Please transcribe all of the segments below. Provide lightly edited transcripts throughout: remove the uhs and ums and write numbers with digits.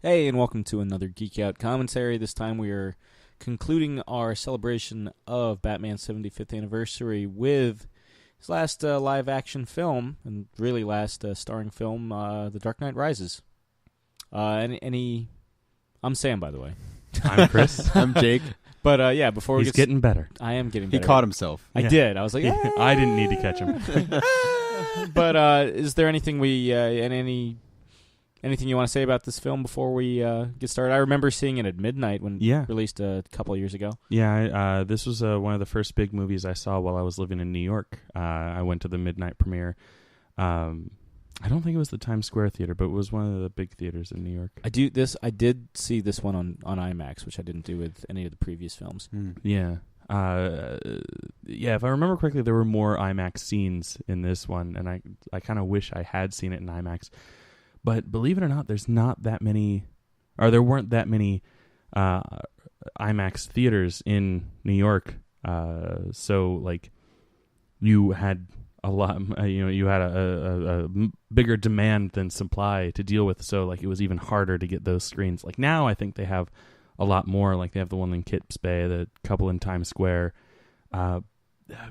Hey, and welcome to another Geek Out commentary. This time we are concluding our celebration of Batman's 75th anniversary with his last live-action film, and really last starring film, The Dark Knight Rises. I'm Sam, by the way. I'm Chris. I'm Jake. But yeah, before He's getting better. I am getting better. He caught himself. I did. I was like, yeah. I didn't need to catch him. But is there anything anything you want to say about this film before we get started? I remember seeing it at midnight when it released a couple of years ago. Yeah, this was one of the first big movies I saw while I was living in New York. I went to the midnight premiere. I don't think it was the Times Square Theater, but it was one of the big theaters in New York. I did see this one on IMAX, which I didn't do with any of the previous films. Yeah. If I remember correctly, there were more IMAX scenes in this one, and I kind of wish I had seen it in IMAX. But believe it or not, there weren't that many IMAX theaters in New York. So like, you had a lot, you had a bigger demand than supply to deal with. So like, it was even harder to get those screens. Like now, I think they have a lot more. Like they have the one in Caped Bay, the couple in Times Square,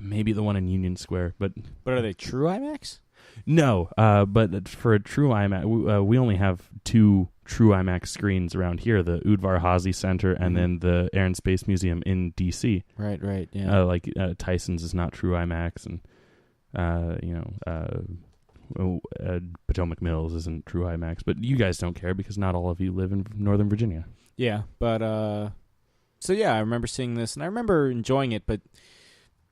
maybe the one in Union Square. But are they true IMAX? No, but for a true IMAX, we only have two true IMAX screens around here, the Udvar Hazy Center and then the Air and Space Museum in D.C. Right, yeah. Tyson's is not true IMAX, and Potomac Mills isn't true IMAX, but you guys don't care because not all of you live in Northern Virginia. Yeah, but, so yeah, I remember seeing this, and I remember enjoying it, but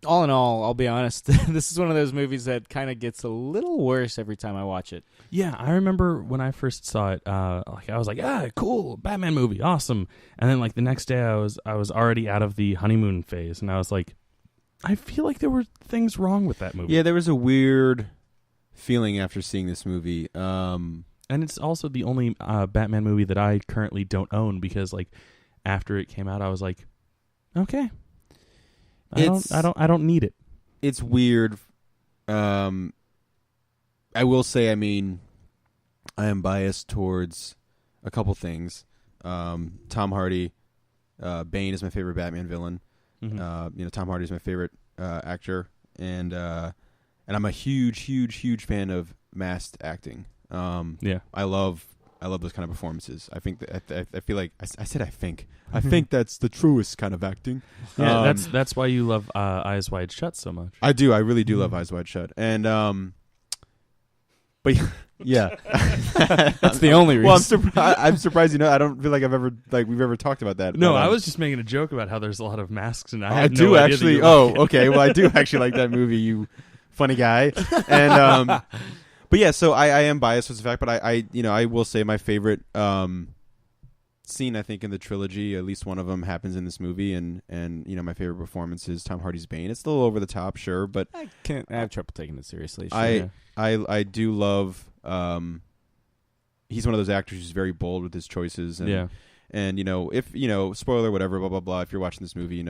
all in all, I'll be honest, this is one of those movies that kind of gets a little worse every time I watch it. Yeah, I remember when I first saw it, I was like, cool, Batman movie, awesome. And then like the next day I was already out of the honeymoon phase, and I was like, I feel like there were things wrong with that movie. Yeah, there was a weird feeling after seeing this movie. And it's also the only Batman movie that I currently don't own because like after it came out, I was like, okay. I don't need it. It's weird. I will say, I mean, I am biased towards a couple things. Tom Hardy, Bane is my favorite Batman villain. Mm-hmm. Tom Hardy is my favorite actor, and I'm a huge fan of masked acting. I love those kind of performances. I think that I feel like I think that's the truest kind of acting. Yeah, that's why you love Eyes Wide Shut so much. I do. I really do love Eyes Wide Shut. And but yeah, that's the only reason. Well, I'm surprised. I don't feel like we've ever talked about that. No, but, I was just making a joke about how there's a lot of masks, and I do actually. Oh, okay. Well, I do actually like that movie. You funny guy. And but yeah, so I am biased with the fact, but I will say my favorite scene, I think, in the trilogy, at least one of them happens in this movie, and my favorite performance is Tom Hardy's Bane. It's a little over the top, sure, but I have trouble taking it seriously. Sure. I do love. He's one of those actors who's very bold with his choices, and if spoiler whatever, blah blah blah. If you're watching this movie,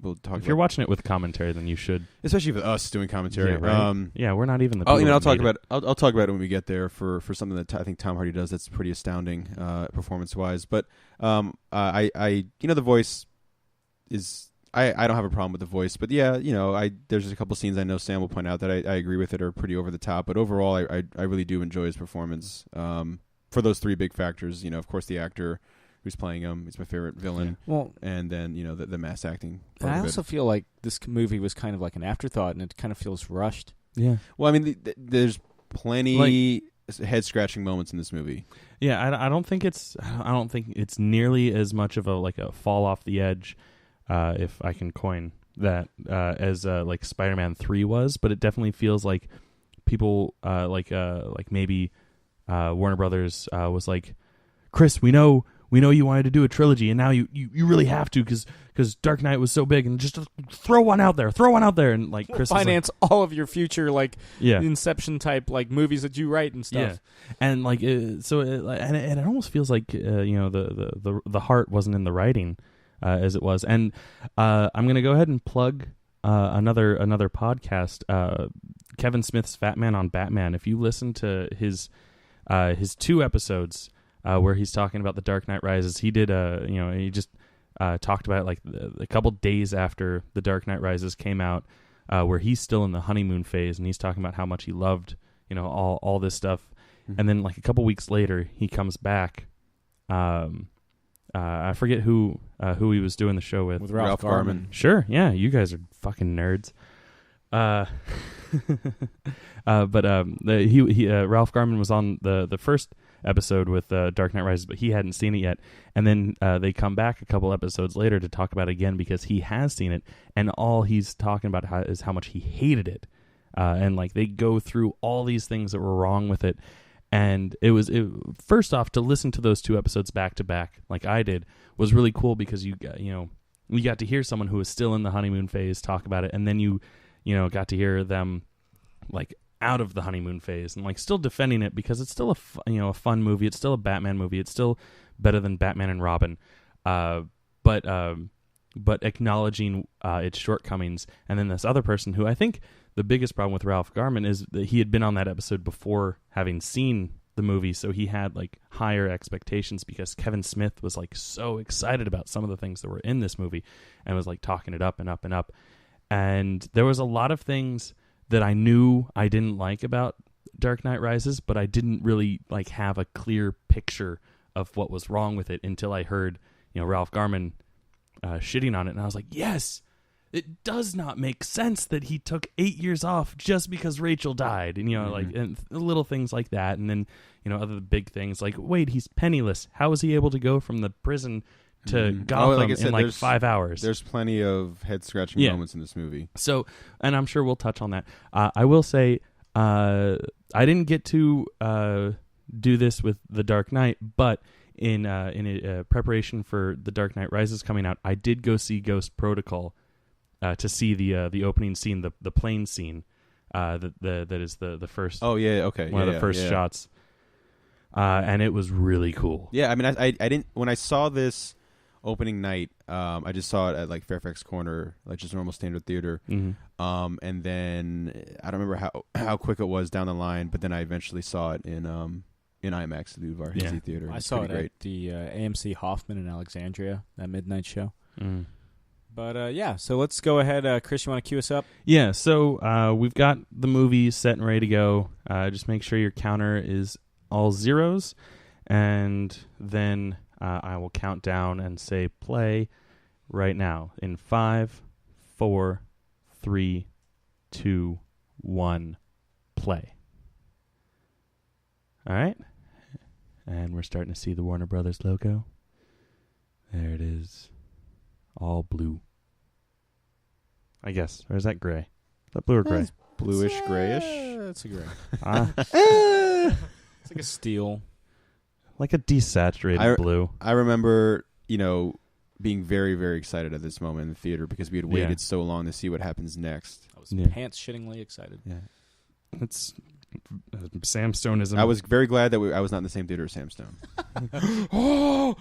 we'll talk. If you're watching it with commentary, then you should, especially with us doing commentary. Yeah, right? We're not even the. I'll talk about. I'll talk about it when we get there for something that I think Tom Hardy does that's pretty astounding, performance wise. But the voice is. I don't have a problem with the voice, but yeah, there's just a couple scenes I know Sam will point out that I agree with it are pretty over the top. But overall, I really do enjoy his performance. For those three big factors, of course, the actor who's playing him. He's my favorite villain. Yeah. Well, and then the mass acting. And I also feel like this movie was kind of like an afterthought, and it kind of feels rushed. Yeah. Well, I mean, there's plenty head scratching moments in this movie. Yeah, I don't think it's nearly as much of a fall off the edge, if I can coin that, as like Spider-Man 3 was, but it definitely feels like people like maybe Warner Brothers was like, Chris, we know you wanted to do a trilogy, and now you really have to because Dark Knight was so big, and just throw one out there, and like Chris finance all of your future Inception type like movies that you write and stuff. Yeah, and like it almost feels like the heart wasn't in the writing as it was, and I'm gonna go ahead and plug another podcast, Kevin Smith's Fat Man on Batman. If you listen to his 2 episodes. where he's talking about The Dark Knight Rises. He did he just talked about it like a couple days after The Dark Knight Rises came out, where he's still in the honeymoon phase, and he's talking about how much he loved all this stuff. And then like a couple weeks later, he comes back. I forget who he was doing the show with. With Ralph Garman. Sure, yeah, you guys are fucking nerds. But Ralph Garman was on the first episode with Dark Knight Rises, but he hadn't seen it yet. And then they come back a couple episodes later to talk about it again because he has seen it, and all he's talking about is how much he hated it. And like they go through all these things that were wrong with it. And first off, to listen to those 2 episodes back to back, like I did, was really cool because we got to hear someone who was still in the honeymoon phase talk about it, and then you got to hear them like out of the honeymoon phase and like still defending it because it's still a fun movie. It's still a Batman movie. It's still better than Batman and Robin, but acknowledging its shortcomings. And then this other person who I think. The biggest problem with Ralph Garman is that he had been on that episode before having seen the movie, so he had like higher expectations because Kevin Smith was like so excited about some of the things that were in this movie and was like talking it up and up and up. And there was a lot of things that I knew I didn't like about Dark Knight Rises, but I didn't really like have a clear picture of what was wrong with it until I heard Ralph Garman shitting on it, and I was like, yes. It does not make sense that he took 8 years off just because Rachel died, and like and little things like that, and then other big things like, wait, he's penniless. How was he able to go from the prison to Gotham in like 5 hours? There's plenty of head scratching moments in this movie. So, and I'm sure we'll touch on that. I will say, I didn't get to do this with The Dark Knight, but in preparation for The Dark Knight Rises coming out, I did go see Ghost Protocol. To see the opening scene, the plane scene, that is the first. Oh yeah, okay. One of the first shots, and it was really cool. Yeah, I mean, I didn't when I saw this opening night. I just saw it at like Fairfax Corner, like just normal standard theater. Mm-hmm. And then I don't remember how quick it was down the line, but then I eventually saw it in IMAX, the Varese Theater. I saw it at the AMC Hoffman in Alexandria, that midnight show. Mm. But, so let's go ahead. Chris, you want to cue us up? Yeah, so we've got the movie set and ready to go. Just make sure your counter is all zeros, and then I will count down and say play right now in 5, 4, 3, 2, 1, play. All right? And we're starting to see the Warner Brothers logo. There it is. All blue. I guess. Or is that gray? Is that blue or gray? Bluish, grayish. It's a gray. It's like a steel. Like a desaturated blue. I remember, being very, very excited at this moment in the theater because we had waited so long to see what happens next. I was pants-shittingly excited. Yeah. It's Sam Stoneism. I was very glad that I was not in the same theater as Sam Stone. Oh!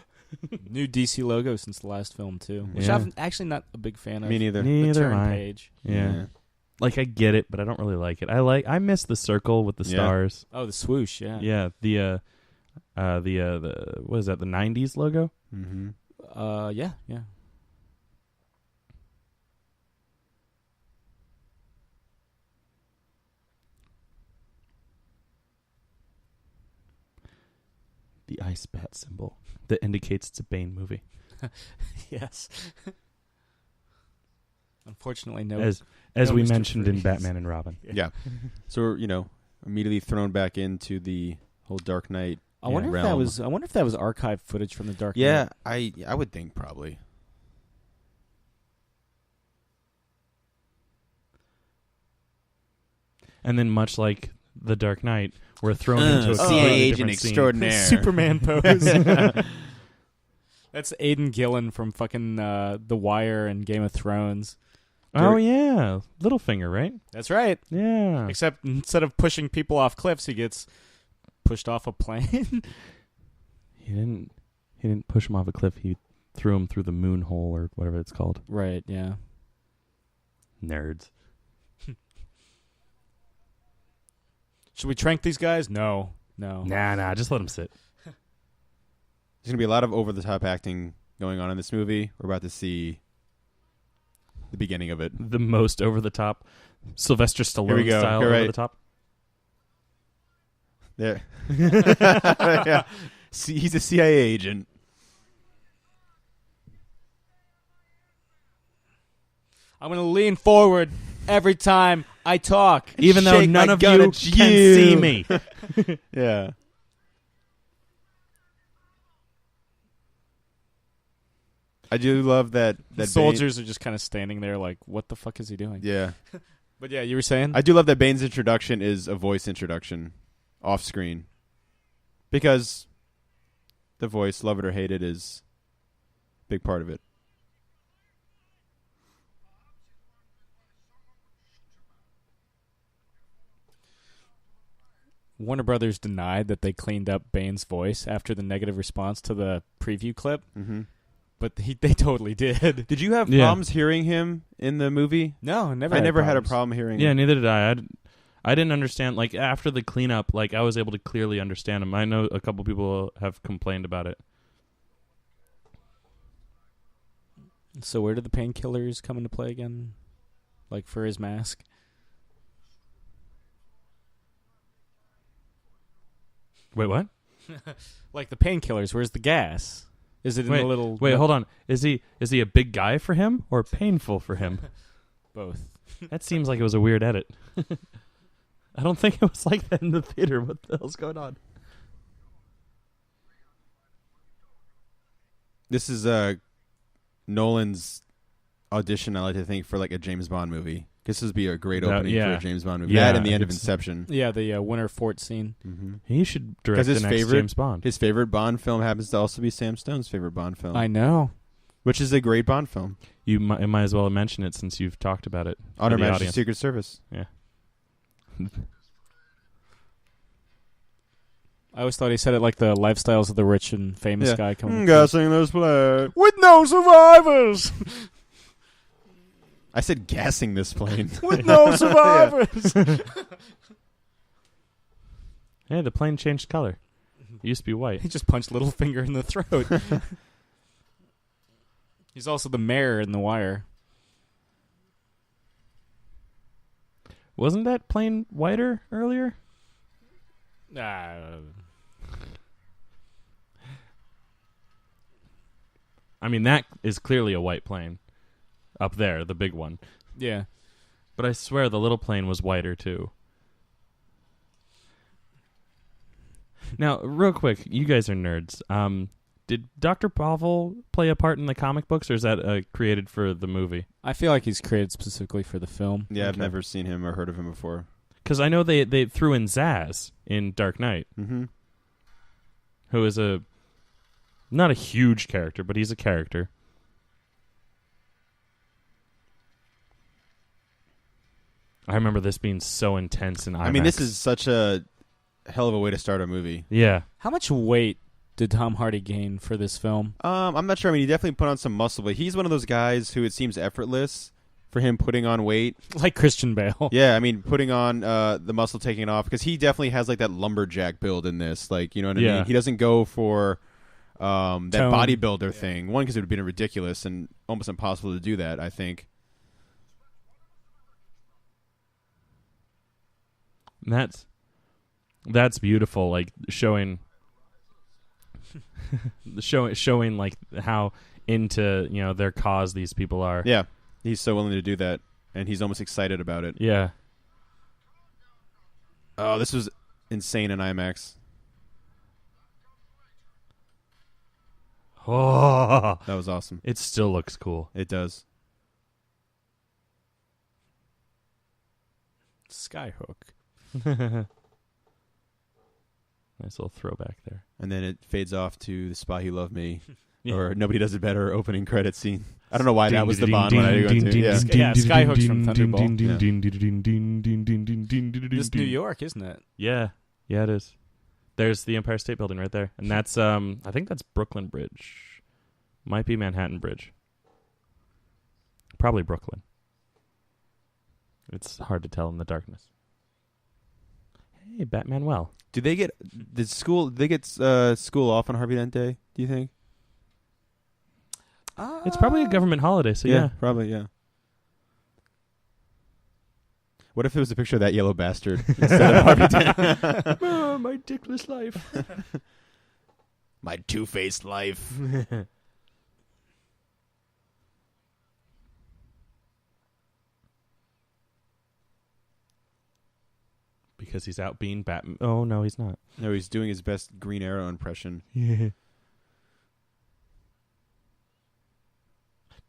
New DC logo since the last film too, which I'm actually not a big fan of. Me neither. Neither the turn am I. page. Yeah. Like I get it, but I don't really like it. I miss the circle with the stars. Oh, the swoosh. Yeah. Yeah. The what is that? The 90s logo. Mm-hmm. Yeah. The ice bat symbol that indicates it's a Bane movie. Yes. Unfortunately, no. As no we Mr. mentioned in Freeze. Batman and Robin. Yeah. So we're, immediately thrown back into the whole Dark Knight. I wonder if that was archived footage from the Dark Knight. Yeah, I would think probably. And then much like the Dark Knight, we're thrown into a CIA agent different extraordinaire. Superman pose. That's Aidan Gillen from fucking The Wire and Game of Thrones. Oh yeah, Littlefinger, right? That's right. Yeah. Except instead of pushing people off cliffs, he gets pushed off a plane. He didn't push him off a cliff. He threw him through the moon hole or whatever it's called. Right. Yeah. Nerds. Should we trank these guys? No. Nah. Just let them sit. There's going to be a lot of over-the-top acting going on in this movie. We're about to see the beginning of it. The most over-the-top Sylvester Here we Stallone go. style Here, right. over-the-top. There. Yeah. He's a CIA agent. I'm going to lean forward every time I talk. Even though Shake none my of gun you at can you. see me. Yeah. I do love that. The soldiers are just kind of standing there like, what the fuck is he doing? Yeah. But yeah, you were saying? I do love that Bane's introduction is a voice introduction off screen. Because the voice, love it or hate it, is a big part of it. Warner Brothers denied that they cleaned up Bane's voice after the negative response to the preview clip, but they totally did. Did you have problems hearing him in the movie? No, never. I never had a problem hearing Yeah, him. neither did I. I didn't understand. Like, after the cleanup, like, I was able to clearly understand him. I know a couple people have complained about it. So where did the painkillers come into play again? Like, for his mask? Wait, what? Like the painkillers, where's the gas? Is it in the little... Wait, hold on. Is he a big guy for him or painful for him? Both. That seems like it was a weird edit. I don't think it was like that in the theater. What the hell's going on? This is Nolan's audition, I like to think, for like a James Bond movie. This would be a great opening for a James Bond movie. Yeah, That and the end of Inception. Yeah, the Winter Fort scene. Mm-hmm. He should direct the next James Bond. His favorite Bond film happens to also be Sam Stone's favorite Bond film. I know. Which is a great Bond film. You might as well mention it since you've talked about it. Honor Majesty's Secret Service. Yeah. I always thought he said it like the lifestyles of the rich and famous guy coming. Gassing this plane. With no survivors! I said gassing this plane. With no survivors! Hey, the plane changed color. It used to be white. He just punched Littlefinger in the throat. He's also the mayor in The Wire. Wasn't that plane whiter earlier? I mean, that is clearly a white plane. Up there, the big one. Yeah. But I swear the little plane was whiter, too. Now, real quick, you guys are nerds. Did Dr. Pavel play a part in the comic books, or is that created for the movie? I feel like he's created specifically for the film. Yeah, I've never seen him or heard of him before. Because I know they threw in Zaz in Dark Knight, who is not a huge character, but he's a character. I remember this being so intense in IMAX. I mean, this is such a hell of a way to start a movie. Yeah. How much weight did Tom Hardy gain for this film? I'm not sure. I mean, he definitely put on some muscle, but he's one of those guys who it seems effortless for him putting on weight. Like Christian Bale. Yeah, I mean, putting on the muscle, taking it off, because he definitely has like that lumberjack build in this. Like, you know what I mean? He doesn't go for that bodybuilder thing. One, because it would have been ridiculous and almost impossible to do that, I think. That's beautiful, like showing like how into, you know, their cause these people are. Yeah, he's so willing to do that, and he's almost excited about it. Yeah. Oh, this was insane in IMAX. Oh, that was awesome. It still looks cool. It does. Skyhook. Nice little throwback there. And then it fades off to The Spy Who Loved Me, or Nobody Does It Better opening credit scene. I don't know why that was the Bond one I got to. Yeah, Skyhook's from Thunderball. This It's New York, isn't it? Yeah, it is. There's the Empire State Building right there, and that's I think that's Brooklyn Bridge. Might be Manhattan Bridge. Probably Brooklyn. It's hard to tell in the darkness. Hey, Batman well. Do they get school off on Harvey Dent Day, do you think? It's probably a government holiday, so yeah. Probably, yeah. What if it was a picture of that yellow bastard instead of Harvey Dent? My dickless life. My two-faced life. Because he's out being Batman. Oh, no, he's not. No, he's doing his best Green Arrow impression. Yeah.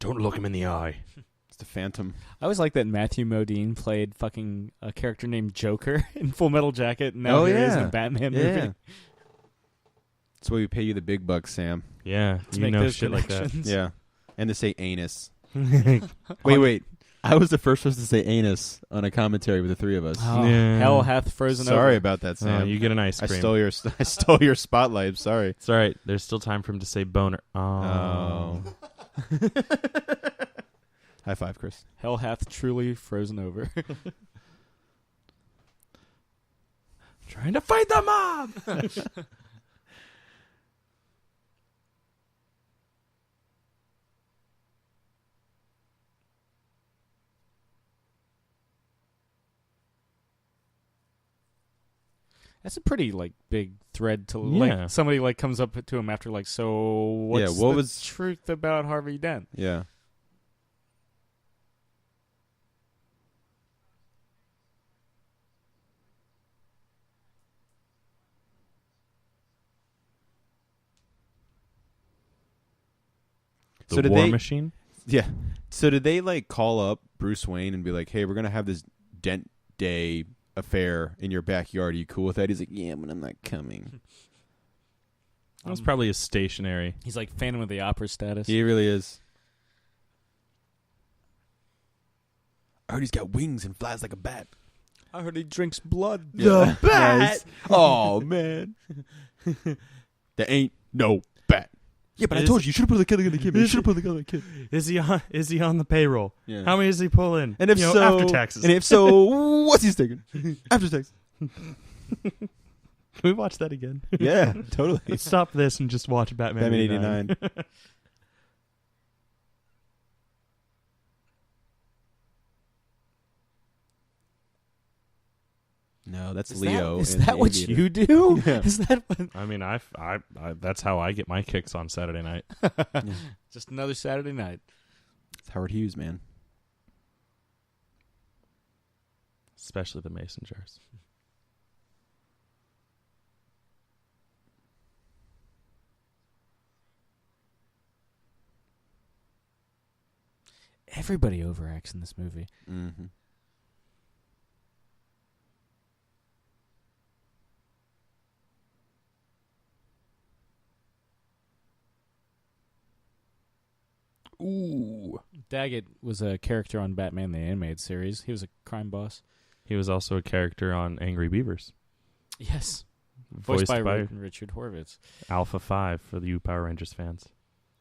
Don't look him in the eye. It's the Phantom. I always like that Matthew Modine played fucking a character named Joker in Full Metal Jacket, and now he is in a Batman movie. That's why we pay you the big bucks, Sam. Yeah, To you make know those shit like that. connections. Yeah. And to say anus. Wait. I was the first person to say anus on a commentary with the three of us. Oh, Yeah. Hell hath frozen over. Sorry about that, Sam. You get an ice I cream. stole your spotlight. Sorry. It's all right. There's still time for him to say boner. Oh. High five, Chris. Hell hath truly frozen over. Trying to fight the mob. That's a pretty big thread to Yeah. somebody comes up to him after so what's what the was- truth about Harvey Dent? Yeah. The So did War they- Machine? Yeah. So did they call up Bruce Wayne and be like, "Hey, we're gonna have this Dent Day affair in your backyard. Are you cool with that?" He's like, "Yeah, but I'm not coming." That was probably a stationary. He's like Phantom of the Opera status. He really is. I heard he's got wings and flies like a bat. I heard he drinks blood. The bat. Oh man, there ain't no bat. Yeah, but I told you, you should have put the kid in the kid. You should have put the kid in the kid. Is he on the payroll? Yeah. How many does he pull in? And if so, after taxes. And if so, what's he taking after taxes? Can we watch that again? Yeah, totally. Let's stop this and just watch Batman 89. No, that's Leo. Is in that The what Aviator. you do? Yeah. Is that what? I mean, I that's how I get my kicks on Saturday night. Just another Saturday night. It's Howard Hughes, man. Especially the mason jars. Everybody overacts in this movie. Mm-hmm. Ooh. Daggett was a character on Batman the Animated Series. He was a crime boss. He was also a character on Angry Beavers. Yes. Voiced by Richard Horvitz. Alpha 5 for you Power Rangers fans.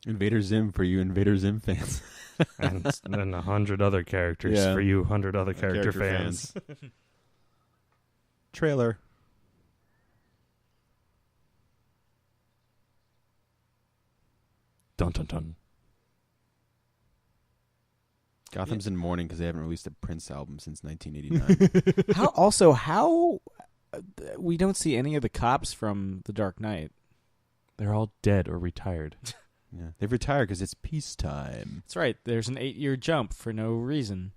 Invader Zim for you Invader Zim fans. And then 100 other characters Yeah. for you 100 other character fans. Trailer. Dun dun dun. Gotham's in mourning because they haven't released a Prince album since 1989. How we don't see any of the cops from The Dark Knight. They're all dead or retired. Yeah, they've retired because it's peacetime. That's right. There's an 8-year jump for no reason.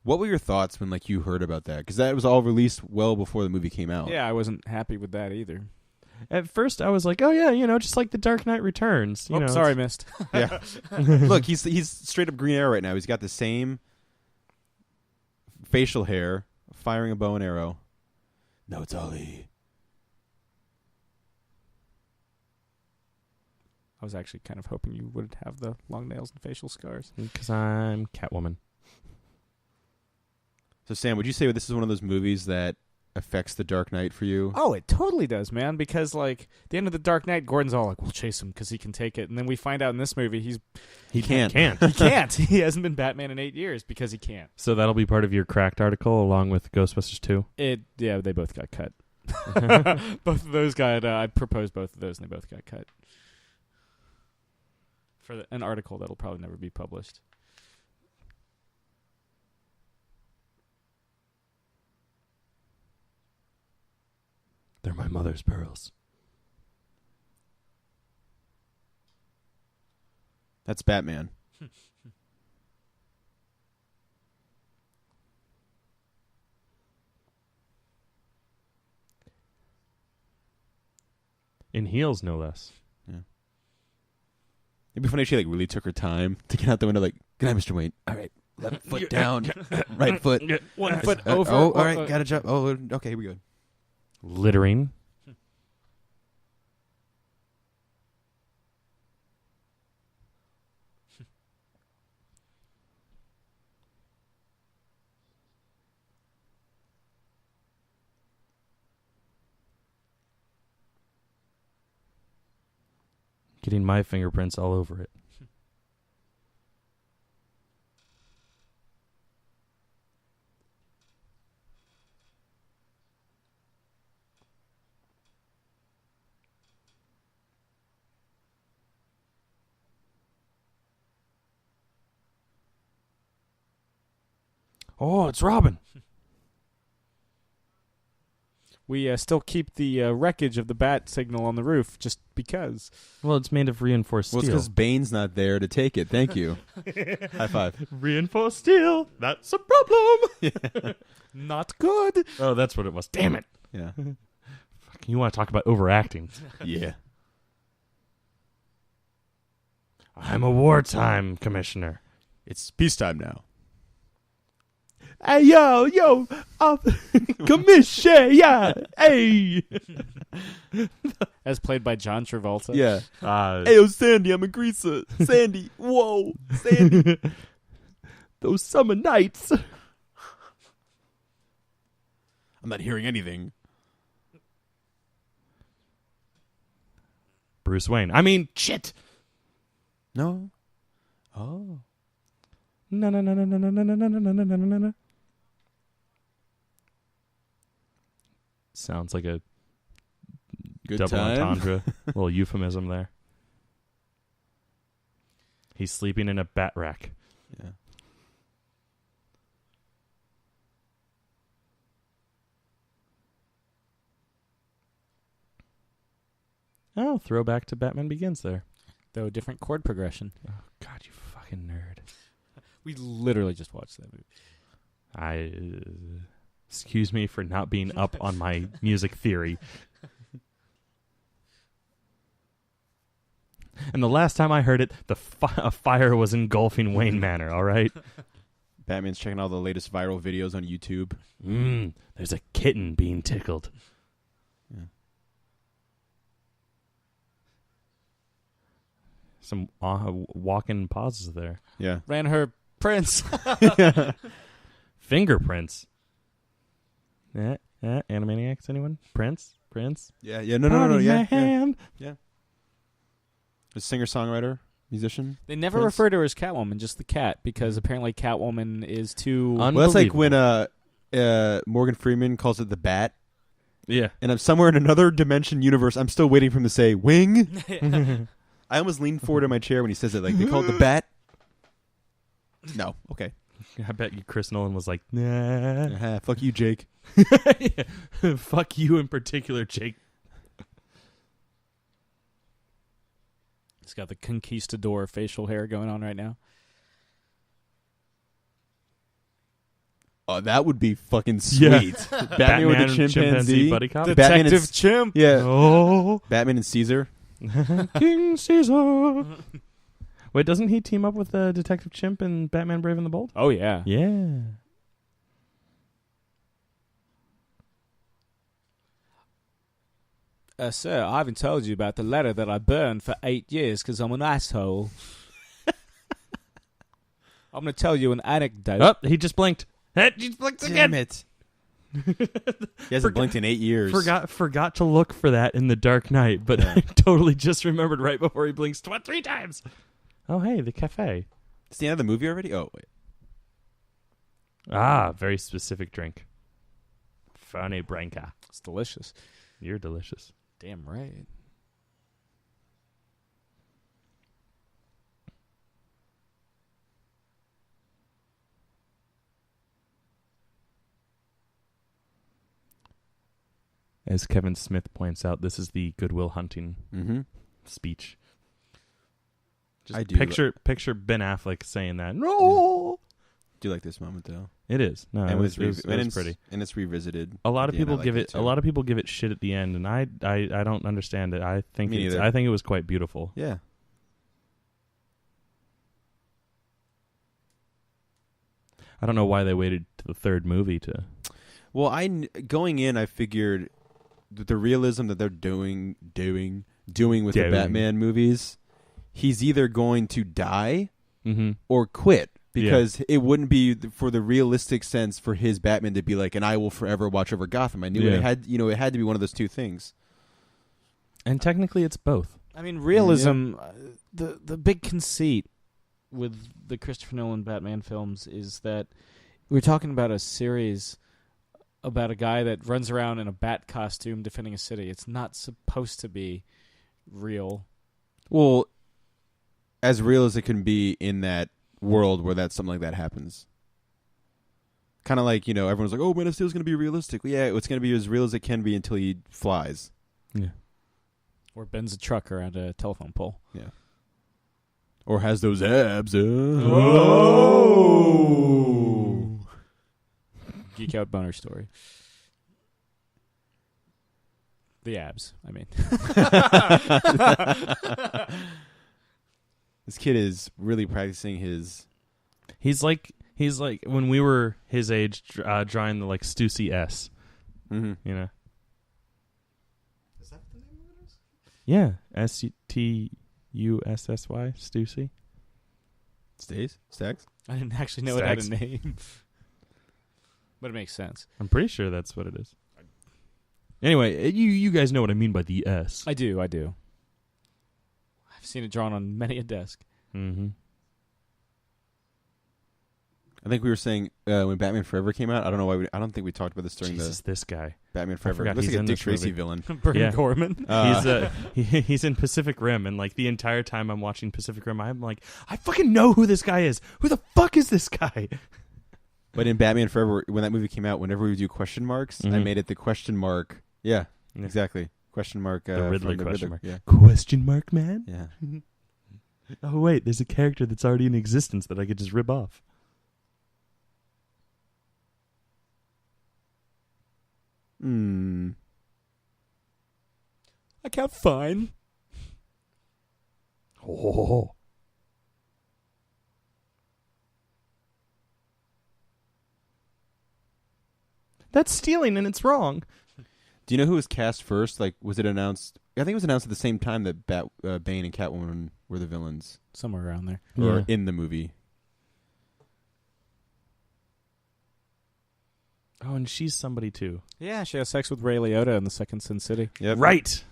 What were your thoughts when you heard about that? Because that was all released well before the movie came out. Yeah, I wasn't happy with that either. At first, I was like, "Oh yeah, just like The Dark Knight Returns." You know, sorry, missed. Yeah. Look, he's straight up Green Arrow right now. He's got the same facial hair, firing a bow and arrow. No, it's Ollie. I was actually kind of hoping you would have the long nails and facial scars. because I'm Catwoman. So, Sam, would you say this is one of those movies that affects the Dark Knight for you? Oh, it totally does, man. Because like the end of the Dark Knight, Gordon's all like, "We'll chase him because he can take it," and then we find out in this movie he can't. he can't. He hasn't been Batman in 8 years because he can't. So that'll be part of your Cracked article along with Ghostbusters 2? Yeah, they both got cut. Both of those got. I proposed both of those, and they both got cut for an article that'll probably never be published. They're my mother's pearls. That's Batman. In heels, no less. Yeah. It'd be funny if she really took her time to get out the window. Like, good night, Mr. Wayne. All right, left foot down, right foot, 1 foot over. Oh, all right, got a job. Oh, okay, here we go. Littering. Getting my fingerprints all over it. Oh, it's Robin. We still keep the wreckage of the bat signal on the roof just because. Well, it's made of reinforced Well, it's steel. because Bane's not there to take it. Thank you. High five. Reinforced steel. That's a problem. Not good. Oh, that's what it was. Damn it. Yeah. You want to talk about overacting. Yeah. I'm a wartime commissioner. It's peacetime now. Hey, yo, commission, yeah, hey. As played by John Travolta. Yeah. Hey, yo, Sandy, I'm a greaser. Sandy, whoa, Sandy. Those summer nights. I'm not hearing anything. Bruce Wayne. I mean, shit. No. Oh. No. Sounds like a Good double time. entendre. Little euphemism there. He's sleeping in a bat rack. Yeah. Oh, throwback to Batman Begins there. Though different chord progression. Oh, God, you fucking nerd. We literally just watched that movie. Excuse me for not being up on my music theory. And the last time I heard it, a fire was engulfing Wayne Manor, all right? Batman's checking all the latest viral videos on YouTube. There's a kitten being tickled. Yeah. Some walking pauses there. Yeah. Ran her prince. Fingerprints. Animaniacs, anyone? Prince? Yeah. No. Party Yeah. hand. Yeah. A singer-songwriter, musician. They never Prince? refer to her as Catwoman, just the cat, because apparently Catwoman is too... Well, that's like when Morgan Freeman calls it the Bat. Yeah. And I'm somewhere in another dimension universe. I'm still waiting for him to say wing. I almost leaned forward in my chair when he says it. Like, they call it the Bat. No. Okay. I bet you Chris Nolan was like, nah. Fuck you, Jake. Fuck you in particular, Jake. He's got the conquistador facial hair going on right now. Oh, that would be fucking sweet. Yeah. Batman with a chimpanzee. buddy cop. Batman Detective and Chimp. Yeah. Oh. Batman and Caesar. King Caesar. Wait, doesn't he team up with Detective Chimp in Batman Brave and the Bold? Oh, yeah. Yeah. Sir, I haven't told you about the letter that I burned for 8 years because I'm an asshole. I'm going to tell you an anecdote. Oh, he just blinked. He just blinked again. Damn it. He hasn't blinked in 8 years. Forgot to look for that in The Dark Knight, but I totally just remembered right before he blinks 3 times. Oh, hey, the cafe. It's the end of the movie already? Oh, wait. Ah, very specific drink. Funny Branca. It's delicious. You're delicious. Damn right. As Kevin Smith points out, this is the Goodwill Hunting speech. Just I do picture Ben Affleck saying that. No. Do you like this moment though? It is. No, and it was pretty. And it's revisited. A lot of people give it. A lot of people give it shit at the end, and I don't understand it. I think it was quite beautiful. Yeah. I don't know why they waited to the third movie to. Well, going in, I figured that the realism that they're doing with the Batman movies, he's either going to die or quit. Because it wouldn't be for the realistic sense for his Batman to be like, and I will forever watch over Gotham. I knew it had to be one of those two things. And technically, it's both. I mean, realism. The big conceit with the Christopher Nolan Batman films is that we're talking about a series about a guy that runs around in a bat costume defending a city. It's not supposed to be real. Well, as real as it can be in that world where something like that happens. Kind of like, everyone's like, oh, Man of Steel is going to be realistic. Well, yeah, it's going to be as real as it can be until he flies. Yeah. Or bends a truck around a telephone pole. Yeah. Or has those abs. Oh! Geek Out boner story. The abs, I mean. This kid is really practicing his. He's like when we were his age, drawing the Stussy S. Mm-hmm. Is that the name of it? Yeah, STUSSY, Stussy. Stacks. I didn't actually know it had a name, but it makes sense. I'm pretty sure that's what it is. Anyway, you guys know what I mean by the S. I do. I've seen it drawn on many a desk. Mm-hmm. I think we were saying when Batman Forever came out. I don't know why. I don't think we talked about this during this guy. Batman Forever. Looks like a Dick Tracy villain. Burton Gorman. He's in Pacific Rim, and the entire time I'm watching Pacific Rim, I'm like, I fucking know who this guy is. Who the fuck is this guy? But in Batman Forever, when that movie came out, whenever we do question marks, I made it the question mark. Yeah. Exactly. Question mark. The Riddler question mark. Yeah. Question mark, man? Yeah. Oh, wait. There's a character that's already in existence that I could just rip off. I count fine. Oh. That's stealing and it's wrong. Do you know who was cast first? Was it announced? I think it was announced at the same time that Bane and Catwoman were the villains. Somewhere around there. Or in the movie. Oh, and she's somebody too. Yeah, she has sex with Ray Liotta in the second Sin City. Yep. Right.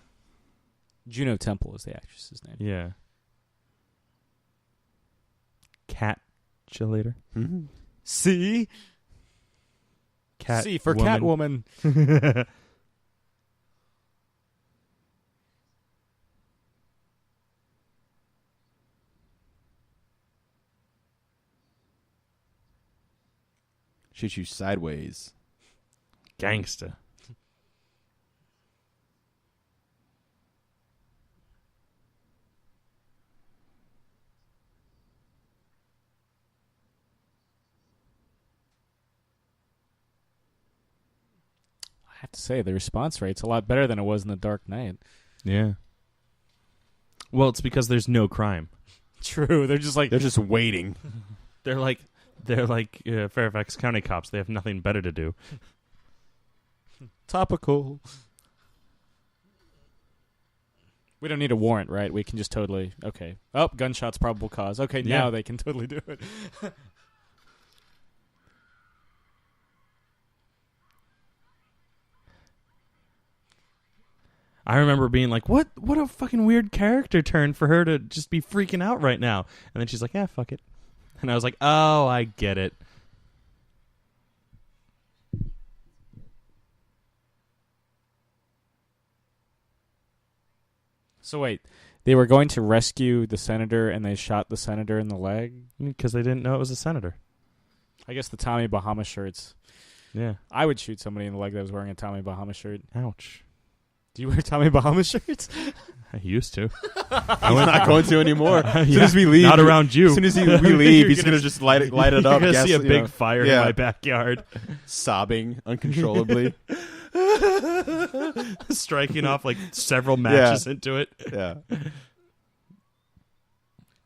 Juno Temple is the actress's name. Yeah. Catchulator. Mm-hmm. C. Cat C for woman. Catwoman. Shoot you sideways. Gangsta. I have to say, the response rate's a lot better than it was in The Dark Knight. Yeah. Well, it's because there's no crime. True. They're just waiting. They're like Fairfax County cops. They have nothing better to do. Topical. We don't need a warrant, right? We can just totally... Okay. Oh, gunshots, probable cause. Okay, now they can totally do it. I remember being like, what a fucking weird character turn for her to just be freaking out right now. And then she's like, yeah, fuck it. And I was like, oh, I get it. So wait, they were going to rescue the senator and they shot the senator in the leg? Because they didn't know it was a senator. I guess the Tommy Bahama shirts. Yeah. I would shoot somebody in the leg that was wearing a Tommy Bahama shirt. Ouch. Do you wear Tommy Bahama shirts? I used to. He's not going to anymore. As soon Yeah, as we leave, not around you. As soon as we leave, he's gonna just light it up. You're gonna see a gas- big fire in Yeah. my backyard, sobbing uncontrollably. striking off like several matches into it. Yeah.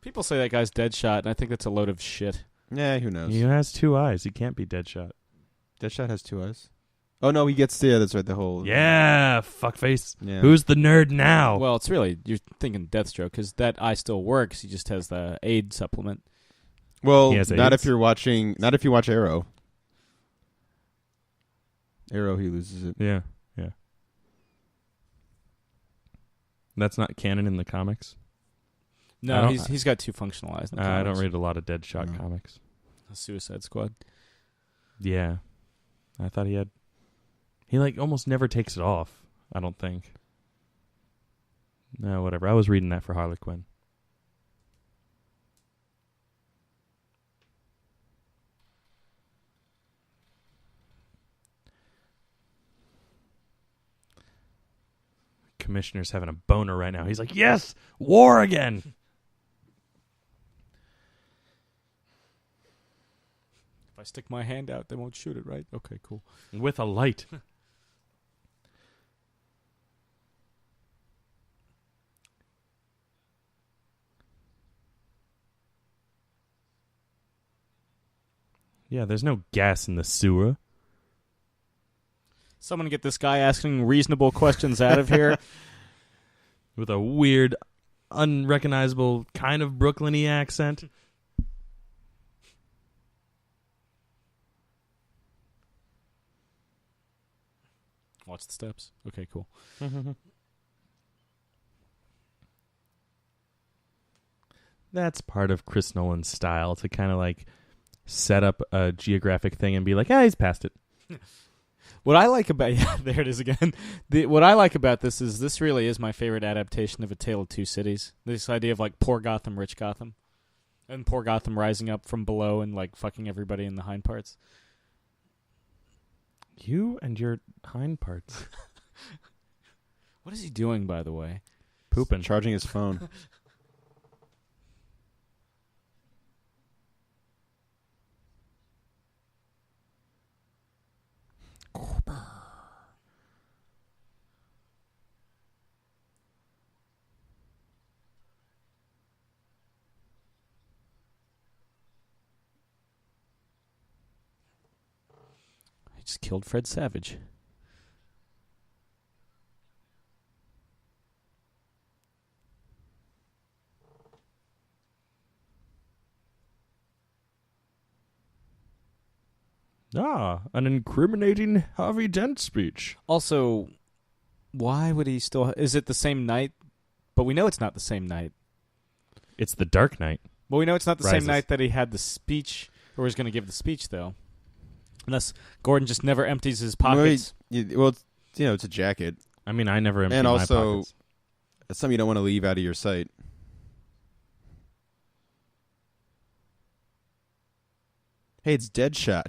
People say that guy's Deadshot, and I think that's a load of shit. Yeah, who knows? He has 2 eyes. He can't be Deadshot. Deadshot has 2 eyes. Oh no, he gets that's right. The whole Yeah, fuckface. Yeah. Who's the nerd now? Well, it's really, you're thinking Deathstroke, because that eye still works. He just has the aid supplement. Well, He has not AIDS? if you're watching. Not if you watch Arrow. Arrow, he loses it. Yeah. That's not canon in the comics. I No, don't- he's got 2 functional eyes. In the I don't comics. read a lot of Deadshot No. comics. Suicide Squad. Yeah, I thought he had. He like almost never takes it off. I don't think. No, whatever. I was reading that for Harley Quinn. Commissioner's having a boner right now. He's like, yes, war again. If I stick my hand out, they won't shoot it, right? Okay, cool. With a light. Yeah, there's no gas in the sewer. Someone get this guy asking reasonable questions out of here. With a weird, unrecognizable kind of Brooklyn-y accent. Watch the steps. Okay, cool. That's part of Chris Nolan's style, to kind of like set up a geographic thing and be like, he's past it. What I like about there it is again. What I like about this really is my favorite adaptation of A Tale of Two Cities. This idea of like poor Gotham, rich Gotham, and poor Gotham rising up from below and like fucking everybody in the hind parts. You and your hind parts. What is he doing, by the way? Pooping. Charging his phone. He just killed Fred Savage. An incriminating Harvey Dent speech. Also, why would he still... Is it the same night? But we know it's not the same night. It's the Dark Knight. Well, we know it's not the Rises. same night that he had the speech, or was going to give the speech, though. Unless Gordon just never empties his pockets. Well, it's a jacket. I mean, I never empty And my also, pockets. it's something you don't want to leave out of your sight. Hey, it's Deadshot.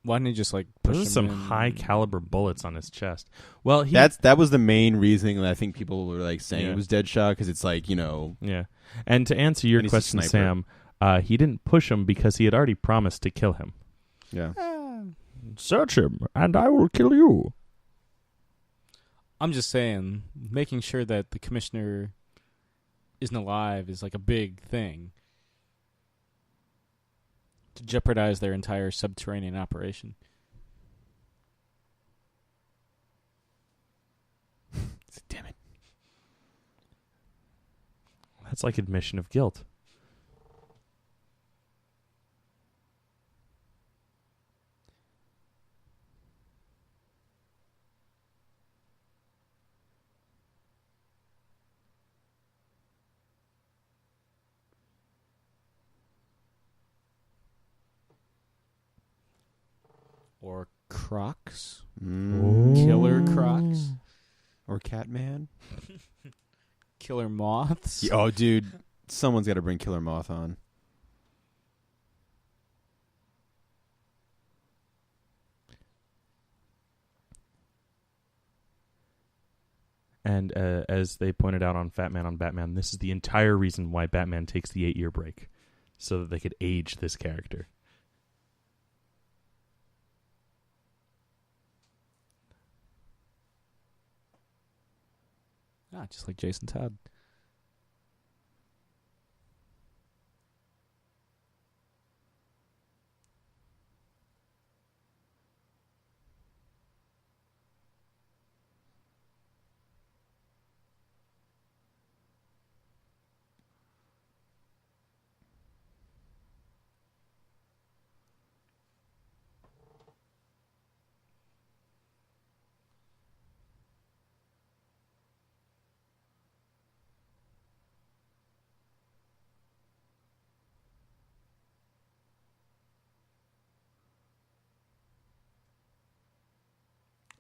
Why didn't he just, like, push Those are him some in? high caliber bullets on his chest. Well, That was the main reasoning that I think people were like saying Yeah. it was Deadshot because it's like Yeah. And to answer your And he's a question, sniper. Sam, he didn't push him because he had already promised to kill him. yeah. Search him, and I will kill you. I'm just saying, making sure that the commissioner isn't alive is like a big thing to jeopardize their entire subterranean operation. Damn it. That's like admission of guilt. Or Crocs. Mm. Killer Crocs. Or Catman. Killer Moths. Yeah, oh, dude. Someone's got to bring Killer Moth on. And as they pointed out on Fat Man on Batman, this is the entire reason why Batman takes the 8-year break, so that they could age this character. Just like Jason Todd.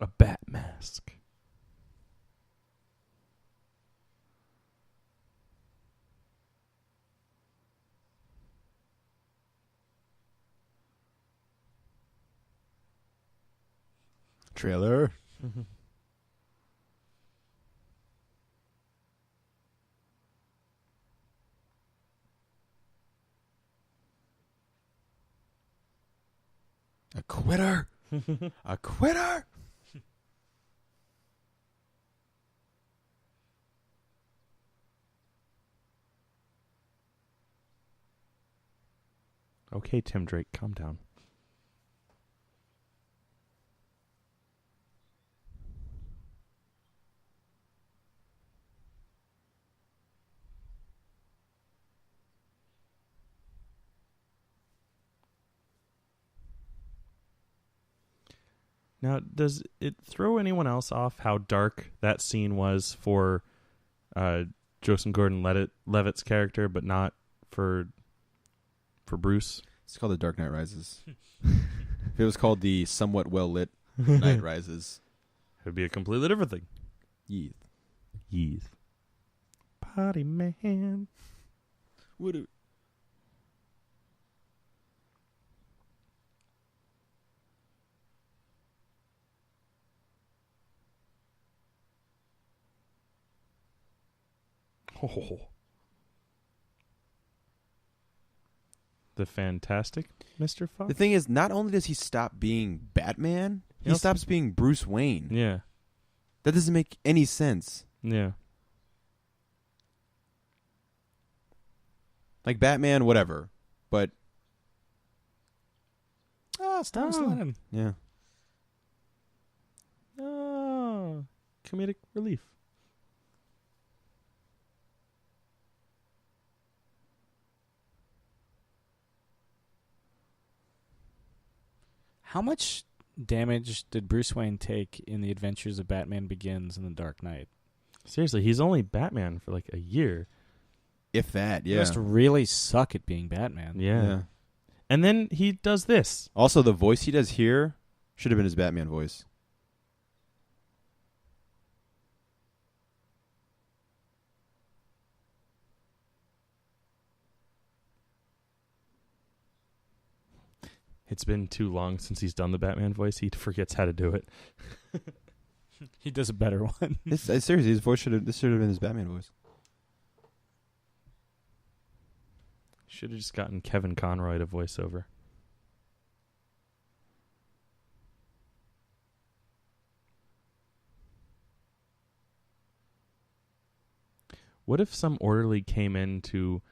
A bat mask. Trailer. A quitter. A quitter. Okay, Tim Drake, calm down. Now, does it throw anyone else off how dark that scene was for Joseph Gordon-Levitt's character, but not for Bruce? It's called The Dark Knight Rises. If it was called The Somewhat Well-Lit Knight Rises. It would be a completely different thing. Yeeth. Party man. What a... Oh. The fantastic Mr. Fox? The thing is, not only does he stop being Batman, he also stops being Bruce Wayne. Yeah. That doesn't make any sense. Yeah. Like Batman, whatever. But, It's Thomas Lennon. yeah. Oh. Comedic relief. How much damage did Bruce Wayne take in The Adventures of Batman Begins and The Dark Knight? Seriously, he's only Batman for like a year. If that, He yeah. must really suck at being Batman. Yeah. And then he does this. Also, the voice he does here should have been his Batman voice. It's been too long since he's done the Batman voice. He forgets how to do it. He does a better one. Seriously, his voice should have been his Batman voice. Should have just gotten Kevin Conroy to voice over. What if some orderly came into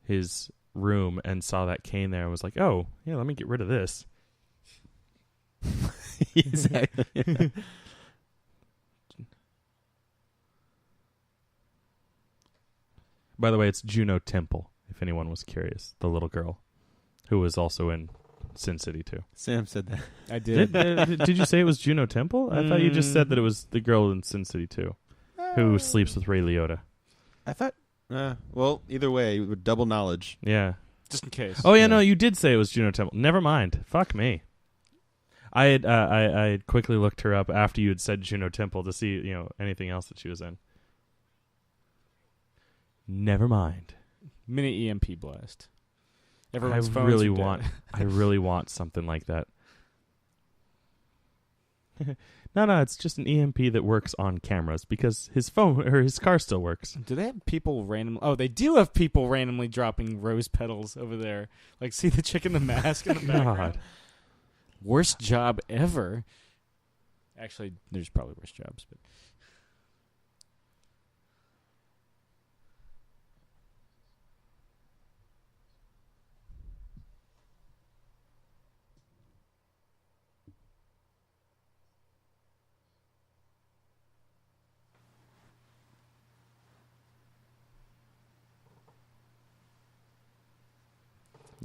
his room and saw that cane there and was like, oh, yeah, let me get rid of this. Exactly. By the way, it's Juno Temple, if anyone was curious. The little girl who was also in Sin City 2. Sam said that. I did. Did you say it was Juno Temple? I thought you just said that it was the girl in Sin City 2 who sleeps with Ray Liotta. I thought, well, either way, with double knowledge. Yeah. Just in case. Oh, yeah, no, you did say it was Juno Temple. Never mind. Fuck me. I had quickly looked her up after you had said Juno Temple to see anything else that she was in. Never mind. Mini EMP blast. Everyone's I phones really are dead. want. I really want something like that. No, it's just an EMP that works on cameras because his phone or his car still works. Do they have people randomly? Oh, they do have people randomly dropping rose petals over there. Like, see the chick in the mask in the background? Worst job ever. Actually, there's probably worse jobs, but.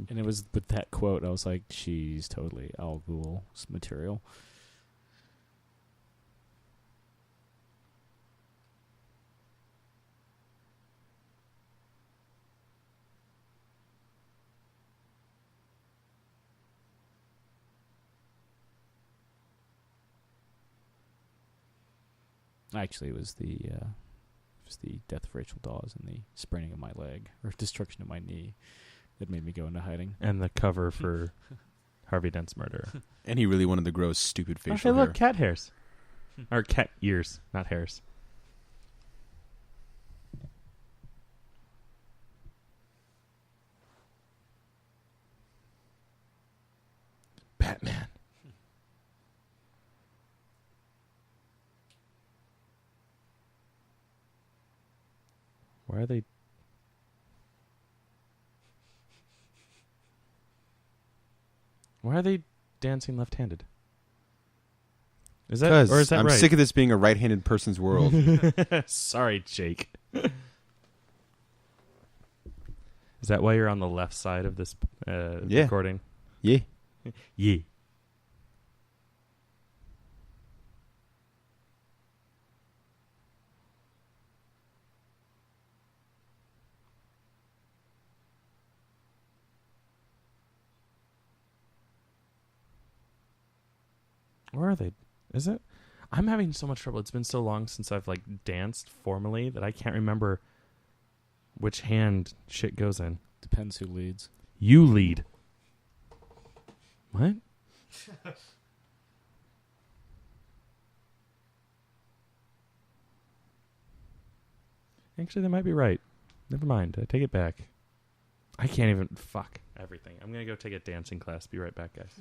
And it was with that quote, I was like, she's totally Al Ghul's material. Actually, it was the death of Rachel Dawes and the spraining of my leg, or destruction of my knee, that made me go into hiding. And the cover for Harvey Dent's murder. And he really wanted to grow stupid facial hey, hair. look, cat hairs. Or cat ears, not hairs. Batman. Why are they... Why are they dancing left-handed? Is that or is that I'm right? sick of this being a right-handed person's world. Sorry, Jake. Is that why you're on the left side of this recording? Yeah. Yeah. Where are they? Is it? I'm having so much trouble. It's been so long since I've danced formally that I can't remember which hand shit goes in. Depends who leads. You lead. What? Actually, they might be right. Never mind. I take it back. I can't even... Fuck everything. I'm going to go take a dancing class. Be right back, guys.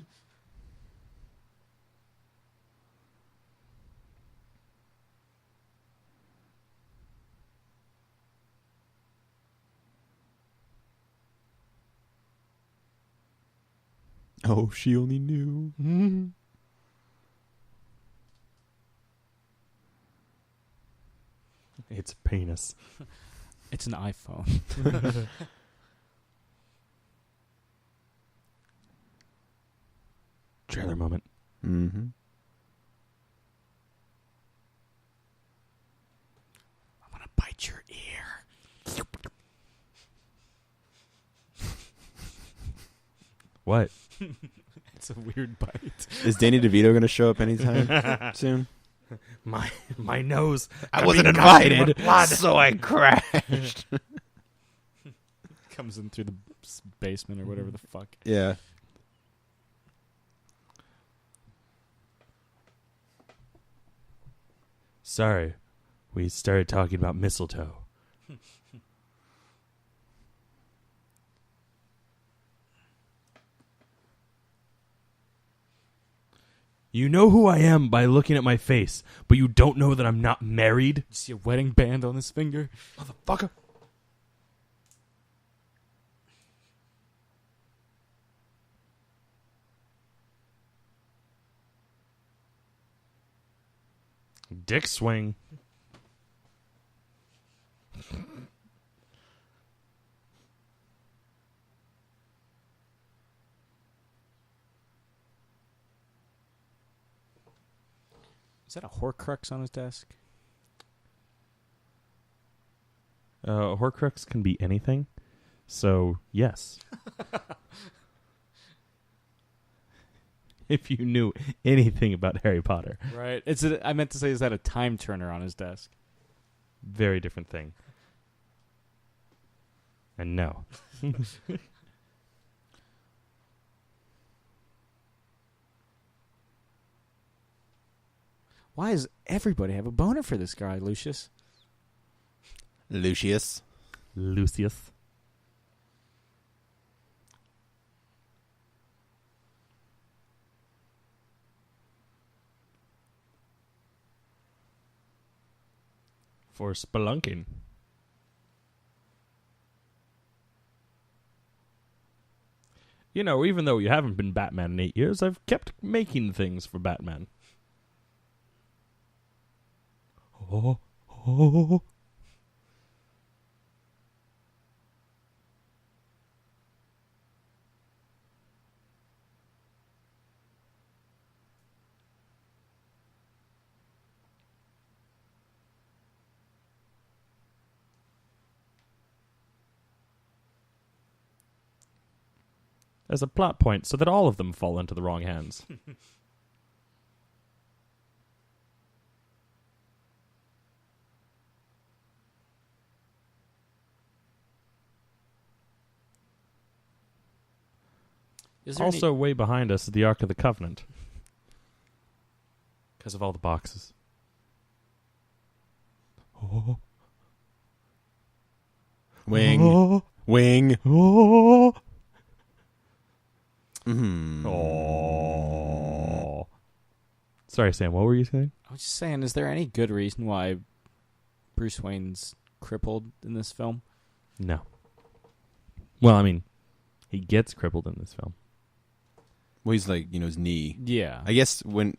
Oh, she only knew. It's a penis. It's an iPhone. Trailer moment. Mm-hmm. I'm going to bite your ear. What? It's a weird bite. Is Danny DeVito going to show up anytime soon? My nose. I wasn't invited, so I crashed. Comes in through the basement or whatever the fuck. Yeah. Sorry. We started talking about mistletoe. You know who I am by looking at my face, but you don't know that I'm not married? You see a wedding band on his finger? Motherfucker. Dick swing. Is that a Horcrux on his desk? Horcrux can be anything, so yes. if you knew anything about Harry Potter. Right. I meant to say, is that a time turner on his desk? Very different thing. And no. Why does everybody have a boner for this guy, Lucius? Lucius. Lucius. For spelunking. You know, even though you haven't been Batman in 8 years, I've kept making things for Batman. Oh, oh. As a plot point so that all of them fall into the wrong hands. Also, way behind us is the Ark of the Covenant. Because of all the boxes. Oh. Wing. Oh. Wing. Oh. Mm. Oh. Sorry, Sam, what were you saying? I was just saying, is there any good reason why Bruce Wayne's crippled in this film? No. Well, I mean, he gets crippled in this film. Well, he's like, his knee. Yeah. I guess when...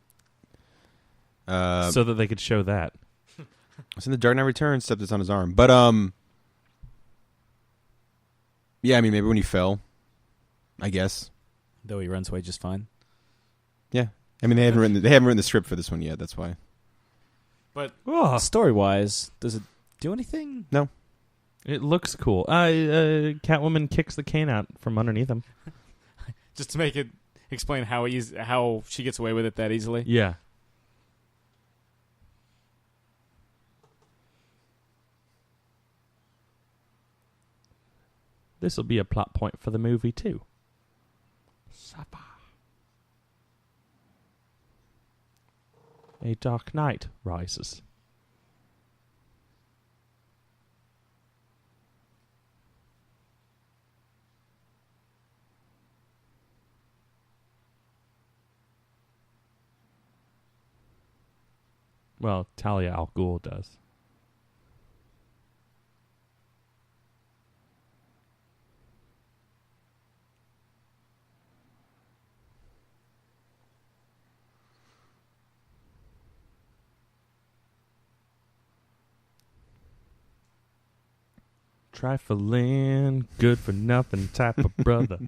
so that they could show that. It's in the Dark Knight Returns, except it's on his arm. But, yeah, I mean, maybe when he fell, I guess. Though he runs away just fine. Yeah. I mean, they haven't written the script for this one yet, that's why. But story-wise, does it do anything? No. It looks cool. Catwoman kicks the cane out from underneath him. Just to make it explain how she gets away with it that easily? Yeah. This will be a plot point for the movie, too. Supper. A dark night rises. Well, Talia al Ghul does. Trifling, good for nothing type of brother.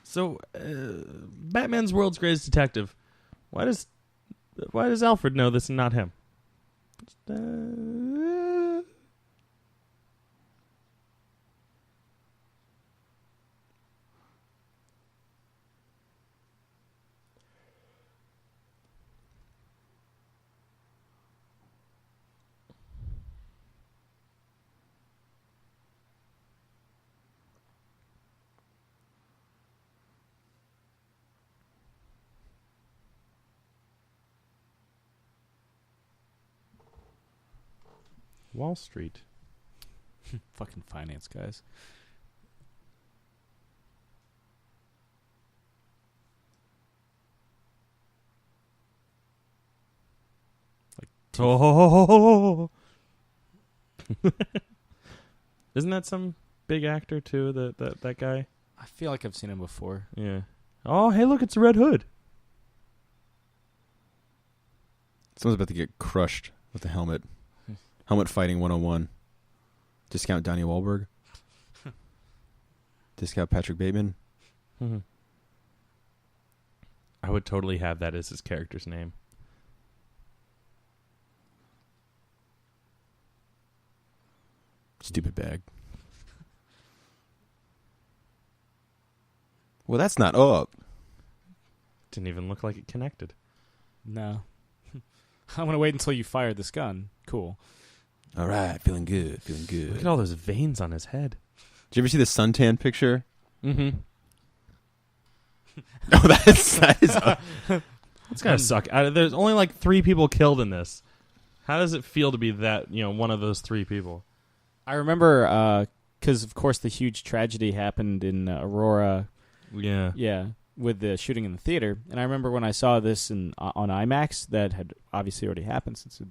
So, Batman's world's greatest detective. Why does Alfred know this and not him? Wall Street. Fucking finance guys. Oh. Isn't that some big actor too? That guy. I feel like I've seen him before. Yeah. Oh, hey, look, it's Red Hood. Someone's about to get crushed with the helmet. Helmet fighting 101. Discount Donnie Wahlberg. Discount Patrick Bateman. Mm-hmm. I would totally have that as his character's name. Stupid bag. Well, that's not up. Didn't even look like it connected. No. I'm going to wait until you fire this gun. Cool. All right, feeling good, feeling good. Look at all those veins on his head. Did you ever see the suntan picture? Mm-hmm. Oh, that is It's gotta suck. There's only like 3 people killed in this. How does it feel to be that, one of those 3 people? I remember, because of course the huge tragedy happened in Aurora. Yeah. Yeah, with the shooting in the theater. And I remember when I saw this on IMAX, that had obviously already happened since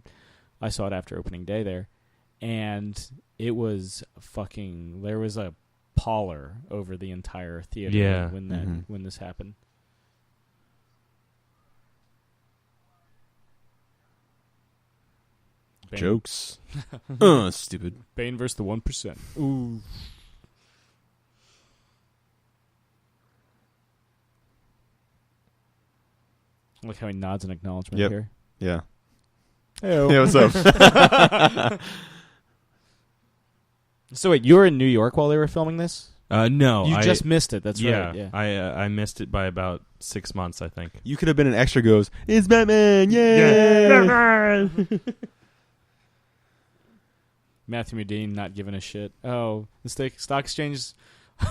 I saw it after opening day there. And it was there was a pallor over the entire theater when this happened. Bane. Jokes. Stupid. Bane versus the 1%. Ooh. Look how he nods in acknowledgement here. Yeah. Hey-o. Yeah, what's up? So wait, you were in New York while they were filming this? No. You just missed it. That's right. Yeah. I missed it by about 6 months, I think. You could have been an extra goes, it's Batman, yay! Yeah. Matthew Modine not giving a shit. Oh, the stock exchange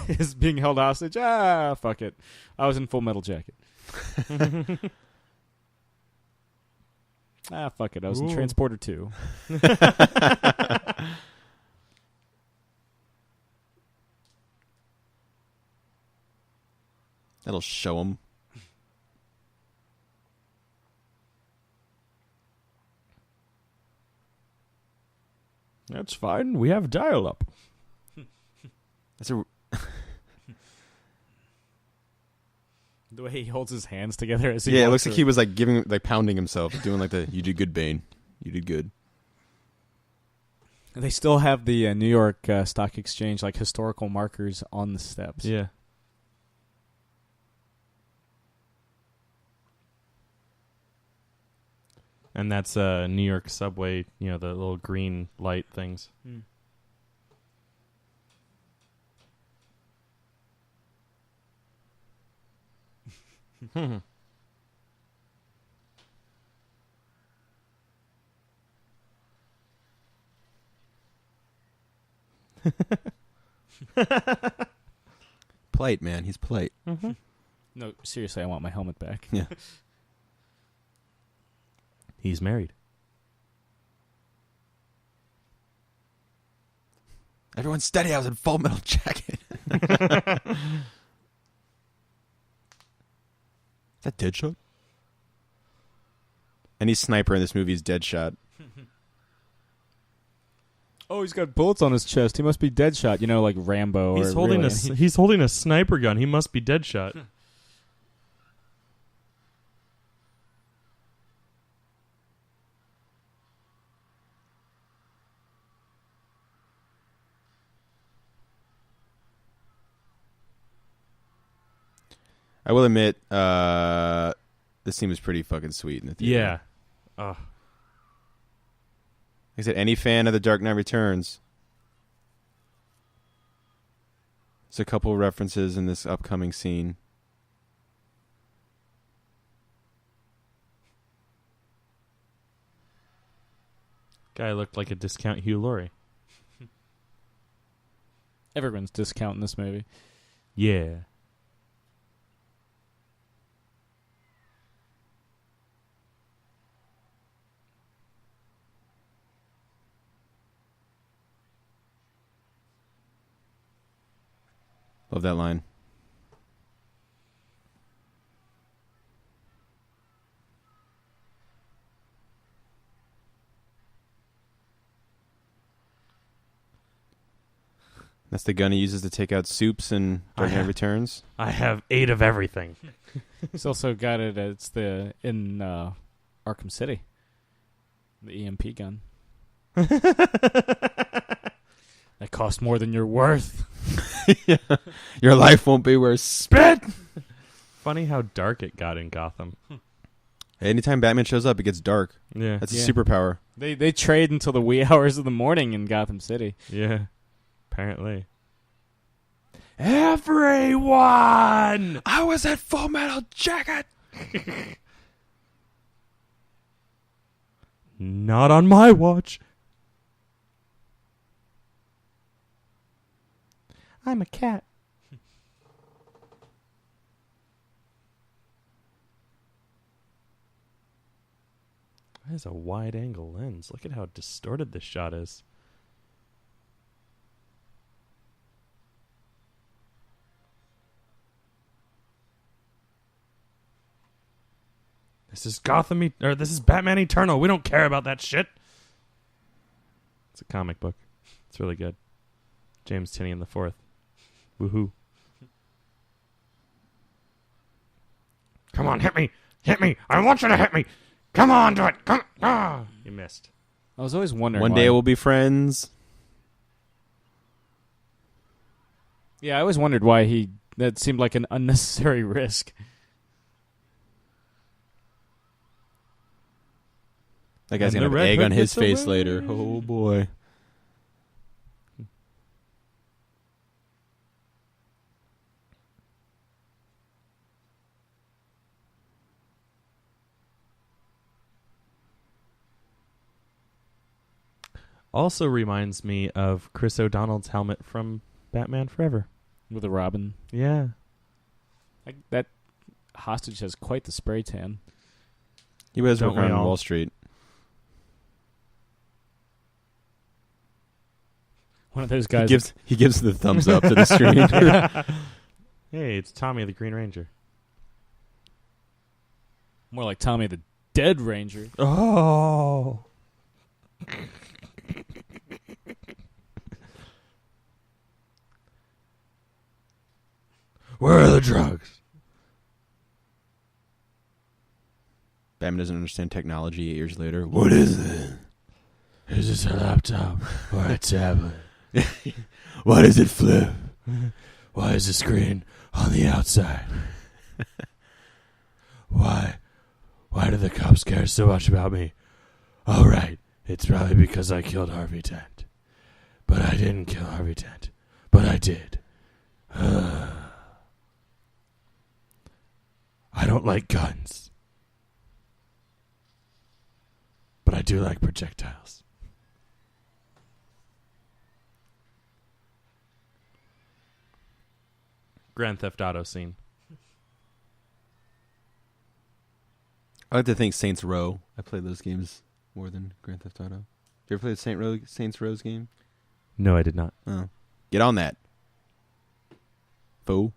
is being held hostage. Ah, fuck it. I was in Full Metal Jacket. Fuck it. I was in Transporter 2. That'll show him. That's fine. We have dial-up. That's a... The way he holds his hands together as he it walks looks like through. he was pounding himself, doing like the, you did good, Bane. You did good. They still have the New York Stock Exchange historical markers on the steps. Yeah. And that's New York subway, the little green light things. Polite, man. He's polite. Mm-hmm. No, seriously, I want my helmet back. Yeah. He's married. Everyone steady, I was in Full Metal Jacket. Is that Deadshot? Any sniper in this movie is Deadshot. Oh, he's got bullets on his chest. He must be Deadshot. Like Rambo. He's holding a sniper gun. He must be Deadshot. I will admit, this scene was pretty fucking sweet in the theater. Yeah. Like I said, any fan of The Dark Knight Returns. There's a couple references in this upcoming scene. Guy looked like a discount Hugh Laurie. Everyone's discounting this movie. Yeah. Love that line. That's the gun he uses to take out soups and Dark Knight Returns. I have 8 of everything. He's also got it. It's in Arkham City. The EMP gun. That cost more than you're worth. Yeah. Your life won't be worth spit. Funny how dark it got in Gotham. Anytime Batman shows up, it gets dark. Yeah. That's a superpower. They trade until the wee hours of the morning in Gotham City. Yeah. Apparently. Everyone! I was at Full Metal Jacket. Not on my watch. I'm a cat. That is a wide-angle lens. Look at how distorted this shot is. This is this is Batman Eternal. We don't care about that shit. It's a comic book. It's really good. James Tynion the Fourth. Woohoo. Come on, hit me. Hit me. I want you to hit me. Come on, do it. Come. Ah, you missed. I was always wondering. One day we'll be friends. Yeah, I always wondered why that seemed like an unnecessary risk. That guy's going to have an egg on his face later. Oh, boy. Also reminds me of Chris O'Donnell's helmet from Batman Forever. With a Robin. Yeah. That hostage has quite the spray tan. He was working on Wall Street. One of those guys. He gives the thumbs up to the screen. Hey, it's Tommy the Green Ranger. More like Tommy the Dead Ranger. Oh. Where are the drugs? Batman doesn't understand technology 8 years later. What is it? Is this a laptop or a tablet? Why does it flip? Why is the screen on the outside? Why do the cops care so much about me? Oh, right. It's probably because I killed Harvey Dent. But I didn't kill Harvey Dent. But I did. I don't like guns. But I do like projectiles. Grand Theft Auto scene. I like to think Saints Row. I play those games more than Grand Theft Auto. Did you ever play the Saints Row's game? No, I did not. Oh. Get on that. Fool.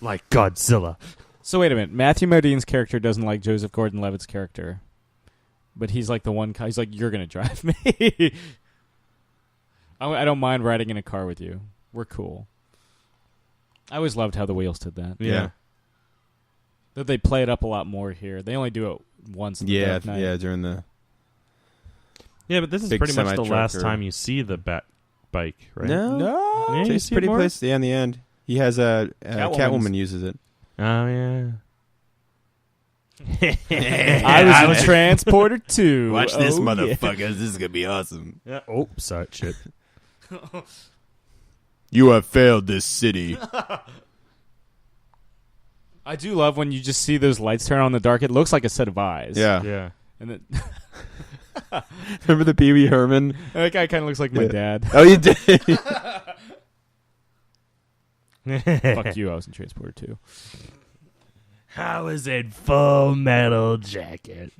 Like Godzilla. So wait a minute. Matthew Modine's character doesn't like Joseph Gordon-Levitt's character. But he's like the one guy. He's like, you're going to drive me. I don't mind riding in a car with you. We're cool. I always loved how the Wheels did that. Yeah. That they play it up a lot more here. They only do it once in the Dark Knight. Yeah, during the... Yeah, but this is pretty much the last time you see the Bat bike, right? No. Yeah, It's pretty place. Yeah, in the end. He has Catwoman uses it. Oh, yeah. I was a transporter too. Watch this, motherfuckers. Yeah. This is going to be awesome. Yeah. Oh, sorry, shit. You have failed this city. I do love when you just see those lights turn on in the dark. It looks like a set of eyes. Yeah. Yeah. And then remember the Pee Wee Herman? That guy kind of looks like my dad. Oh, you did? Fuck you, I was in Transporter too. How is it Full Metal Jacket?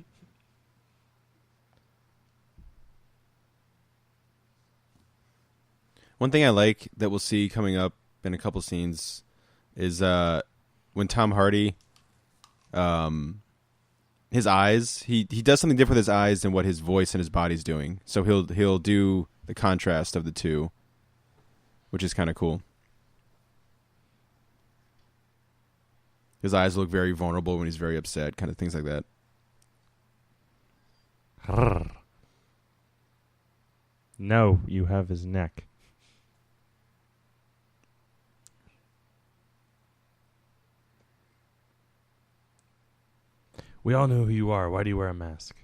One thing I like that we'll see coming up in a couple scenes is when Tom Hardy, his eyes, he does something different with his eyes than what his voice and his body's doing. So he'll do the contrast of the two, which is kind of cool. His eyes look very vulnerable when he's very upset, kind of things like that. No, you have his neck. We all know who you are. Why do you wear a mask?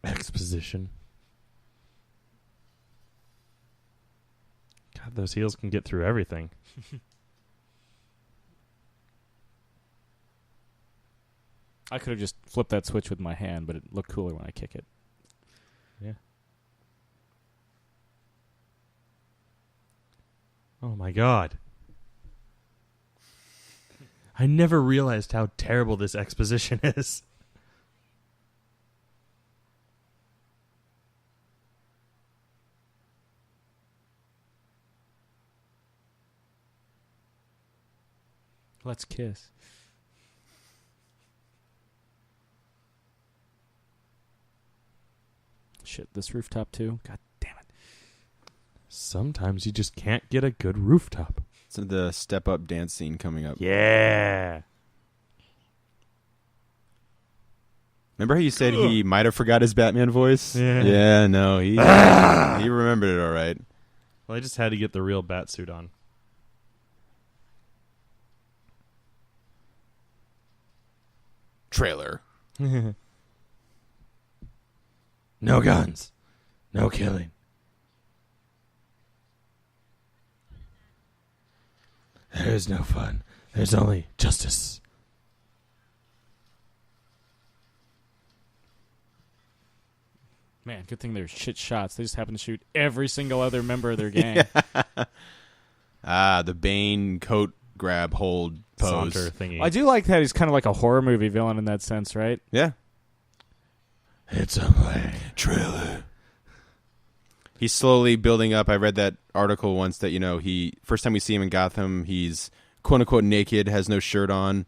Exposition. God, those heels can get through everything. I could have just flipped that switch with my hand, but it looked cooler when I kick it. Yeah. Oh my God. I never realized how terrible this exposition is. Let's kiss. Shit, this rooftop too? God damn it. Sometimes you just can't get a good rooftop. So the step-up dance scene coming up. Yeah. Remember how you said he might have forgot his Batman voice? Yeah. No, he remembered it all right. Well, I just had to get the real bat suit on. Trailer. No guns. No killing. There's no fun. There's only justice. Man, good thing they're shit shots. They just happen to shoot every single other member of their gang. The Bane coat grab hold pose. Saunter thingy. I do like that he's kind of like a horror movie villain in that sense, right? Yeah. It's a play. Trailer. He's slowly building up. I read that article once that, he first time we see him in Gotham, he's quote unquote naked, has no shirt on.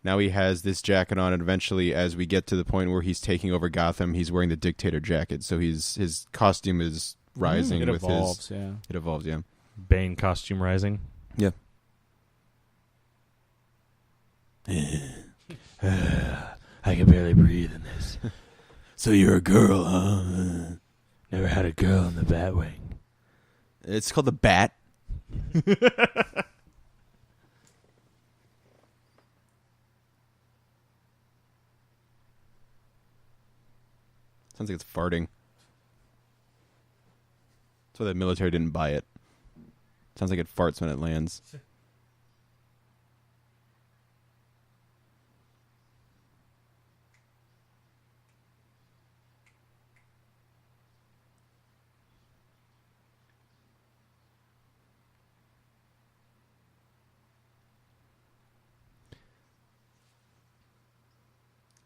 Now he has this jacket on, and eventually as we get to the point where he's taking over Gotham, he's wearing the Dictator jacket. So his costume is rising It with evolves, his yeah. It evolves, yeah. Bane costume rising. Yeah. I can barely breathe in this. So you're a girl, huh? Never had a girl in the Batwing. It's called the Bat. Sounds like it's farting. That's why the military didn't buy it. Sounds like it farts when it lands.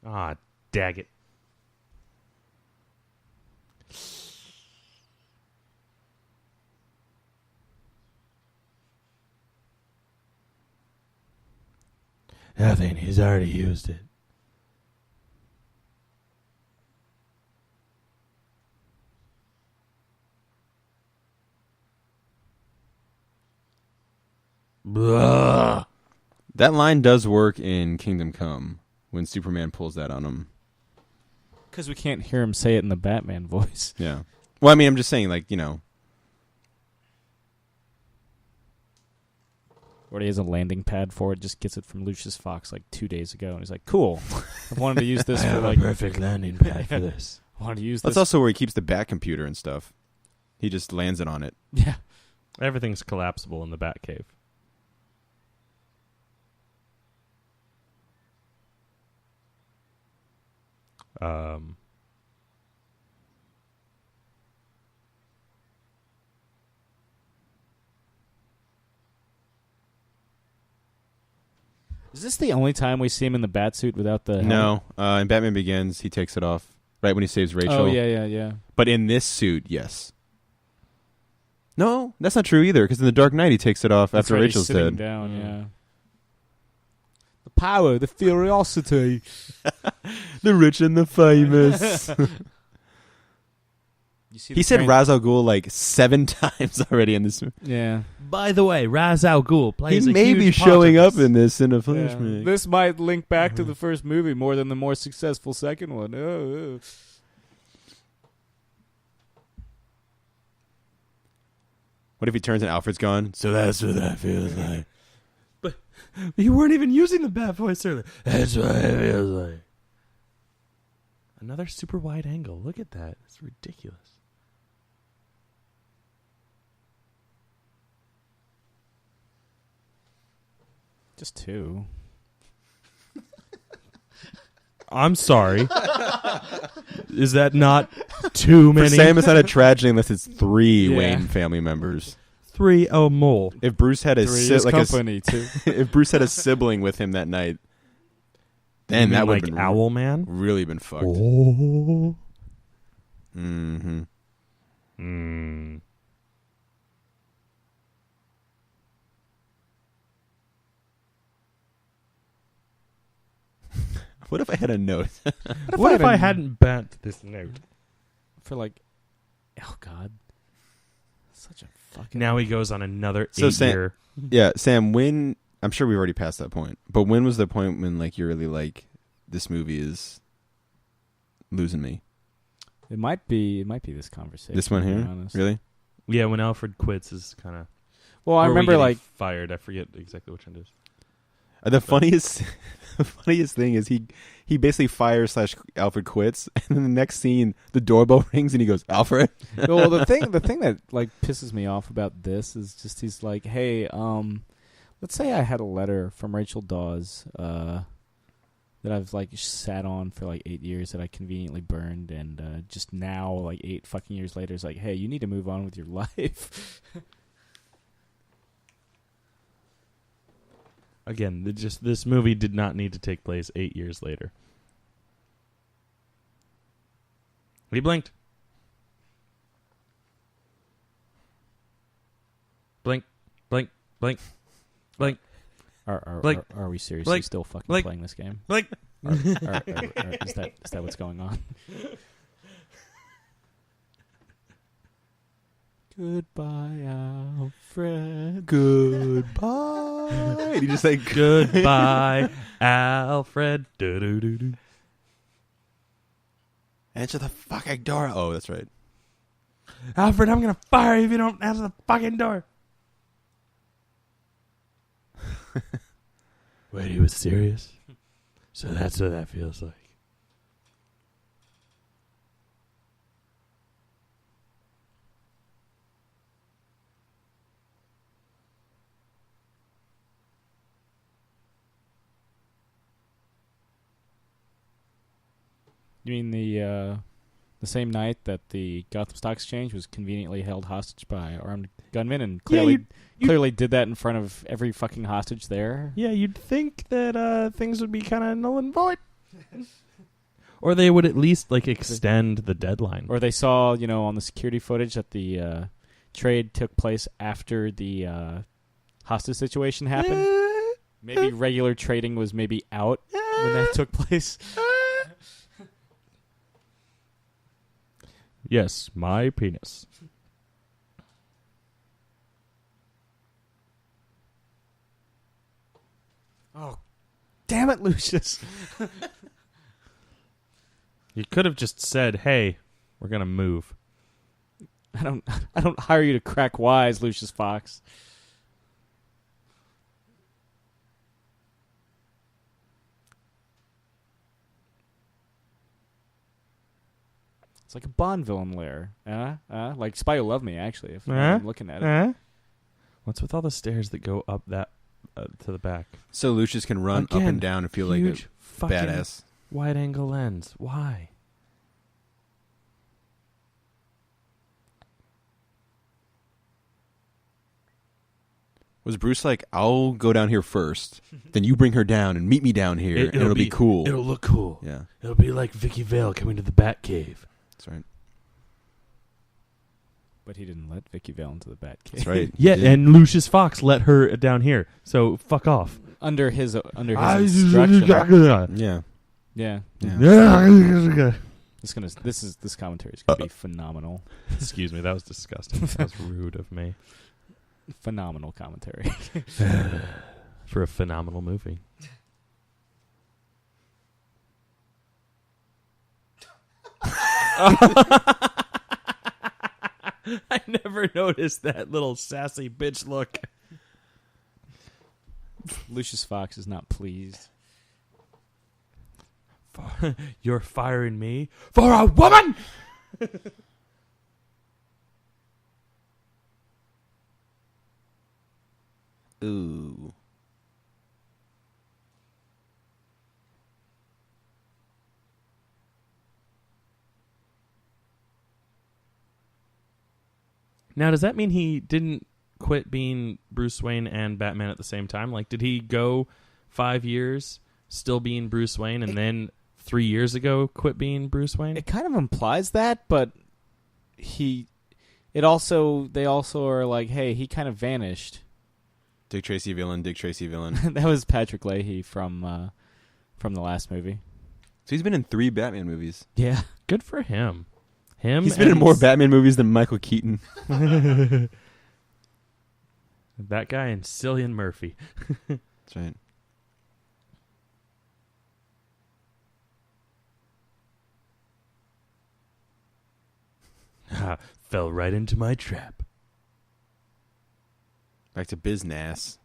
Ah, dag it. Nothing. He's already used it. Blah. That line does work in Kingdom Come when Superman pulls that on him. Because we can't hear him say it in the Batman voice. Yeah. Well, I mean, I'm just saying, Or he has a landing pad for it, just gets it from Lucius Fox 2 days ago, and he's like, cool. I wanted to use this I for have a perfect landing pad for this. I wanted to use That's this. also where he keeps the Bat computer and stuff. He just lands it on it. Yeah. Everything's collapsible in the Batcave. Is this the only time we see him in the Batsuit without the helmet? No. In Batman Begins, he takes it off right when he saves Rachel. Oh, yeah. But in this suit, yes. No, that's not true either, because in The Dark Knight, he takes it off That's after right, Rachel's he's sitting dead. down, yeah. The power, the furiosity. The rich and the famous. You see He the said train- Ra's al Ghul 7 times already in this movie. Yeah. By the way, Ra's al Ghul plays He a may huge be part showing of up in this in a Yeah. flashback. This might link back to the first movie more than the more successful second one. Oh. What if he turns and Alfred's gone? So that's what that feels like. But you weren't even using the Bat voice earlier. That's what it feels like. Another super wide angle. Look at that. It's ridiculous. Just 2. I'm sorry. Is that not too many? For Sam, it's not a tragedy unless it's 3 Yeah. Wayne family members. 3 mole. If Bruce had a 3 is like company, too. if Bruce had a sibling with him that night, then that would like have been Owl Man. really been fucked. Oh. Mm-hmm. Mm. What if I had a note? What if I hadn't bent this note? For like, oh God, such a fucking. Now he goes on another So 8-year. Yeah, Sam, when I'm sure we've already passed that point, but when was the point when like you're really like, this movie is losing me? It might be this conversation. This one to be here, honest. really? Yeah, when Alfred quits is kind of. Well, I remember like fired. I forget exactly which one it is. The funniest thing is he basically fires / Alfred quits, and then the next scene the doorbell rings and he goes, Alfred. well, the thing that like pisses me off about this is just he's like, hey, let's say I had a letter from Rachel Dawes that I've like sat on for like 8 years that I conveniently burned, and just now like 8 fucking years later, it's like, hey, you need to move on with your life. Again, this movie did not need to take place 8 years later. We blinked. Blink, blink, blink, blink, Are we seriously Blake, still fucking Blake, playing this game? blink. Is that what's going on? Goodbye, Alfred. Goodbye. He just like Goodbye, Alfred. Do-do-do-do. answer the fucking door. Oh, that's right. Alfred, I'm gonna fire you if you don't answer the fucking door. Wait, he was serious? So that's what that feels like. You mean the same night that the Gotham Stock Exchange was conveniently held hostage by armed gunmen and clearly clearly did that in front of every fucking hostage there? Yeah, you'd think that things would be kind of null and void. Or they would at least like extend the deadline. Or they saw, on the security footage that the trade took place after the hostage situation happened. Maybe regular trading was maybe out when that took place. Yes, my penis. Oh, damn it, Lucius. You could have just said, "Hey, we're gonna move." I don't hire you to crack wise, Lucius Fox. It's like a Bond villain lair. Like Spy Who Loved Me, actually, if I'm looking at it. What's with all the stairs that go up that to the back? So Lucius can run up Again, and down and feel like a huge fucking badass. wide angle lens. Why? Was Bruce like, I'll go down here first, then you bring her down and meet me down here, and it'll be cool. It'll look cool. Yeah, It'll be like Vicky Vale coming to the Batcave. that's right. But he didn't let Vicky Vale into the Batcave. That's right. Yeah, He did. and Lucius Fox let her down here. So fuck off. Under his instruction. Yeah. Yeah. Yeah. This commentary is gonna be phenomenal. Excuse me, that was disgusting. That was rude of me. Phenomenal commentary. For a phenomenal movie. I never noticed that little sassy bitch look. Lucius Fox is not pleased. You're firing me for a woman. Ooh. Now, does that mean he didn't quit being Bruce Wayne and Batman at the same time? Like, did he go 5 years still being Bruce Wayne and then 3 years ago quit being Bruce Wayne? It kind of implies that, but they also are like, hey, he kind of vanished. Dick Tracy villain. That was Patrick Leahy from the last movie. So he's been in 3 Batman movies. Yeah. Good for him. He's been in more Batman movies than Michael Keaton. That guy and Cillian Murphy. That's right. Fell right into my trap. Back to business.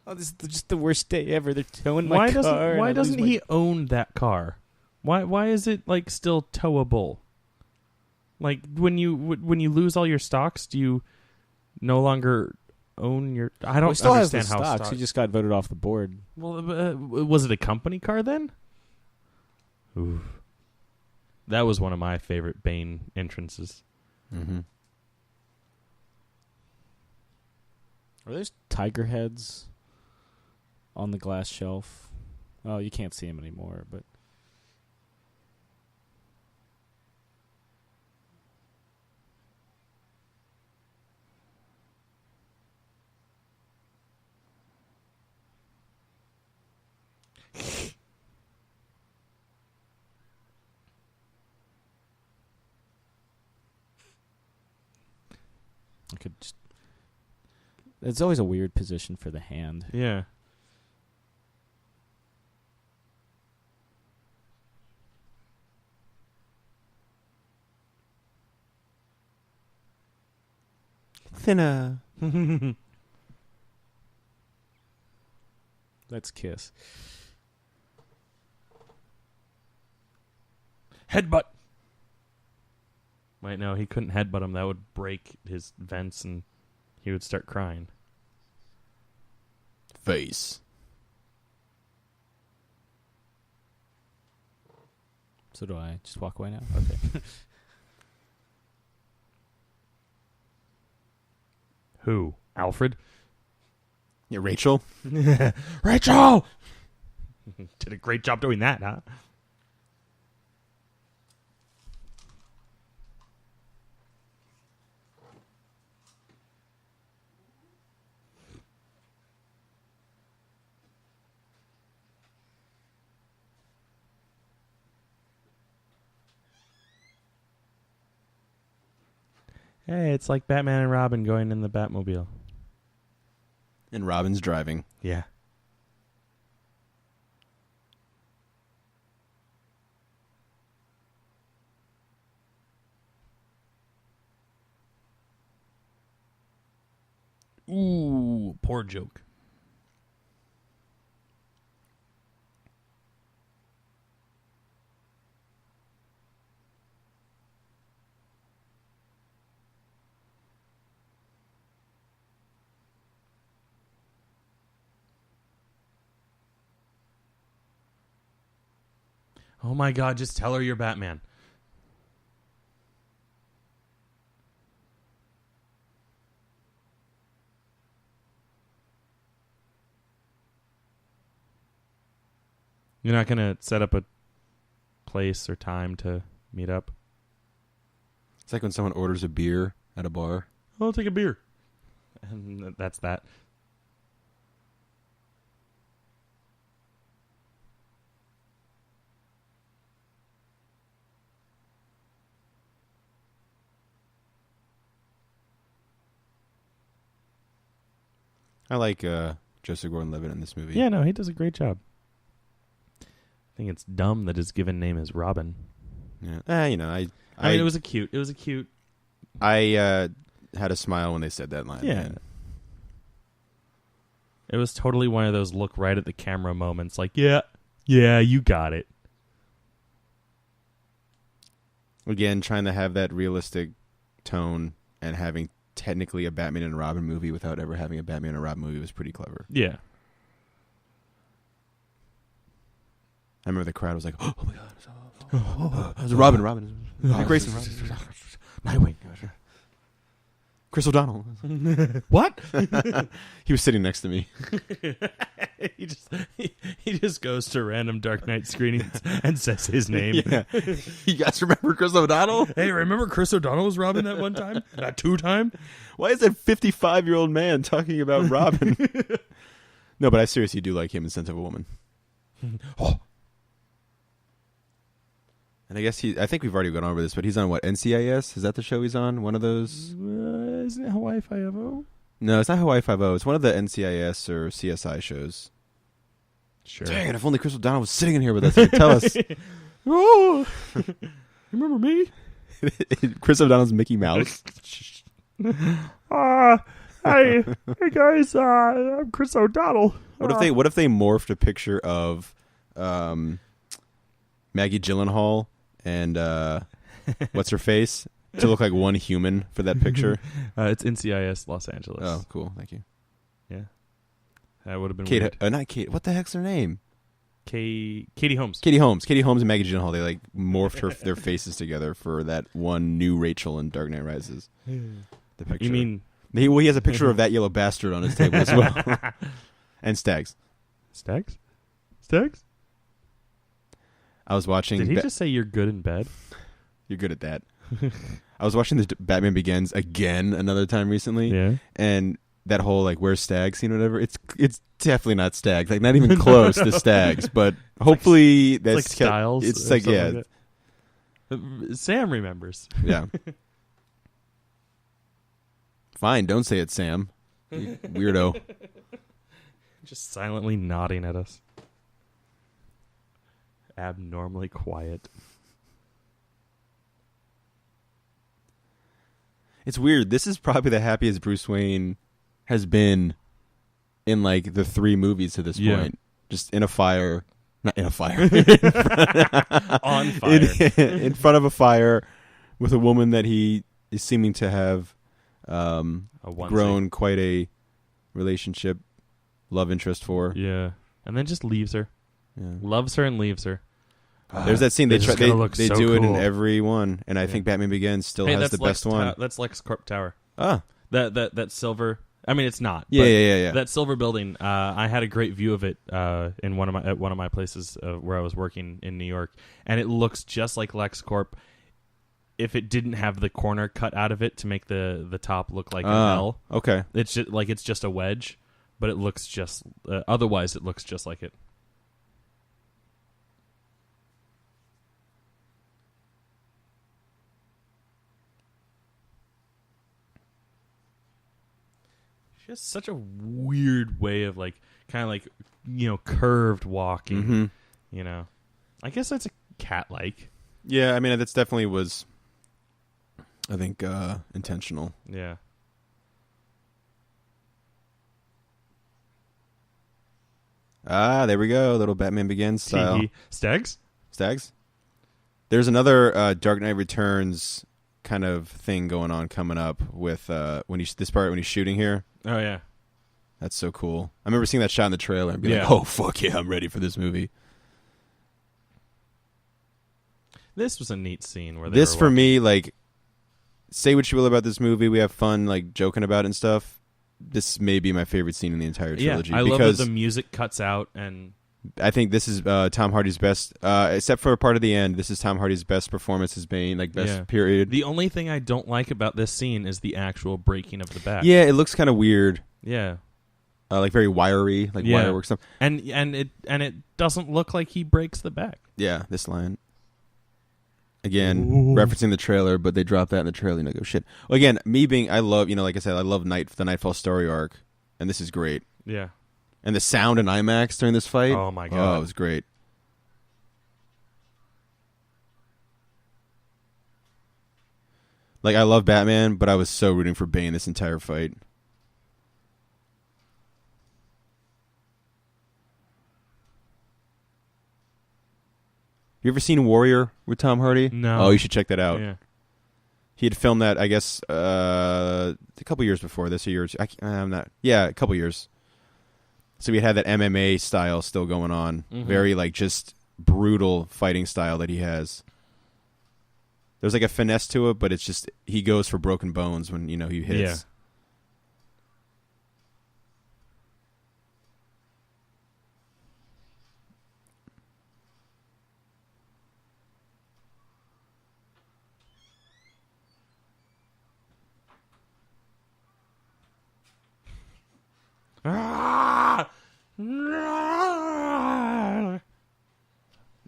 Oh, this is just the worst day ever. They're towing my car. Why doesn't he own that car? Why is it like still towable? Like when you lose all your stocks, do you no longer own your? I don't still has the understand how stocks. He just got voted off the board. Well, was it a company car then? Ooh. That was one of my favorite Bane entrances. Mm-hmm. Are there tiger heads on the glass shelf? Oh, you can't see them anymore, but I could just... It's always a weird position for the hand. Yeah. Thinner. Let's kiss. Headbutt. Wait, no, he couldn't headbutt him. That would break his vents and he would start crying. Face. So do I just walk away now? Okay. Who? Alfred? Yeah, Rachel. Rachel! Did a great job doing that, huh? Hey, it's like Batman and Robin going in the Batmobile. And Robin's driving. Yeah. Ooh, poor joke. Oh my God, just tell her you're Batman. You're not going to set up a place or time to meet up? It's like when someone orders a beer at a bar. I'll take a beer. And that's that. I like Joseph Gordon-Levitt in this movie. Yeah, no, he does a great job. I think it's dumb that his given name is Robin. Yeah. I mean, it was a cute. I had a smile when they said that line. Yeah. Man. It was totally one of those look right at the camera moments. Like, yeah, you got it. Again, trying to have that realistic tone and having technically a Batman and Robin movie without ever having a Batman and Robin movie was pretty clever. Yeah. I remember the crowd was like, "Oh my god, it was Robin, Grayson, Nightwing, Chris O'Donnell." What? He was sitting next to me. he just goes to random Dark Knight screenings and says his name. Yeah. You guys remember Chris O'Donnell? Hey, remember Chris O'Donnell was Robin that one time? That 2-time? Why is that 55-year-old man talking about Robin? No, but I seriously do like him in Scent of a Woman. Oh. And I think we've already gone over this, but he's on what, NCIS? Is that the show he's on? One of those? Isn't it Hawaii Five-0? No, it's not Hawaii Five-0. It's one of the NCIS or CSI shows. Sure. Dang it, if only Chris O'Donnell was sitting in here with us. He'd tell us. Oh, you remember me? Chris O'Donnell's Mickey Mouse. Hey guys, I'm Chris O'Donnell. What if they morphed a picture of Maggie Gyllenhaal and what's her face to look like one human for that picture? It's NCIS Los Angeles. Oh, cool. Thank you. Yeah. That would have been Kate, weird. not Kate. What the heck's her name? Katie Holmes. Katie Holmes. Katie Holmes and Maggie Gyllenhaal. They like morphed their faces together for that one new Rachel in Dark Knight Rises. The picture. You mean he has a picture of that yellow bastard on his table as well, and Stags. Stags? I was watching. Did he just say you're good in bed? You're good at that. I was watching this Batman Begins again another time recently, Yeah. and that whole like where's Stags scene or whatever. It's definitely not Stags, like not even close to Stags. But hopefully It's that's like Styles. It's or like yeah, something like that. Sam remembers. yeah. Fine, don't say it, Sam. You weirdo. Just silently nodding at us. Abnormally quiet. It's weird. This is probably the happiest Bruce Wayne has been in like the 3 movies to this point. Just in a fire. Not in a fire. On fire. In front of a fire with a woman that he is seeming to have grown quite a relationship, love interest for. Yeah. And then just leaves her. Yeah. Loves her and leaves her. There's that scene. They so do it in cool. every one, and I think Batman Begins still has the best one. That's LexCorp Tower. Ah, That silver. I mean, it's not. Yeah. That silver building. I had a great view of it in one of my places where I was working in New York, and it looks just like LexCorp. If it didn't have the corner cut out of it to make the top look like an L, okay, it's just a wedge, but it looks just. Otherwise, it looks just like it. Just such a weird way of like kind of like curved walking. Mm-hmm. I guess that's a cat-like. Yeah, I mean that's definitely was, I think, intentional. Yeah. Ah, there we go. Little Batman Begins style. Stags. There's another Dark Knight Returns kind of thing going on coming up with when he's shooting here. Oh yeah, that's so cool. I remember seeing that shot in the trailer and being like, "Oh fuck yeah, I'm ready for this movie." This was a neat scene where this for me, like, say what you will about this movie, we have fun like joking about it and stuff. This may be my favorite scene in the entire trilogy. I love that the music cuts out, and I think this is Tom Hardy's best, except for a part of the end. This is Tom Hardy's best performance as Bane, like best period. The only thing I don't like about this scene is the actual breaking of the back. Yeah, it looks kind of weird. Yeah, like very wiry, like wirework stuff. And it doesn't look like he breaks the back. Yeah, this line. Again, referencing the trailer, but they dropped that in the trailer and I go, shit. Well, again, I love, like I said, I love the Nightfall story arc, and this is great. Yeah. And the sound in IMAX during this fight. Oh, my God. Oh, it was great. Like, I love Batman, but I was so rooting for Bane this entire fight. You ever seen Warrior with Tom Hardy? No. Oh, you should check that out. Yeah. He had filmed that, I guess, a couple years before this. I'm not. Yeah, a couple years. So we had that MMA style still going on. Very like just brutal fighting style that he has. There's like a finesse to it, but it's just he goes for broken bones when he hits. Yeah.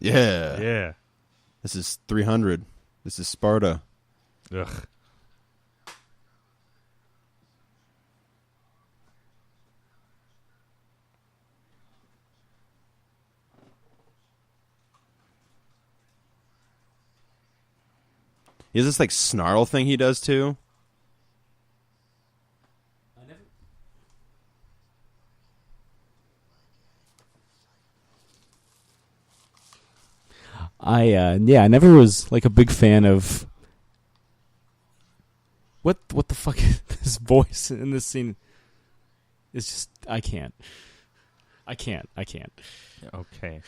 Yeah. Yeah. This is 300. This is Sparta. Ugh. He has this like snarl thing he does too. I never was like a big fan of what the fuck is this voice in this scene. It's just I can't. Okay.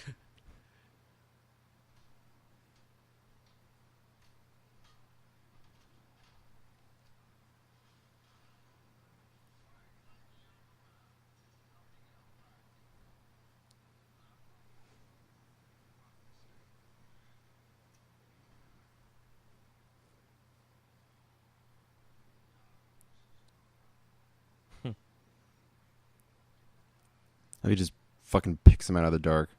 He just fucking picks him out of the dark.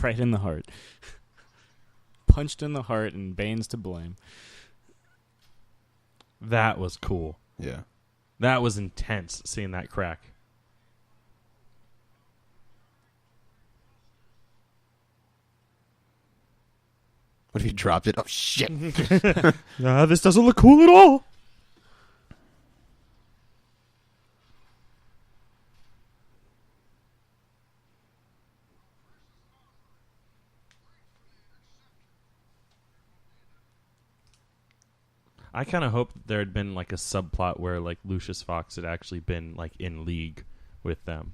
Right in the heart. Punched in the heart, and Bane's to blame. That was cool. Yeah. That was intense, seeing that crack. What if he dropped it? Oh, shit. This doesn't look cool at all. I kind of hoped there had been like a subplot where like Lucius Fox had actually been like in league with them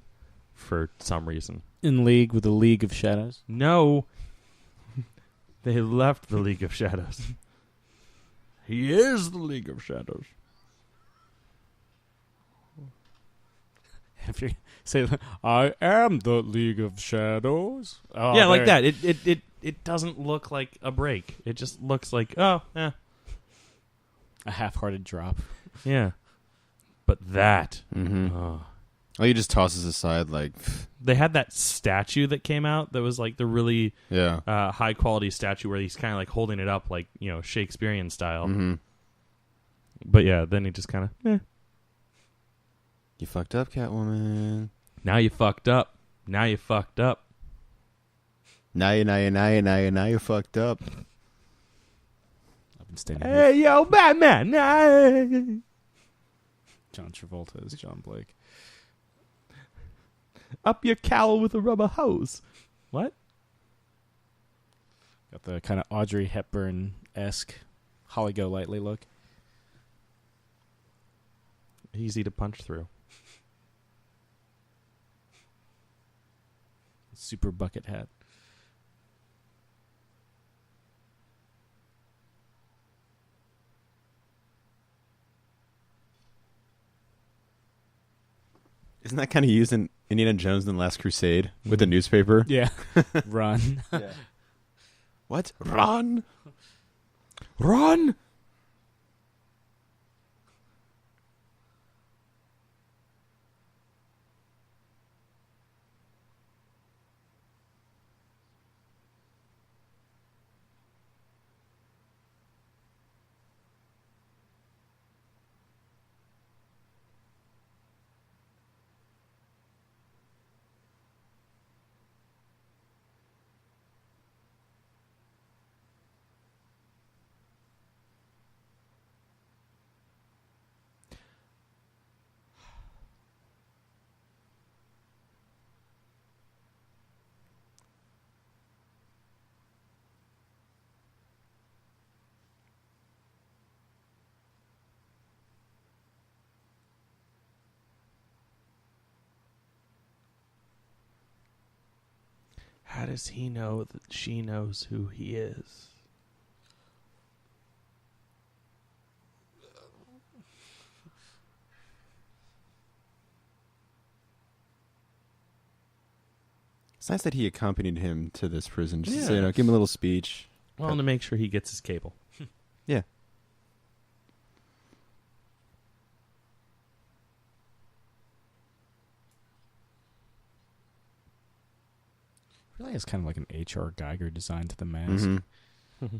for some reason. In league with the League of Shadows? No. They left the League of Shadows. He is the League of Shadows. If you say, I am the League of Shadows. Oh, yeah, like that. It doesn't look like a break. It just looks like, oh, yeah. A half-hearted drop. Yeah. But that. Mm-hmm. Oh. Oh, he just tosses aside like. They had that statue that came out that was like the really high quality statue where he's kind of like holding it up like, Shakespearean style. Mm-hmm. But yeah, then he just kind of, You fucked up, Catwoman. Now you fucked up. Now you fucked up. Now you fucked up. I've been standing Hey, here. yo, Batman. John Travolta is John Blake. Up your cowl with a rubber hose. What? Got the kind of Audrey Hepburn-esque Holly Golightly look. Easy to punch through. Super bucket hat. Isn't that kind of used in Indiana Jones and the Last Crusade with the newspaper? Yeah. Run. Yeah. What? Run! Run! How does he know that she knows who he is? It's nice that he accompanied him to this prison. Just Yeah. to, give him a little speech. Well, to make sure he gets his cable. Yeah. Really has kind of like an H.R. Geiger design to the mask. Mm-hmm.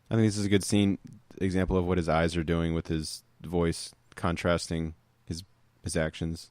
I think this is a good example of what his eyes are doing with his voice, contrasting his actions.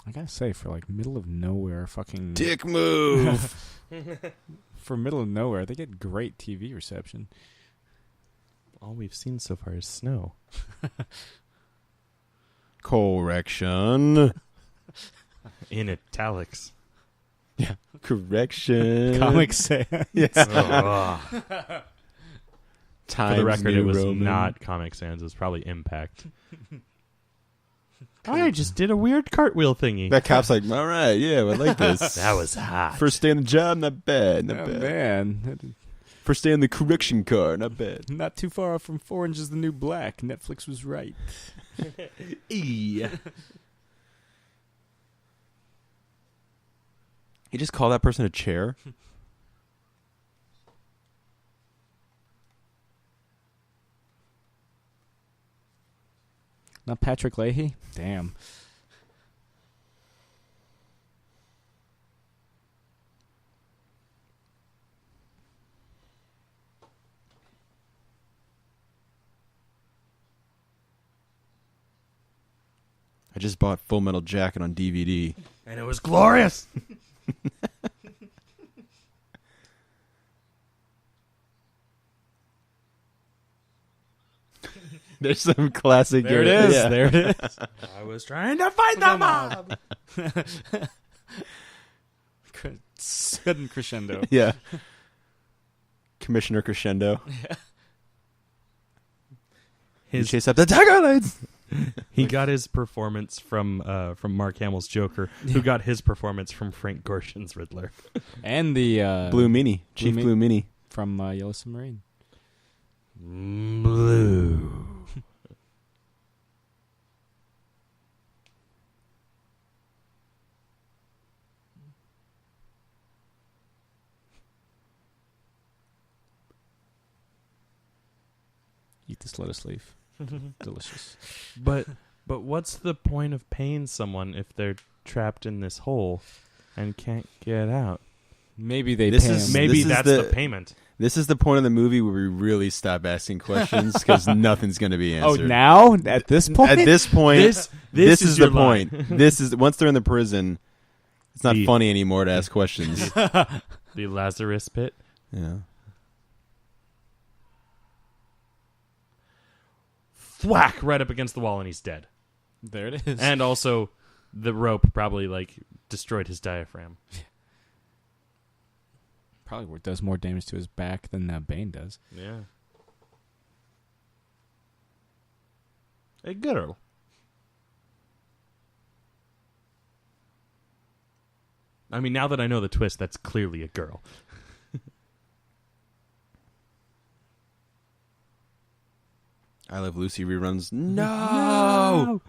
I gotta say, for like middle of nowhere fucking... Dick move! For middle of nowhere, they get great TV reception. All we've seen so far is snow. Correction. In italics. Yeah. Correction. Comic Sans. Yeah. For Times the record, New it was Roman. not Comic Sans. It was probably Impact. I just did a weird cartwheel thingy. That cop's like, all right, yeah, I like this. That was hot. First day on the job, not bad, not Oh, bad. man. First day on the correction car, not bad. Not too far off from Orange is the New Black. Netflix was right. E. You just call that person a chair? Not Patrick Leahy? Damn. I just bought Full Metal Jacket on DVD. And it was glorious. There's some classic. There it is. Yeah. There it is. I was trying to fight the mob. Sudden crescendo. Yeah. Commissioner Crescendo. You His chase up the Tiger Lights. He got his performance from Mark Hamill's Joker, who got his performance from Frank Gorshin's Riddler. And the Blue Meanie. Chief Meanie. Blue Meanie. from Yellow Submarine. Blue. Eat this lettuce leaf. Delicious. But what's the point of paying someone if they're trapped in this hole and can't get out? Maybe they This pay is- him. Maybe This that's the- the payment. This is the point of the movie where we really stop asking questions because nothing's going to be Oh, answered. now? At this point? At this point, this is the your line. point. This is once they're in the prison, it's not The- funny anymore to ask questions. The Lazarus pit. Yeah. Thwack right up against the wall and he's dead. There it is. And also, the rope probably destroyed his diaphragm. Probably does more damage to his back than Bane does. Yeah. A girl. I mean, now that I know the twist, that's clearly a girl. I Love Lucy reruns. No!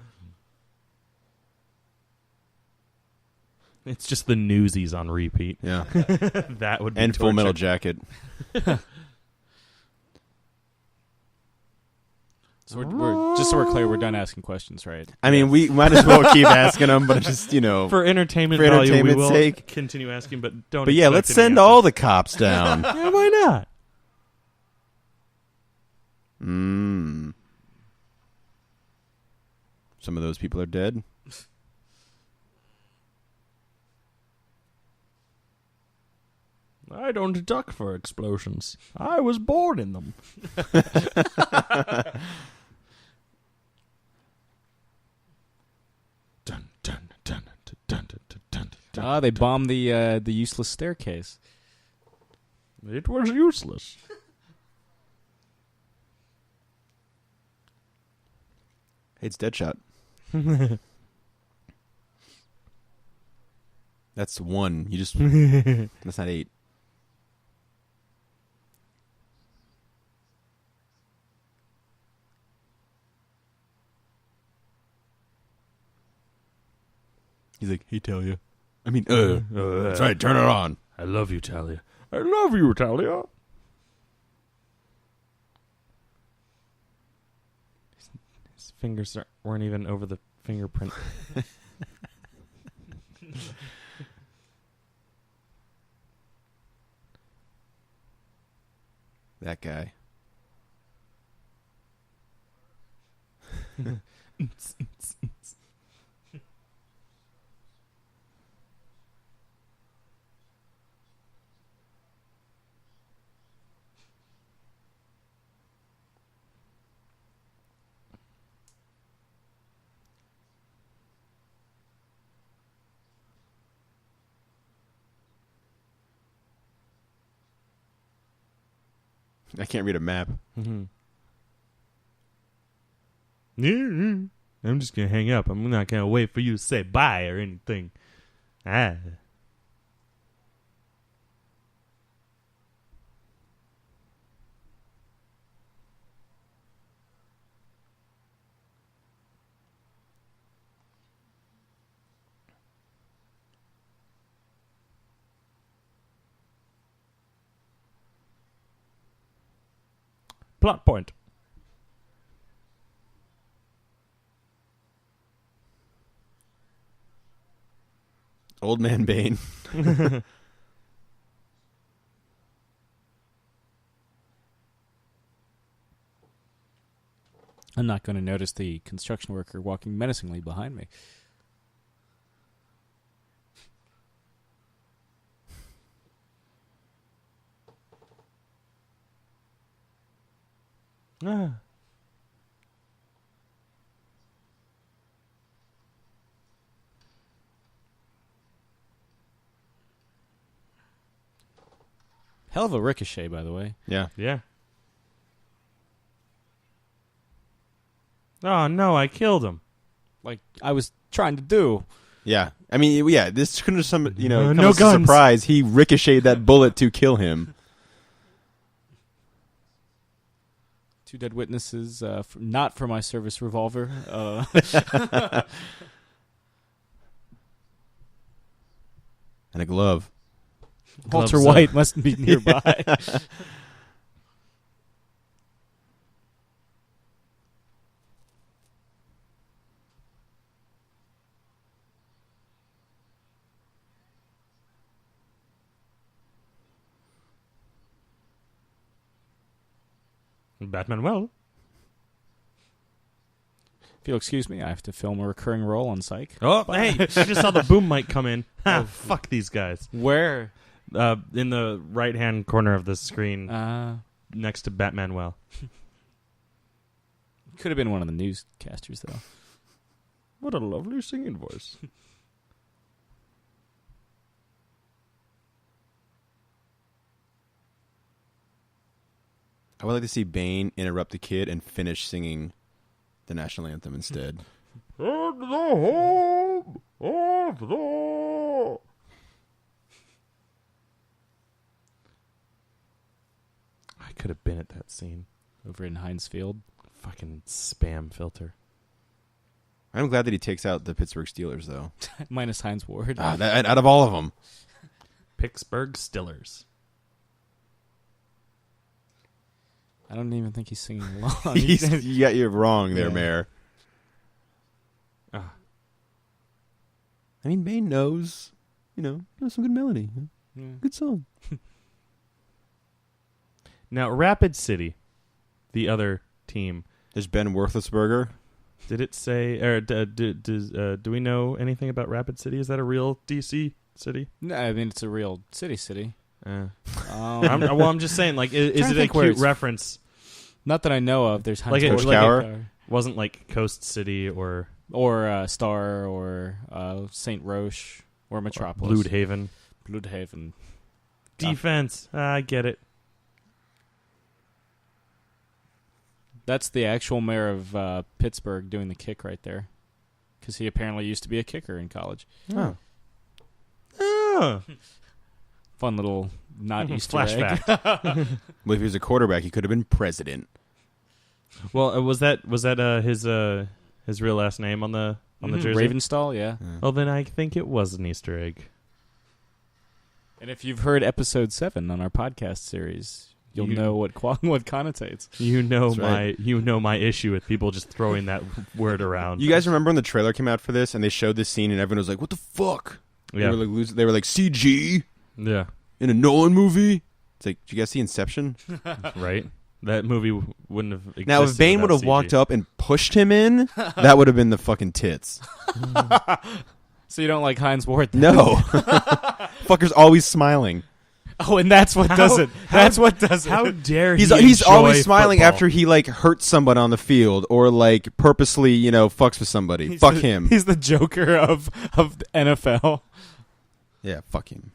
It's just the Newsies on repeat. Yeah. That would be And Full Metal torture. Jacket. So we're clear, we're done asking questions, right? I mean, we might as well keep asking them, but just, For entertainment for value, we entertainment's will sake. continue asking, but don't. But yeah, let's expect any send answers. all the cops down. Yeah, why not? Some of those people are dead. I don't duck for explosions. I was born in them. Dun, dun, dun, dun, dun, dun, dun, dun, They bombed the useless staircase. It was useless. Hey, it's Deadshot. That's 1. You just... That's not 8. He's like, hey, Talia. I mean, that's right, turn it on. I love you, Talia. I love you, Talia. His fingers weren't even over the fingerprint. That guy. I can't read a map. I'm just going to hang up. I'm not going to wait for you to say bye or anything. Plot point. Old Man Bane. I'm not going to notice the construction worker walking menacingly behind me. Hell of a ricochet, by the way. Yeah. Yeah. Oh, no, I killed him. Like I was trying to do. Yeah. I mean, yeah, this couldn't have come no as a guns. surprise. He ricocheted that bullet to kill him. 2 dead witnesses, not for my service revolver. And a glove. Walter Gloves White up. must be nearby. Batman well. If you'll excuse me, I have to film a recurring role on Psych. Oh, hey, I just saw the boom mic come in. Ha, fuck these guys. Where? In the right-hand corner of the screen next to Batman well. Could have been one of the newscasters, though. What a lovely singing voice. I would like to see Bane interrupt the kid and finish singing the national anthem instead. At the home of the... I could have been at that scene. Over in Heinz Field. Fucking spam filter. I'm glad that he takes out the Pittsburgh Steelers, though. Minus Heinz Ward. Out of all of them. Pittsburgh Steelers. I don't even think he's singing along. You're wrong there, Yeah. Mayor. Ah. I mean, Bane knows some good melody. Yeah. Good song. Now, Rapid City, the other team. There's Ben Worthlessberger. Did it say, or do we know anything about Rapid City? Is that a real DC city? No, I mean, it's a real city. I'm just saying, like, is Trying it to a think where cute it's- reference? Not that I know of. There's Heinz Like it- Ward. Bush Tower? Wasn't like Coast City or Or Star or St. Roche or Metropolis. Bloodhaven. Bloodhaven. Defense. I get it. That's the actual mayor of Pittsburgh doing the kick right there. Because he apparently used to be a kicker in college. Oh. Oh. Fun little not Easter egg. Flashback. Well, if he was a quarterback, he could have been president. Well, was that his real last name on the jersey? Ravenstall, yeah. Well, then I think it was an Easter egg. And if you've heard episode 7 on our podcast series, you'll know what connotates. You know That's my issue with people just throwing that word around. You guys remember when the trailer came out for this and they showed this scene and everyone was like, "What the fuck?" Yeah. They were like CG Yeah. in a Nolan movie. It's like, did you guys see Inception? Right. That movie wouldn't have existed. Now, if Bane would without have walked CG. up and pushed him in, that would have been the fucking tits. So you don't like Heinz Ward? then? No, fucker's always smiling. Oh, and that's what does it. That's what does it. How dare He's he always enjoy smiling football? after he like hurts somebody on the field or like purposely fucks with somebody. Fuck him. He's the Joker of the NFL. Yeah, fuck him.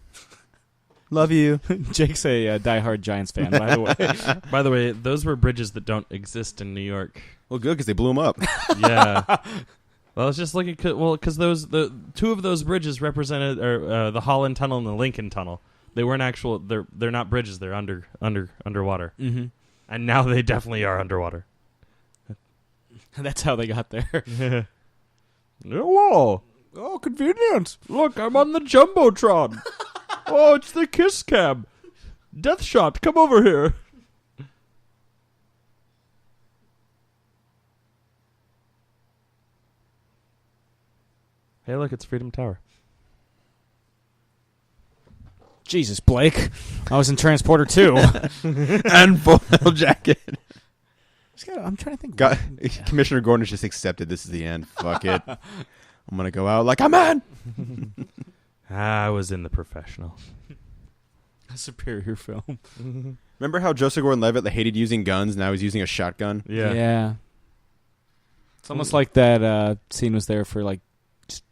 Love you. Jake's a diehard Giants fan, by the way. By the way, those were bridges that don't exist in New York. Well, good because they blew him up. Yeah. Well, let's just look at because the two of those bridges represented the Holland Tunnel and the Lincoln Tunnel. They weren't actual. They're not bridges. They're underwater. Mm-hmm. And now they definitely are underwater. That's how they got there. Whoa! Oh, convenient. Look, I'm on the Jumbotron. Oh, it's the Kiss Cab. Death Shot, come over here. Hey, look, it's Freedom Tower. Jesus, Blake. I was in Transporter too. And Full Metal Jacket. I'm trying to think. Commissioner Gordon's just accepted this is the end. Fuck it. I'm going to go out like a man. I was in The Professional. A superior film. Remember how Joseph Gordon-Levitt hated using guns? Now he's using a shotgun. Yeah. It's almost like that scene was there for like, just,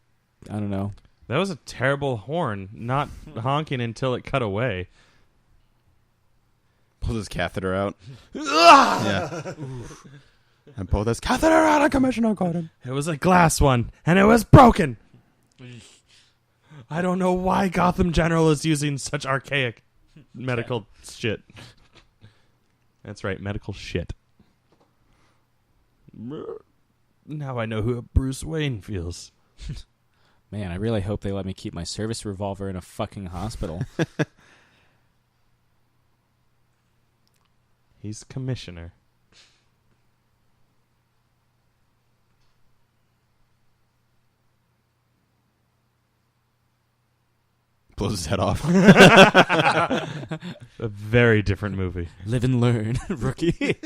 I don't know. That was a terrible horn, not honking until it cut away. Pulled his catheter out. Yeah. And pulled his catheter out of Commissioner Gordon. It was a glass one, and it was broken. I don't know why Gotham General is using such archaic medical shit. That's right, medical shit. Now I know who Bruce Wayne feels. Man, I really hope they let me keep my service revolver in a fucking hospital. He's commissioner. Blows his head off. A very different movie. Live and learn, rookie.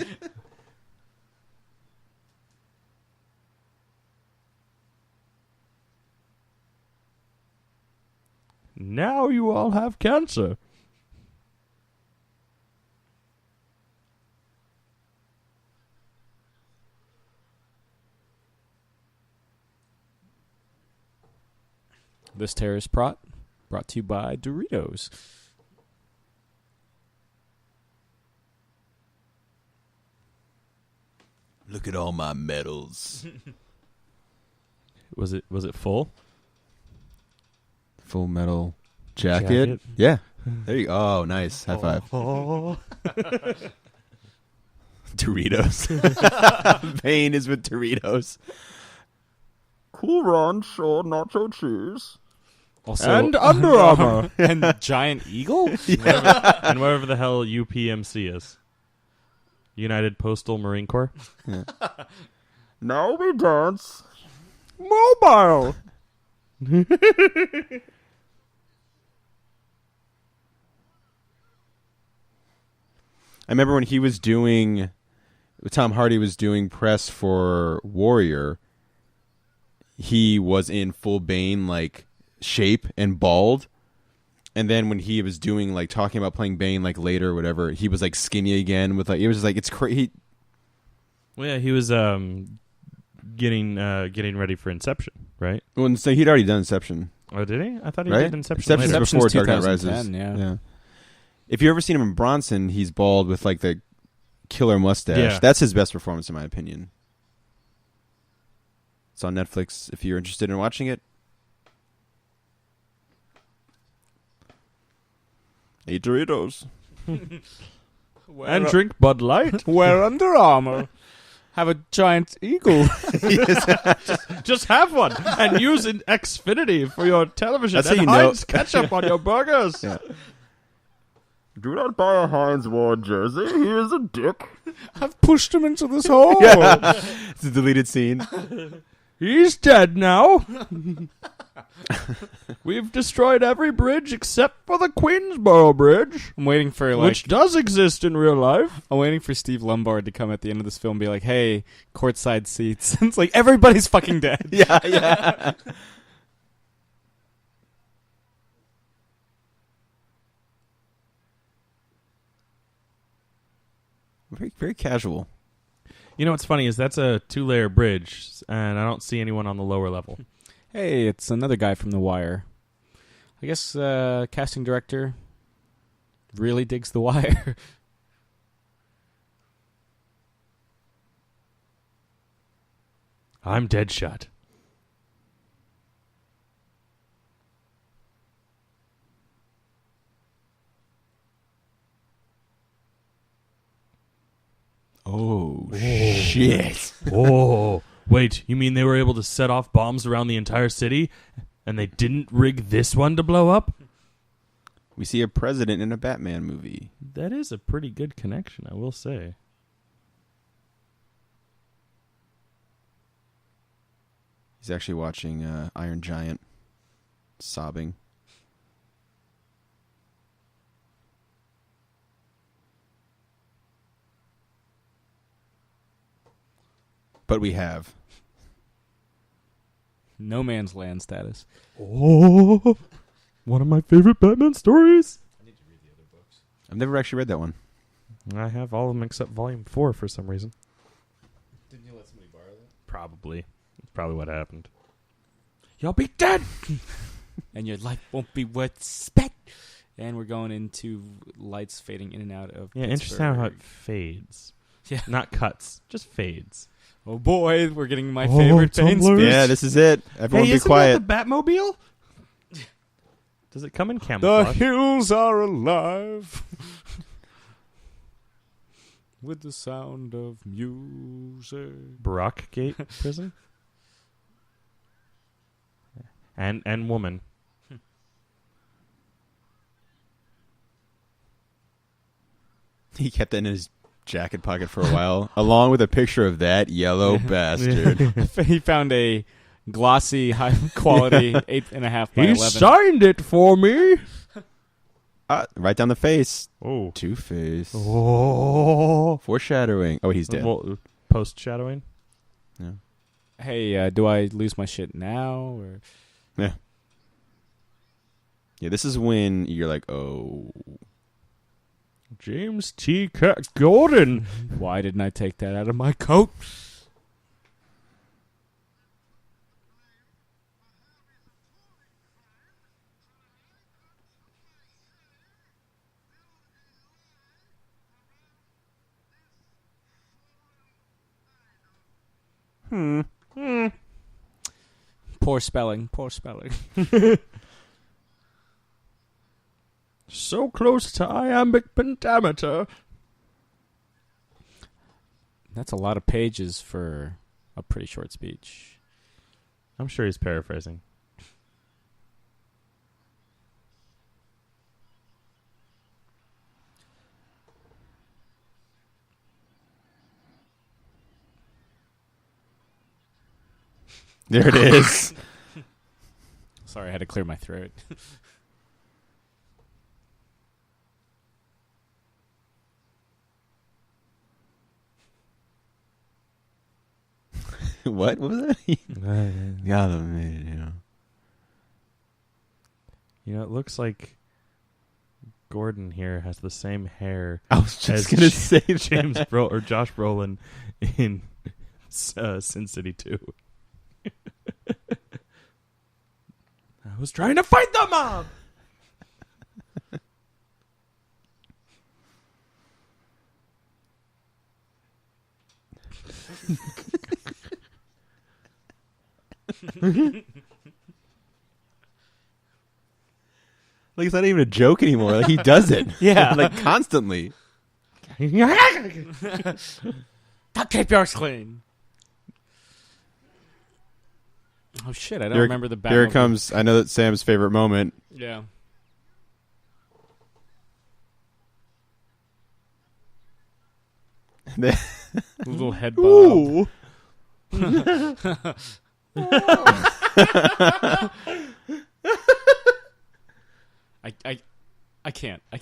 Now you all have cancer. This terrorist brought to you by Doritos. Look at all my medals. Was it full? Full metal jacket. Yeah. There you go. Oh, nice. High five. Oh. Doritos. Bane is with Doritos. Cool Ranch or nacho cheese. Also, And Under Armour. and Giant Eagle? And wherever the hell UPMC is. United Postal Marine Corps. Now we dance. Mobile. I remember when Tom Hardy was doing press for Warrior, he was in full Bane like shape and bald. And then when he was doing like talking about playing Bane like later or whatever, he was like skinny again with like it was just like it's crazy. Well, yeah, he was getting ready for Inception, right? Well, so he'd already done Inception. Oh, did he? I thought he Right? did Inception. Inception's later. before Dark Knight 2010, Rises. yeah. If you've ever seen him in Bronson, he's bald with like the killer mustache. Yeah. That's his best performance in my opinion. It's on Netflix if you're interested in watching it. Eat Doritos. And drink Bud Light. Wear Under Armour. Have a Giant Eagle. Just have one and use an Xfinity for your television. That's and how you know- Heinz ketchup on your burgers. Yeah. Do not buy a Heinz Ward jersey. He is a dick. I've pushed him into this hole. It's a deleted scene. He's dead now. We've destroyed every bridge except for the Queensboro Bridge, I'm waiting for which does exist in real life. I'm waiting for Steve Lombard to come at the end of this film and be like, "Hey, courtside seats." It's like everybody's fucking dead. Yeah. Very, very casual. You know what's funny is that's a 2-layer bridge, and I don't see anyone on the lower level. Hey, it's another guy from The Wire. I guess casting director really digs The Wire. I'm Deadshot. Oh, shit. Oh, wait, you mean they were able to set off bombs around the entire city, and they didn't rig this one to blow up? We see a president in a Batman movie. That is a pretty good connection, I will say. He's actually watching Iron Giant, sobbing. But we have. No Man's Land status. Oh, one of my favorite Batman stories. I've never actually read that one. I have all of them except Volume 4 for some reason. Didn't you let somebody borrow that? Probably. That's probably what happened. You'll be dead! And your life won't be worth spent. And we're going into lights fading in and out of Yeah, interesting how Pittsburgh. it fades. Yeah. Not cuts, just fades. Oh boy, we're getting my favorite Bane tumblers. speech. Yeah, this is it. Everyone Hey, be isn't quiet. that the Batmobile? Does it come in The camouflage? hills are alive with the sound of music. Brockgate prison? And woman. He kept that in his jacket pocket for a while, along with a picture of that yellow bastard. He found a glossy, high quality 8.5 by He 11. signed it for me. Right down the face. Oh. Two-Face. Oh. Foreshadowing. Oh, he's dead. Well, post-shadowing? Yeah. Hey, do I lose my shit now? Or Yeah. Yeah, this is when you're like, oh. James T. Gordon. why didn't I take that out of my coat? Poor spelling. Poor spelling. So close to iambic pentameter. That's a lot of pages for a pretty short speech. I'm sure he's paraphrasing. There it is. Sorry, I had to clear my throat. What was that? Yeah, You know, it looks like Gordon here has the same hair I was just as gonna say James or Josh Brolin in Sin City 2. I was trying to fight the mob. Like, it's not even a joke anymore. Like, he does it. Yeah. Like, constantly. Duct tape yours clean. Oh shit! I don't remember the Batmobile. Here it comes. I know that's Sam's favorite moment. Yeah. Little head bob. Ooh. I can't. I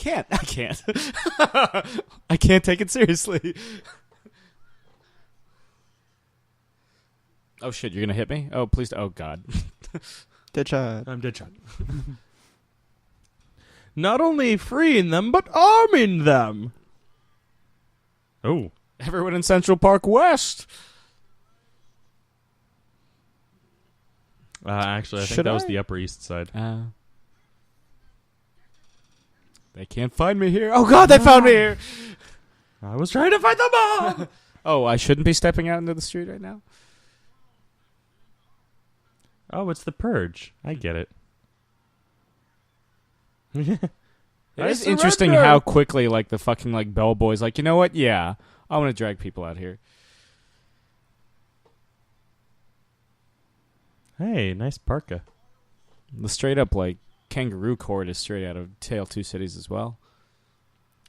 can't take it seriously. Oh shit, you're gonna hit me? Oh please, oh god. Deadshot. I'm Deadshot. Not only freeing them, but arming them. Oh. Everyone in Central Park West. Actually, I think Should that was I? the Upper East Side. They can't find me here. Oh god, they found me here. I was trying to fight the mob. Oh, I shouldn't be stepping out into the street right now? Oh, it's the Purge. I get it. It is interesting how quickly, like, the fucking, like, bellboy's like, you know what? Yeah, I want to drag people out here. Hey, nice parka. The straight up, like, kangaroo court is straight out of Tale of Two Cities as well.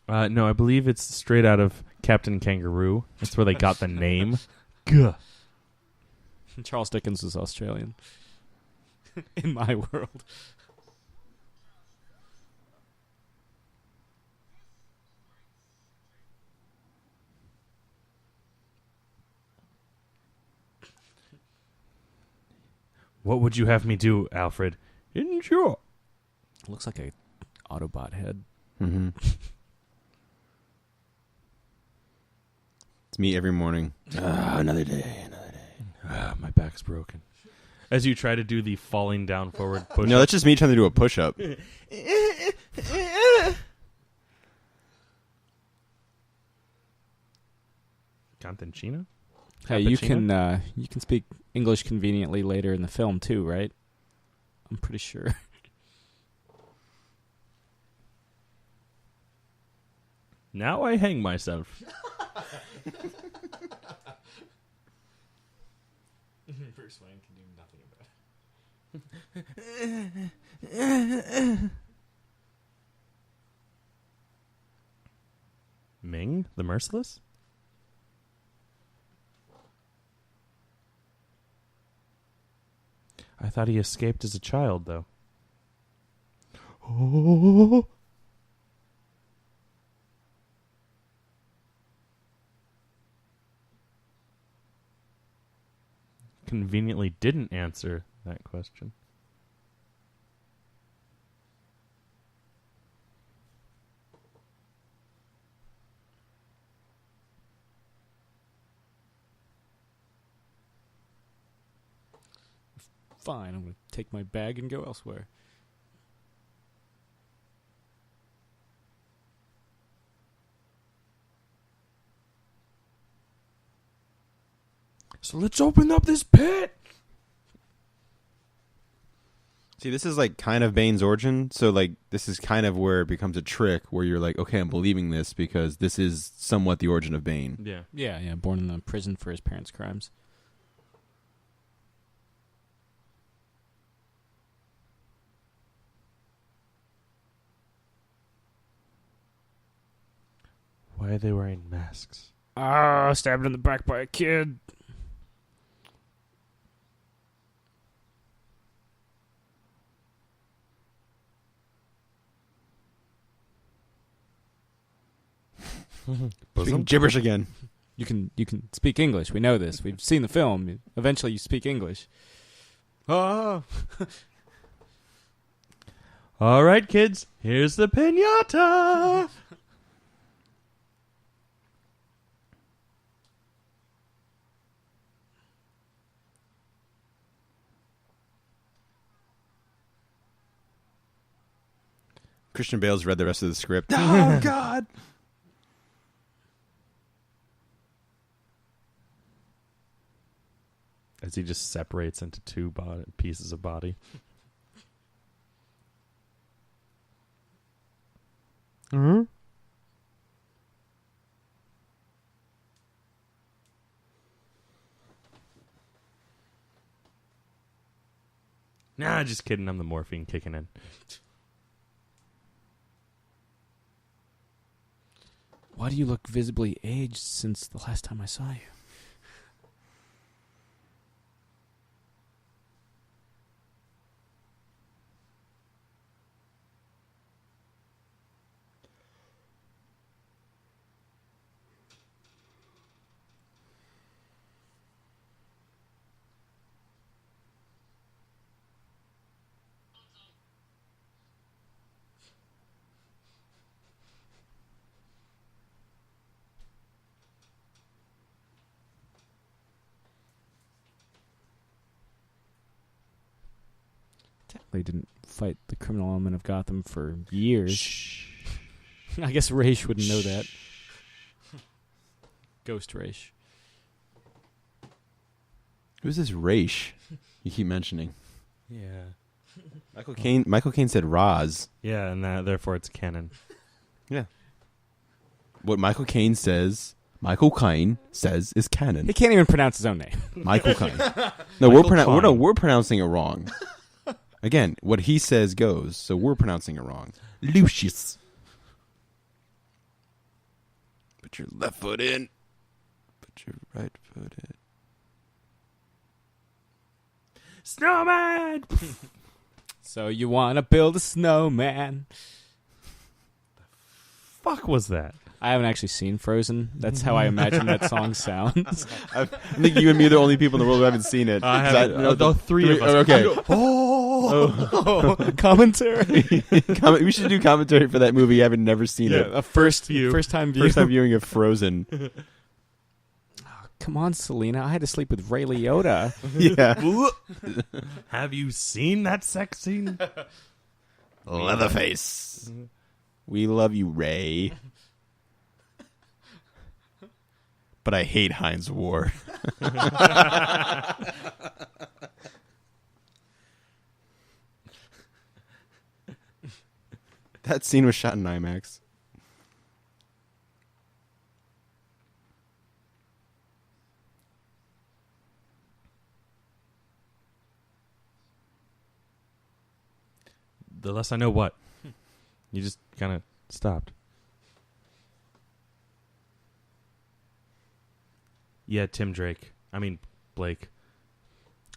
No, I believe it's straight out of Captain Kangaroo. That's where they got the name. Gah. Charles Dickens was Australian. In my world. What would you have me do, Alfred? Endure. Looks like a Autobot head. Mm-hmm. It's me every morning. Another day. My back's broken. As you try to do the falling down forward push. No, that's just me trying to do a push-up. Cantoncino? Hey, you can speak English conveniently later in the film too, right? I'm pretty sure. Now I hang myself. Bruce Wayne can do nothing about it. Ming, the Merciless? I thought he escaped as a child, though. Oh. Conveniently didn't answer that question. Fine, I'm going to take my bag and go elsewhere. So let's open up this pit. See, this is like kind of Bane's origin. So like this is kind of where it becomes a trick where you're like, okay, I'm believing this because this is somewhat the origin of Bane. Yeah. Yeah. Born in the prison for his parents' crimes. Why are they wearing masks? Ah, stabbed in the back by a kid. Speaking gibberish again. You can speak English. We know this. We've seen the film. Eventually, you speak English. Ah. All right, kids. Here's the piñata. Christian Bale's read the rest of the script. Oh, God. As he just separates into two pieces of body. Mm-hmm. Nah, just kidding. I'm the morphine kicking in. Why do you look visibly aged since the last time I saw you? They didn't fight the criminal element of Gotham for years. Shh. I guess Raish wouldn't know that. Ghost Raish. Who's this Raish you keep mentioning? Yeah. Michael Caine said Roz. Yeah, and therefore it's canon. Yeah. What Michael Caine says is canon. He can't even pronounce his own name. Michael Caine. No, we're pronouncing it wrong. Again, what he says goes, so we're pronouncing it wrong. Lucius. Put your left foot in. Put your right foot in. Snowman! So you want to build a snowman? Fuck was that? I haven't actually seen Frozen. That's how I imagine that song sounds. I think you and me are the only people in the world who haven't seen it. I haven't. The three of us. Okay. Commentary. We should do commentary for that movie. I haven't never seen it. A first time view. First time viewing of Frozen. Come on, Selena. I had to sleep with Ray Liotta. Yeah. Have you seen that sex scene? Leatherface. We love you, Ray. But I hate Heinz Ward. That scene was shot in IMAX. The less I know what. You just kind of stopped. Yeah, Tim Drake. I mean, Blake.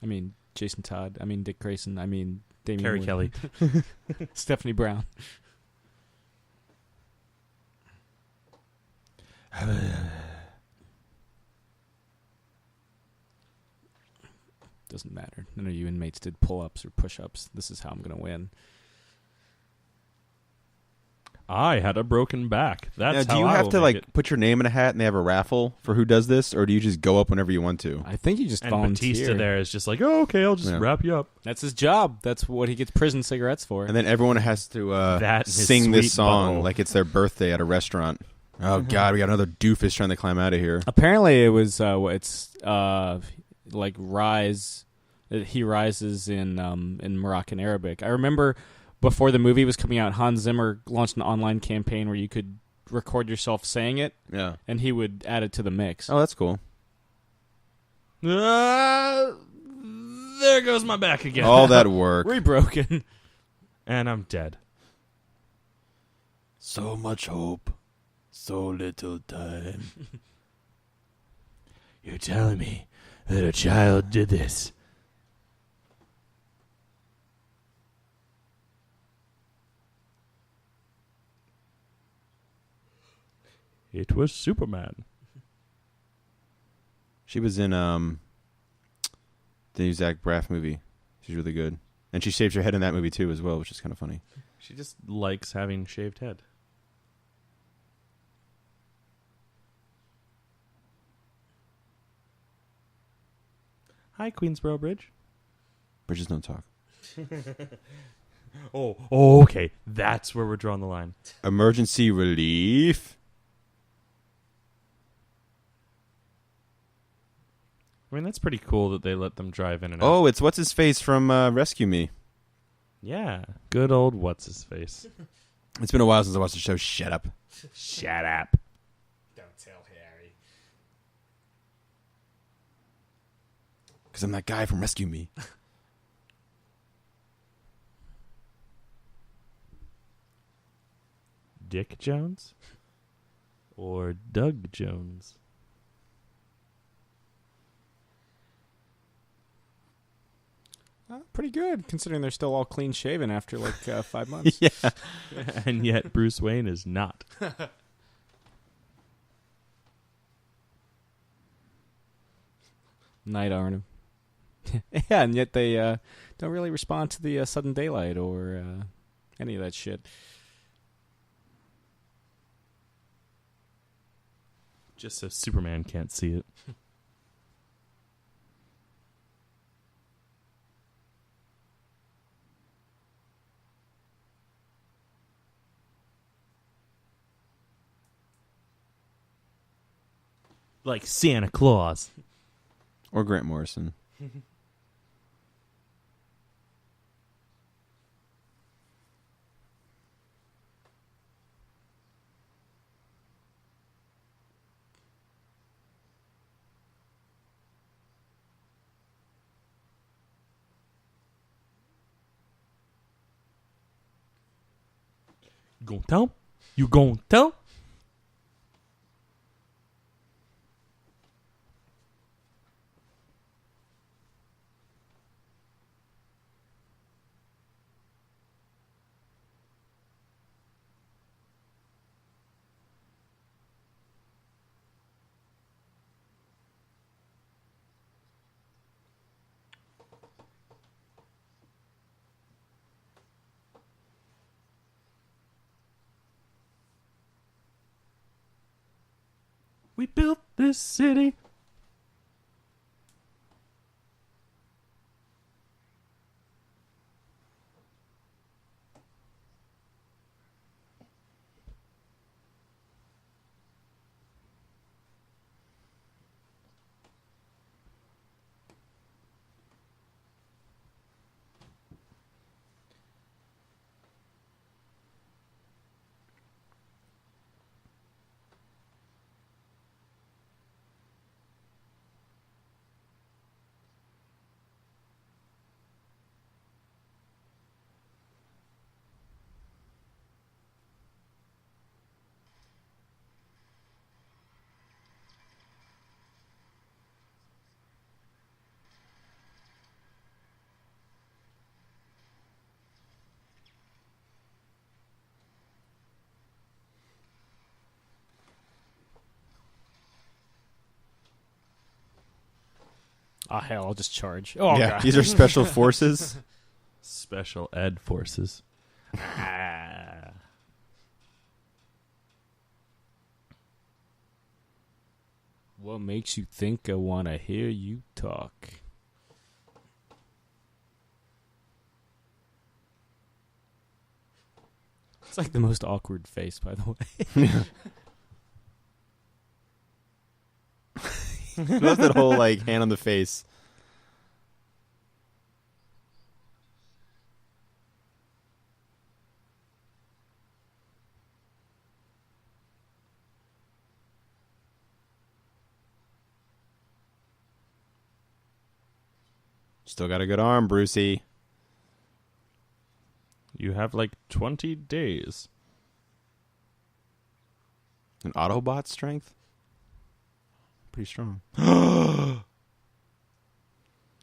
I mean, Jason Todd. I mean, Dick Grayson. I mean, Damian Carrie Wood. Kelly. Stephanie Brown. Doesn't matter. None of you inmates did pull-ups or push-ups. This is how I'm going to win. I had a broken back. That's now, how do you I have will to make like it. put your name in a hat and they have a raffle for who does this, or do you just go up whenever you want to? I think you just And volunteer. Batista there is just like, oh, okay, I'll just wrap you up. That's his job. That's what he gets prison cigarettes for. And then everyone has to That and his sing this sweet song butthole. like it's their birthday at a restaurant. Oh God, we got another doofus trying to climb out of here. Apparently, it was like rise. He rises in Moroccan Arabic. I remember before the movie was coming out, Hans Zimmer launched an online campaign where you could record yourself saying it, and he would add it to the mix. Oh, that's cool. There goes my back again. All that work. Rebroken. And I'm dead. So much hope, so little time. You're telling me that a child did this? It was Superman. She was in the new Zach Braff movie. She's really good. And she shaved her head in that movie too as well, which is kind of funny. She just likes having shaved head. Hi, Queensboro Bridge. Bridges don't talk. Oh, okay. That's where we're drawing the line. Emergency relief. I mean, that's pretty cool that they let them drive in and out. Oh, it's what's his face from Rescue Me. Yeah. Good old what's-his-face. It's been a while since I watched the show. Shut up. Shut up. Don't tell Harry. Because I'm that guy from Rescue Me. Dick Jones? Or Doug Jones? Pretty good, considering they're still all clean shaven after like 5 months. Yeah. And yet Bruce Wayne is not. Night Arnim. Yeah, and yet they don't really respond to the sudden daylight or any of that shit. Just so Superman can't see it. Like Santa Claus. Or Grant Morrison. You gonna tell? You gonna tell? We built this city. Oh, hell, I'll just charge. Oh, yeah, God. these are special forces. Special ed forces. What makes you think I want to hear you talk? It's like the most awkward face, by the way. I love that whole like hand on the face. Still got a good arm, Brucey. You have like 20 days. An Autobot strength? Pretty strong.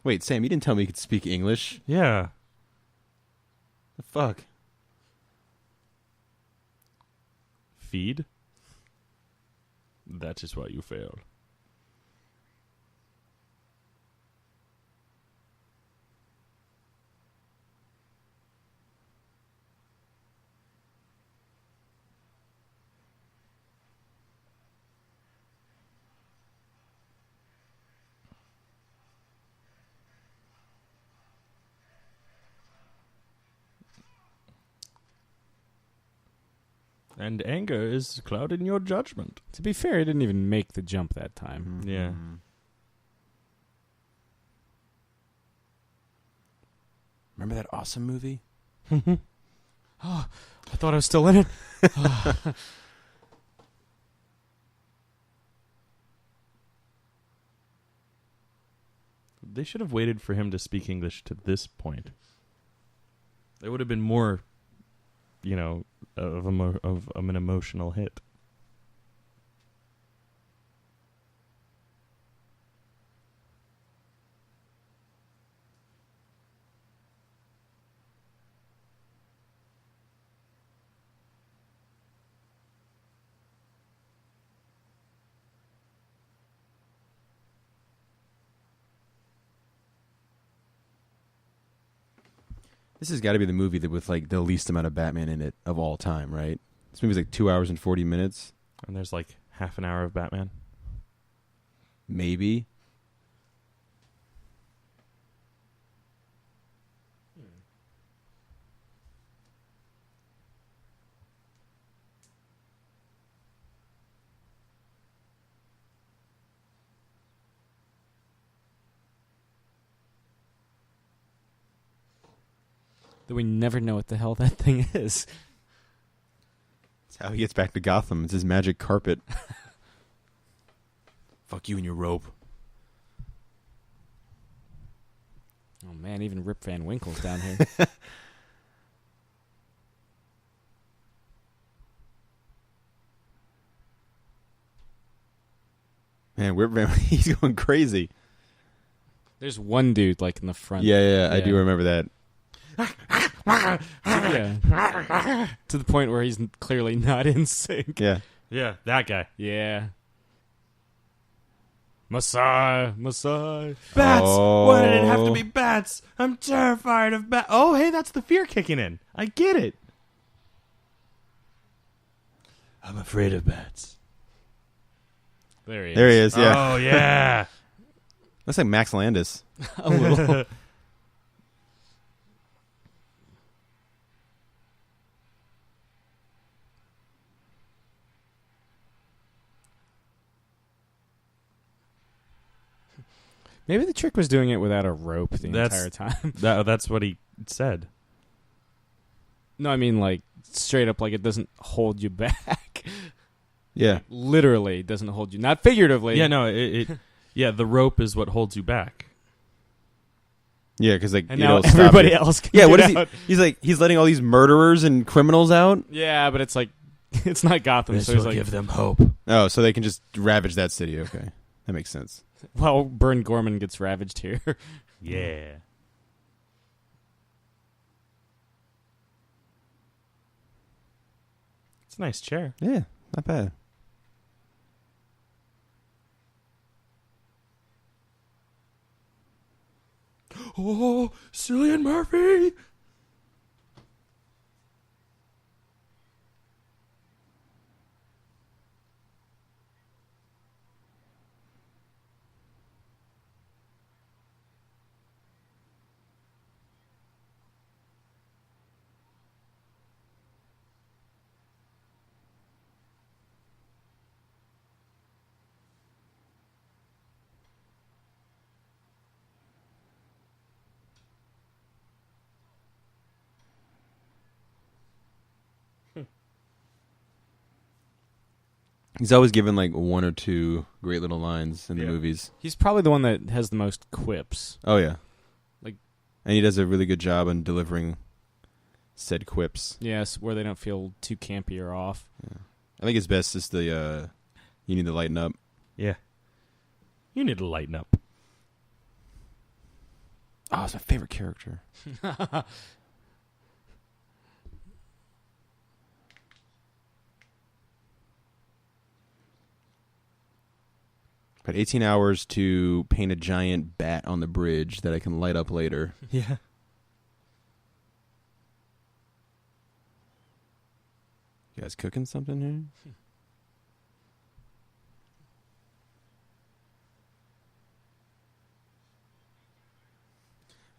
Wait, Sam, you didn't tell me you could speak English. Yeah. The fuck? Feed? That is why you failed. And anger is clouding your judgment. To be fair, he didn't even make the jump that time. Yeah. Remember that awesome movie? Oh, I thought I was still in it. They should have waited for him to speak English to this point. It would have been more, you know, of an emotional hit. This has got to be the movie that with like the least amount of Batman in it of all time, right? This movie's like 2 hours and 40 minutes. And there's like half an hour of Batman. Maybe. That we never know what the hell that thing is. That's how he gets back to Gotham. It's his magic carpet. Fuck you and your rope. Oh man, even Rip Van Winkle's down here. Man, he's going crazy. There's one dude like in the front. Yeah, I do remember that. Yeah. To the point where he's clearly not in sync. Yeah. Yeah, that guy. Yeah. Masai. Bats! Oh. Why did it have to be bats? I'm terrified of bats. Oh, hey, that's the fear kicking in. I get it. I'm afraid of bats. There he is. There he is, yeah. Oh, yeah. That's like Max Landis. A little. Maybe the trick was doing it without a rope the entire time. That's what he said. No, I mean like straight up, like it doesn't hold you back. Yeah. Literally doesn't hold you, not figuratively. Yeah, no, yeah, the rope is what holds you back. Yeah, because like And you now know, stop everybody it. else can Yeah, what get is he? out. He's like he's letting all these murderers and criminals out. Yeah, but it's like it's not Gotham, so he's like, them hope. Oh, so they can just ravage that city. Okay, that makes sense. well, Burn Gorman gets ravaged here. Yeah. It's a nice chair. Yeah, not bad. Oh, Cillian Murphy! He's always given like one or two great little lines in the movies. He's probably the one that has the most quips. Oh yeah, Like, and he does a really good job in delivering said quips. yes, where they don't feel too campy or off. Yeah. I think his best is the "You need to lighten up." Yeah. You need to lighten up. Oh, it's my favorite character. Got 18 hours to paint a giant bat on the bridge that I can light up later. Yeah. You guys cooking something here?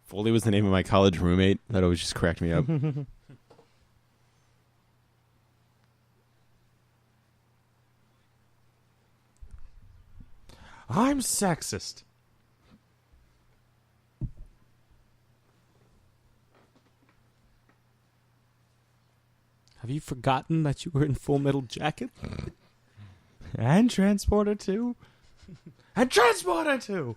Foley was the name of my college roommate. That always just cracked me up. I'm sexist. Have you forgotten that you were in Full Metal Jacket? And Transporter 2. And Transporter 2.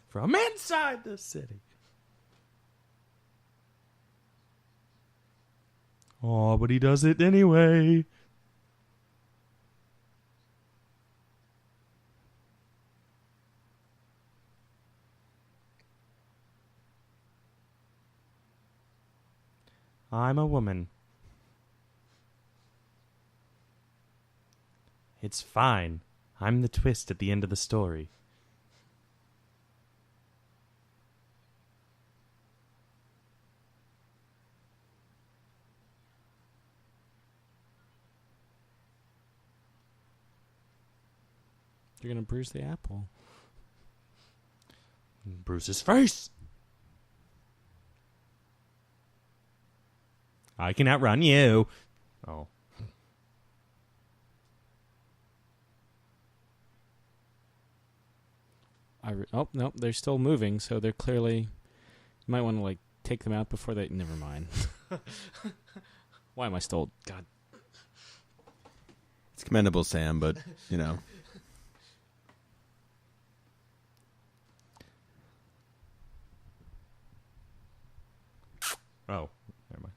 From inside the city. Oh, but he does it anyway. I'm a woman. It's fine. I'm the twist at the end of the story. You're going to bruise the apple. Bruce's face. I can outrun you. Oh. Oh, no, they're still moving, so they're clearly... You might want to, like, take them out before they... Never mind. Why am I still... God. It's commendable, Sam, but, you know. Oh, never mind.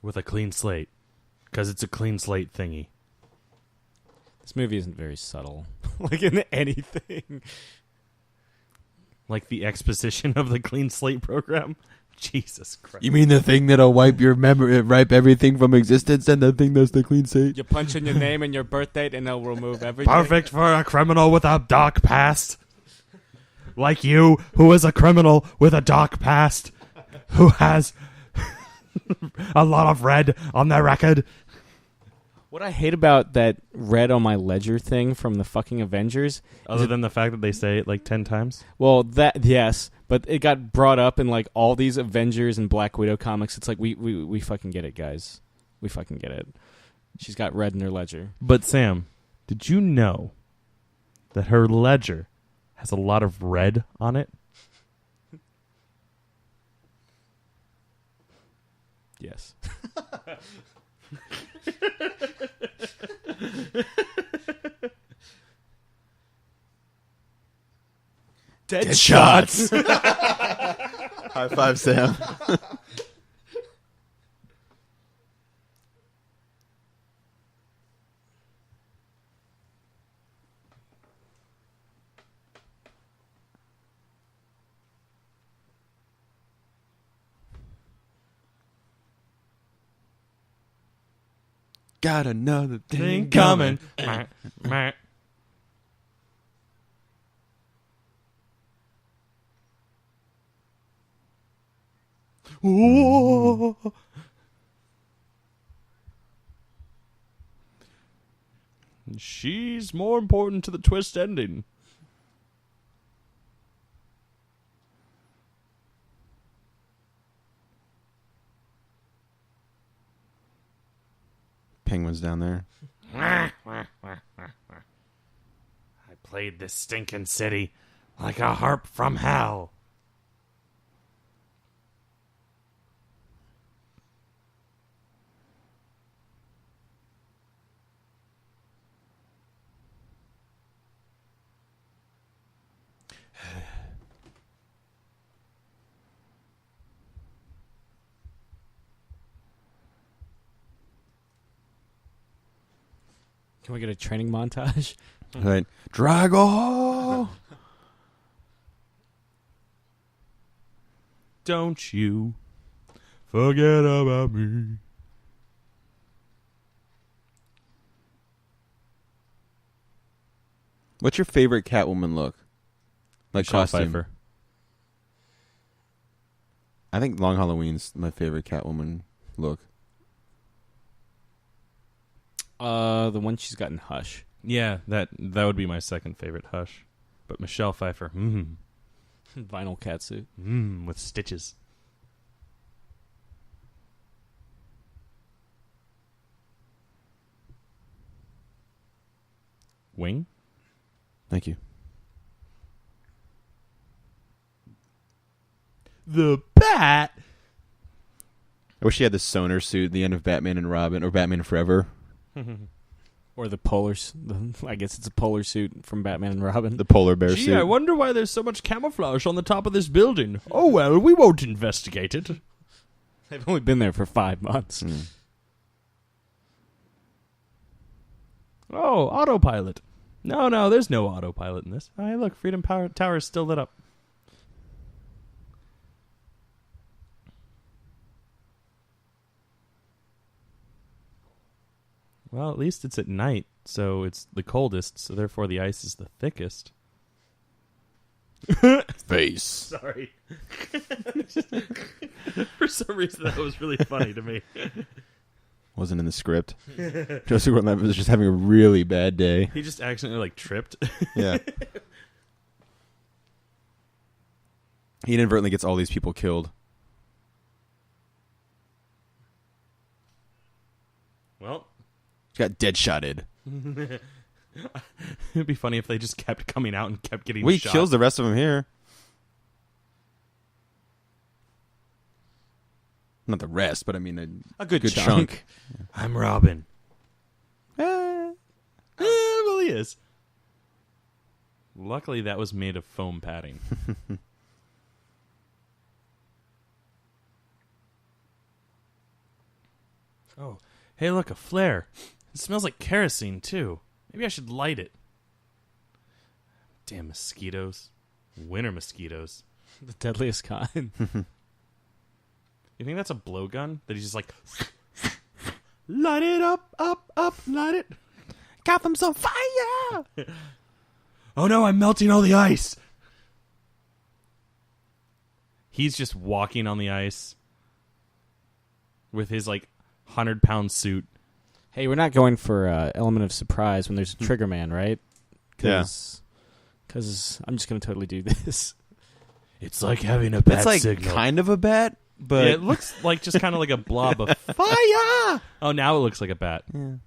With a clean slate. Because it's a clean slate thingy. This movie isn't very subtle. Like, in anything. Like the exposition of the clean slate program. Jesus Christ. You mean the thing that'll wipe your memory, wipe everything from existence, and the thing that's the clean slate? You punch in your name and your birth date, and they'll remove everything. Perfect for a criminal with a dark past. Like you, who is a criminal with a dark past. Who has a lot of red on their record. What I hate about that red on my ledger thing from the fucking Avengers... Other than the fact that they say it like 10 times? Well, that, yes, but it got brought up in, like, all these Avengers and Black Widow comics. It's like, we fucking get it, guys. We fucking get it. She's got red in her ledger. But, Sam, did you know that her ledger has a lot of red on it? Yes. Dead shots. High five, Sam. Got another thing coming. Meh. Whoa. She's more important to the twist ending. Penguins down there. I played this stinking city like a harp from hell. Can we get a training montage? Right. Drago! Don't you forget about me. What's your favorite Catwoman look? Like Michelle costume? Pfeiffer. I think Long Halloween's my favorite Catwoman look. The one she's got in Hush. Yeah, that would be my second favorite, Hush. But Michelle Pfeiffer, Vinyl catsuit. with stitches. Wing? Thank you. The Bat? I wish she had the Sonar suit at the end of Batman and Robin, or Batman Forever. Or the polar... I guess it's a polar suit from Batman and Robin. The polar bear Gee, suit. I wonder why there's so much camouflage on the top of this building. Oh, well, we won't investigate it. They've only been there for 5 months. Oh, autopilot. No, there's no autopilot in this. Hey, look, Freedom Tower is still lit up. Well, at least it's at night, so it's the coldest, so therefore the ice is the thickest. Face. Sorry. For some reason, that was really funny to me. Wasn't in the script. Joseph Gordon-Levitt was just having a really bad day. He just accidentally, tripped. Yeah. He inadvertently gets all these people killed. Well, He got dead-shotted. it'd be funny if they just kept coming out and kept getting Well, he shot. kills the rest of them here. Not the rest, but I mean A good good chunk. chunk. I'm Robin. Well, he is. Luckily, that was made of foam padding. Oh, hey, look, a flare. It smells like kerosene, too. Maybe I should light it. Damn mosquitoes. Winter mosquitoes. The deadliest kind. You think that's a blowgun? That he's just like, light it up, light it. Gotham's on fire! Oh no, I'm melting all the ice. He's just walking on the ice with his 100-pound suit. Hey, we're not going for element of surprise when there's a trigger man, right? Because I'm just going to totally do this. It's like having a bat That's signal. kind of a bat, but Yeah, it looks like just kind of like a blob of fire. Oh, now it looks like a bat. yeah.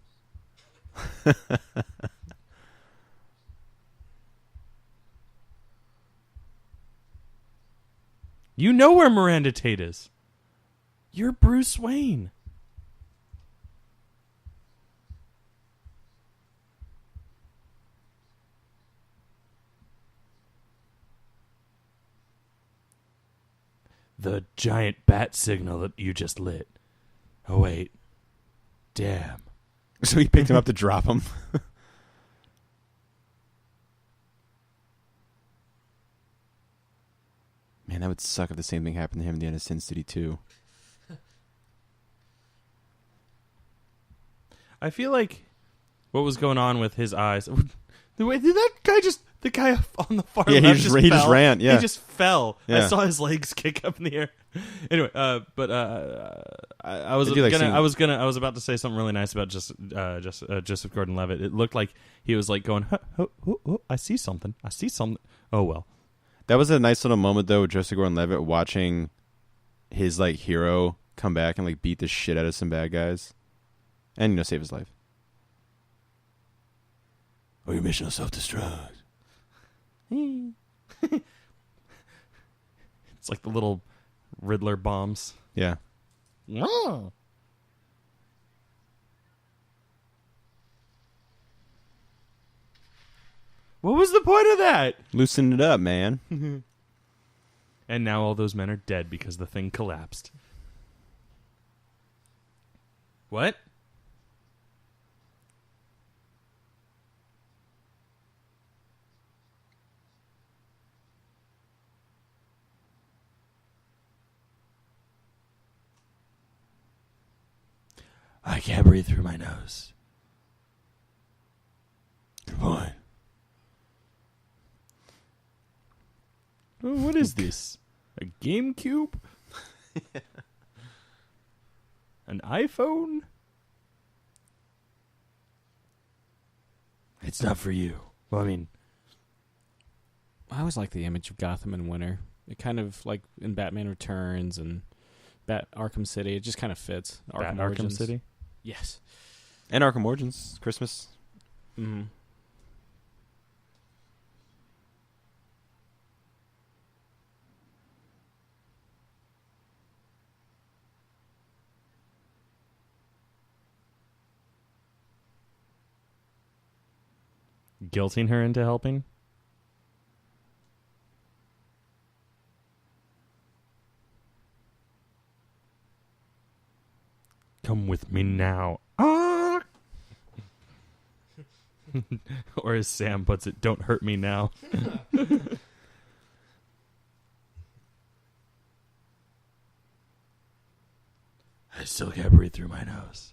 You know where Miranda Tate is. You're Bruce Wayne. The giant bat signal that you just lit. Oh, wait. Damn. So he picked him up to drop him. Man, that would suck if the same thing happened to him at the end of Sin City 2. I feel like what was going on with his eyes... Wait, did that guy the guy on the far Yeah, left he fell? just ran, yeah. He just fell. Yeah. I saw his legs kick up in the air. Anyway, I was I do like seeing- I was about to say something really nice about Joseph Gordon-Levitt. It looked like he was like going, I see something. Oh well. That was a nice little moment though with Joseph Gordon-Levitt watching his like hero come back and like beat the shit out of some bad guys, and save his life. Or your mission of self-destruct. It's like the little Riddler bombs. Yeah. Oh. What was the point of that? Loosen it up, man. And now all those men are dead because the thing collapsed. What? I can't breathe through my nose. Good point. Oh, what is this? A GameCube? An iPhone? It's not for you. Well, I mean, I always like the image of Gotham in winter. It kind of like in Batman Returns and Arkham City. It just kind of fits. Arkham Origins. City? Yes. And Arkham Origins, Christmas. Mm-hmm. Guilting her into helping? Come with me now. Ah! Or as Sam puts it, don't hurt me now. I still can't breathe through my nose.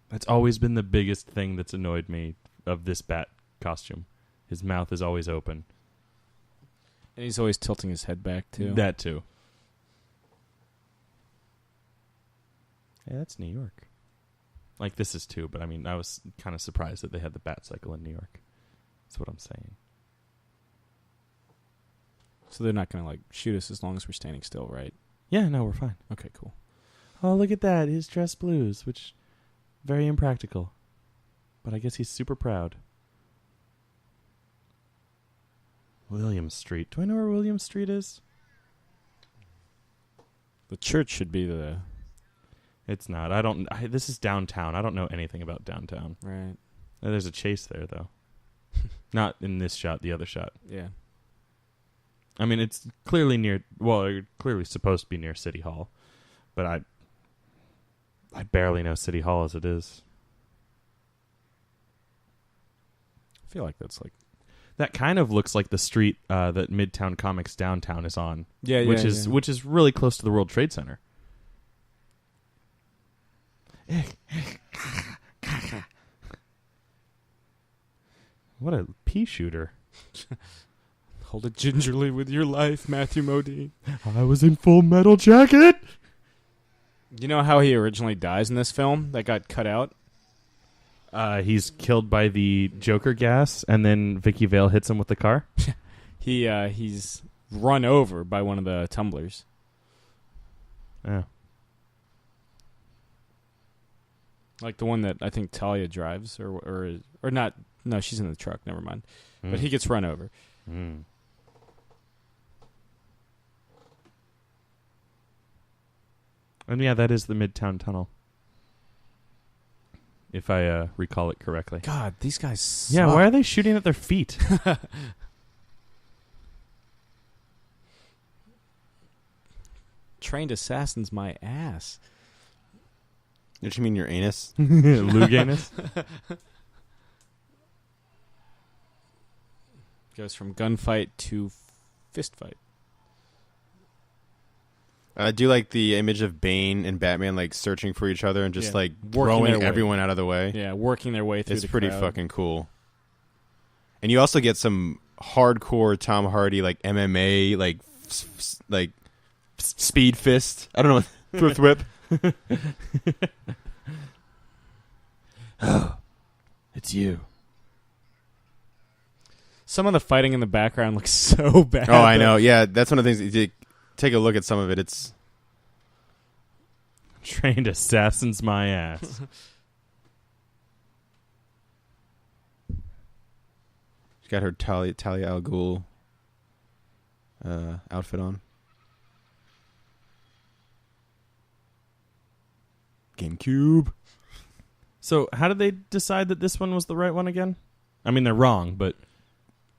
That's always been the biggest thing that's annoyed me of this Bat costume. His mouth is always open. And he's always tilting his head back, too. That too. Yeah, that's New York. Like, this is too, but I mean, I was kind of surprised that they had the Bat Cycle in New York. That's what I'm saying. So they're not going to, like, shoot us as long as we're standing still, right? Yeah, no, we're fine. Okay, cool. Oh, look at that. His dress blues, which, very impractical. But I guess he's super proud. William Street. Do I know where William Street is? The church should be the... It's not. This is downtown. I don't know anything about downtown. Right. There's a chase there, though. Not in this shot, the other shot. Yeah. I mean, it's clearly clearly supposed to be near City Hall. But I barely know City Hall as it is. I feel like that's like... That kind of looks like the street that Midtown Comics downtown is on. Yeah, which is really close to the World Trade Center. What a pea shooter. Hold it gingerly with your life, Matthew Modine. I was in Full Metal Jacket. You know how he originally dies in this film? That got cut out? He's killed by the Joker gas, and then Vicky Vale hits him with the car. He's run over by one of the tumblers. Yeah. Like the one that I think Talia drives, or not. No, she's in the truck. Never mind. But he gets run over. Mm. And yeah, that is the Midtown Tunnel. If I recall it correctly. God, these guys suck. Yeah, why are they shooting at their feet? Trained assassins, my ass. Did you mean your anus? Luganus? Goes from gunfight to fist fight. I do like the image of Bane and Batman like searching for each other and just like Working throwing their way. everyone out of the way. Yeah, working their way through It's the pretty crowd. fucking cool. And you also get some hardcore Tom Hardy like MMA like speed fist. I don't know. Thrift whip. Oh, it's you. Some of the fighting in the background looks so bad. Oh, I know. Yeah, that's one of the things. Take a look at some of it. It's Trained assassins my ass. she's got her Talia al Ghul outfit on. GameCube. So how did they decide that this one was the right one again? I mean, they're wrong, but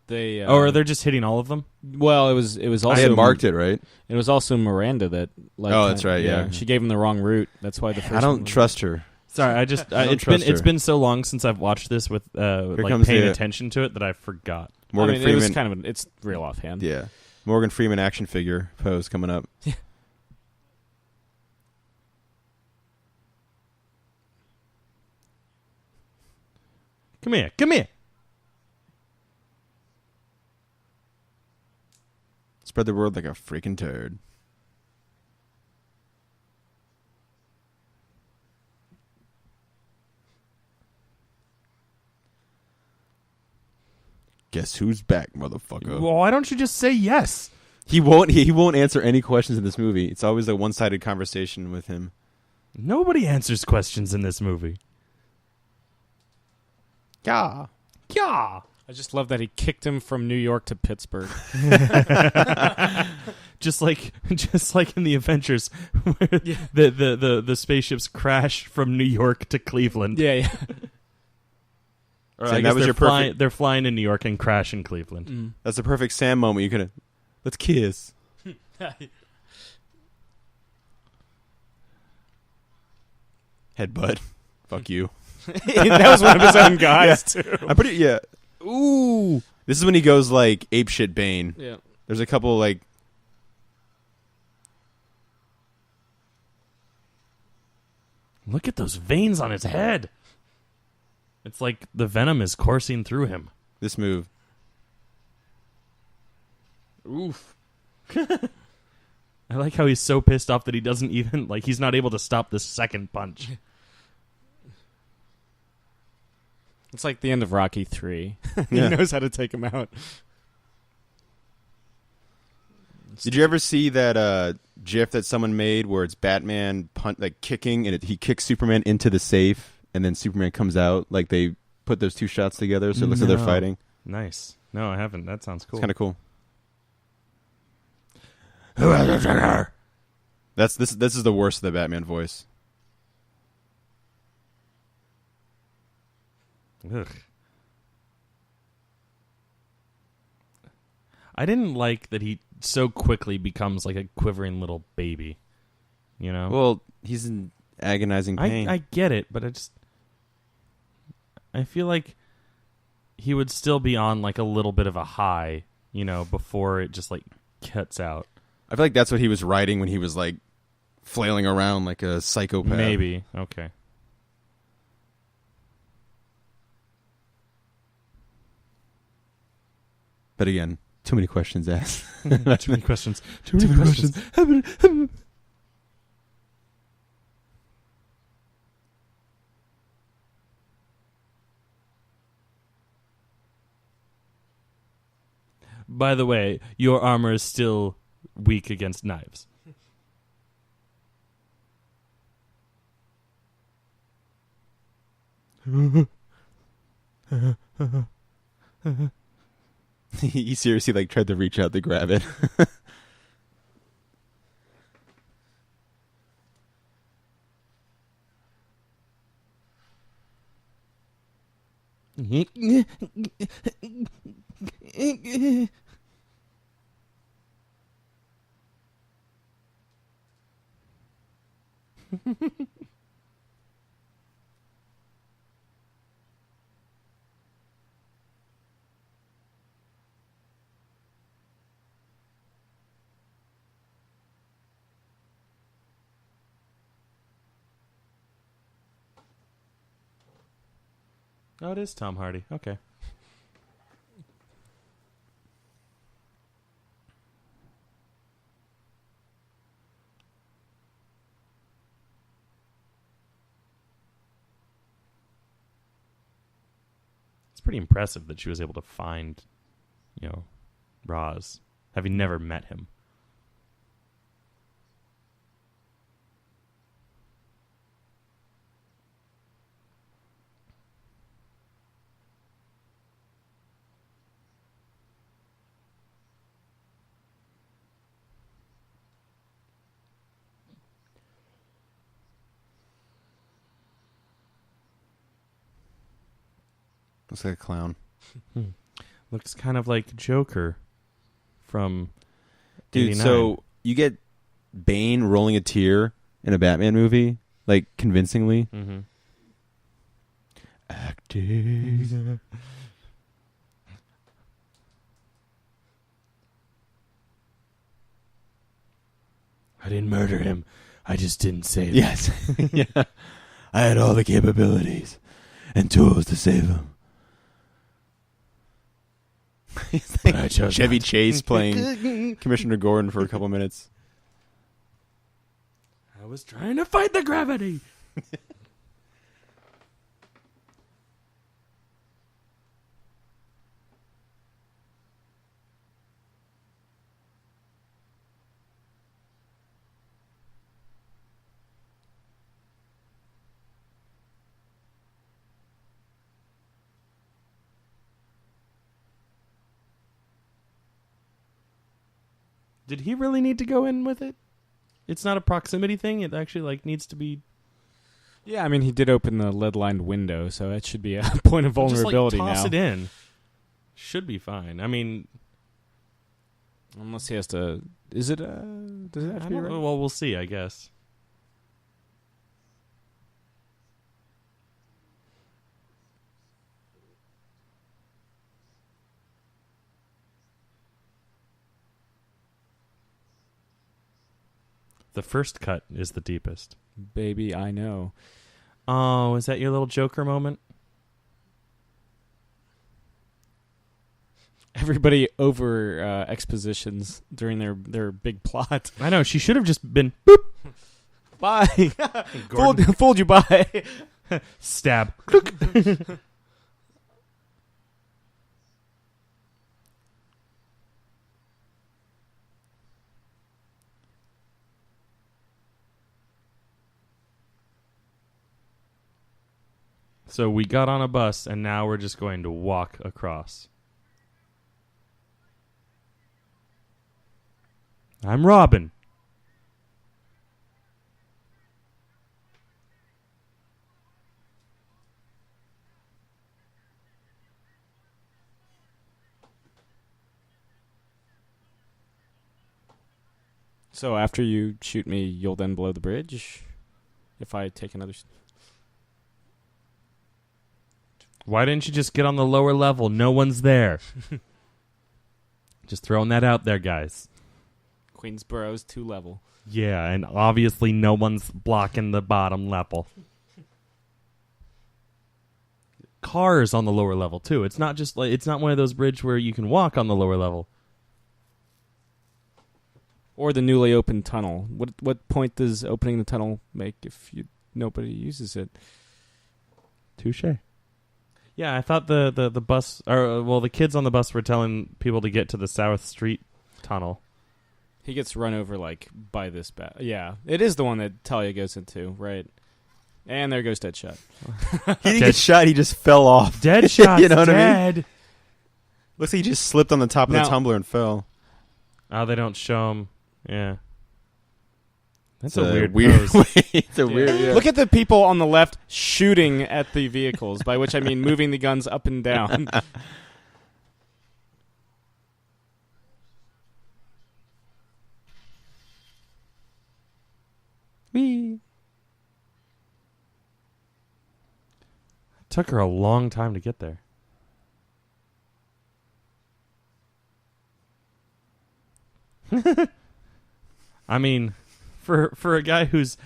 They or they're just hitting all of them? well, it was also I had marked it right. It was also Miranda that like Oh, that's right, yeah. She gave him the wrong route. That's why the first I don't one- trust her. Sorry, I just I don't it's trust her. been so long since I've watched this with like comes paying the- attention to it that I forgot. Morgan I mean, Freeman. it was kind of it's real offhand. Yeah, Morgan Freeman action figure pose coming up. Come here, come here. Spread the word like a freaking turd. Guess who's back, motherfucker? Well, why don't you just say yes? He won't answer any questions in this movie. It's always a one-sided conversation with him. Nobody answers questions in this movie. Yeah. Yeah. I just love that he kicked him from New York to Pittsburgh. Just like in the Avengers, where the spaceships crash from New York to Cleveland. yeah. Or So I that guess was they're your perfect- they're flying in New York and crash in Cleveland. That's the perfect Sam moment. You could let's kiss. Headbutt. Fuck you. That was one of his own guys too. I'm pretty Ooh. This is when he goes like apeshit Bane. Yeah. There's a couple like Look at those veins on his head. It's like the venom is coursing through him. this move. Oof. I like how he's so pissed off that he doesn't even he's not able to stop the second punch. It's like the end of Rocky 3. Yeah. He knows how to take him out. Did you ever see that GIF that someone made where it's Batman kicking and he kicks Superman into the safe and then Superman comes out? Like they put those two shots together so it looks like they're No. fighting. Nice. No, I haven't. That sounds cool. It's kind of cool. Who has a trigger? This is the worst of the Batman voice. Ugh. I didn't like that he so quickly becomes like a quivering little baby. You know? Well, he's in agonizing pain. I get it, but I feel like he would still be on like a little bit of a high, before it just like cuts out. I feel like that's what he was writing when he was like flailing around like a psychopath. Maybe. Okay. But again, too many questions asked. Too many questions. Too many questions. By the way, your armor is still weak against knives. He seriously like tried to reach out to grab it. Oh, it is Tom Hardy. Okay. It's pretty impressive that she was able to find, Roz, having never met him. Looks like a clown. Looks kind of like Joker from Dude, 89. so you get Bane rolling a tear in a Batman movie, like, convincingly. Mm-hmm. Acting. I didn't murder him. I just didn't save him. Yes. Yeah. I had all the capabilities and tools to save him. He's like I chose Chevy not to. Chase playing Commissioner Gordon for a couple minutes. I was trying to fight the gravity. Did he really need to go in with it? It's not a proximity thing. It actually needs to be. Yeah, I mean, he did open the lead-lined window, so that should be a point of vulnerability just, toss now. it in. Should be fine. I mean, unless he has to. Is it? Does it have to be right? Well, we'll see. I guess. The first cut is the deepest. Baby, I know. Oh, is that your little Joker moment? Everybody over expositions during their big plot. I know. She should have just been boop. Bye. Gordon. fooled you. Bye. Stab. So we got on a bus, and now we're just going to walk across. I'm Robin. So after you shoot me, you'll then blow the bridge? If I take another... Why didn't you just get on the lower level? No one's there. Just throwing that out there, guys. Queensborough's 2-level. Yeah, and obviously no one's blocking the bottom level. Cars on the lower level, too. It's not just it's not one of those bridges where you can walk on the lower level. Or the newly opened tunnel. What point does opening the tunnel make if nobody uses it? Touche. Yeah, I thought the bus, the kids on the bus were telling people to get to the South Street tunnel. He gets run over by this bat. Yeah, it is the one that Talia goes into, right? And there goes Deadshot. He didn't get shot. He just fell off. Deadshot's You know what I dead. mean? Looks like he just slipped on the top of the tumbler and fell. Oh, they don't show him. Yeah. That's It's a weird way. pose. It's a weird. Yeah. Look at the people on the left shooting at the vehicles, by which I mean moving the guns up and down. Whee. Took her a long time to get there. I mean, for a guy who's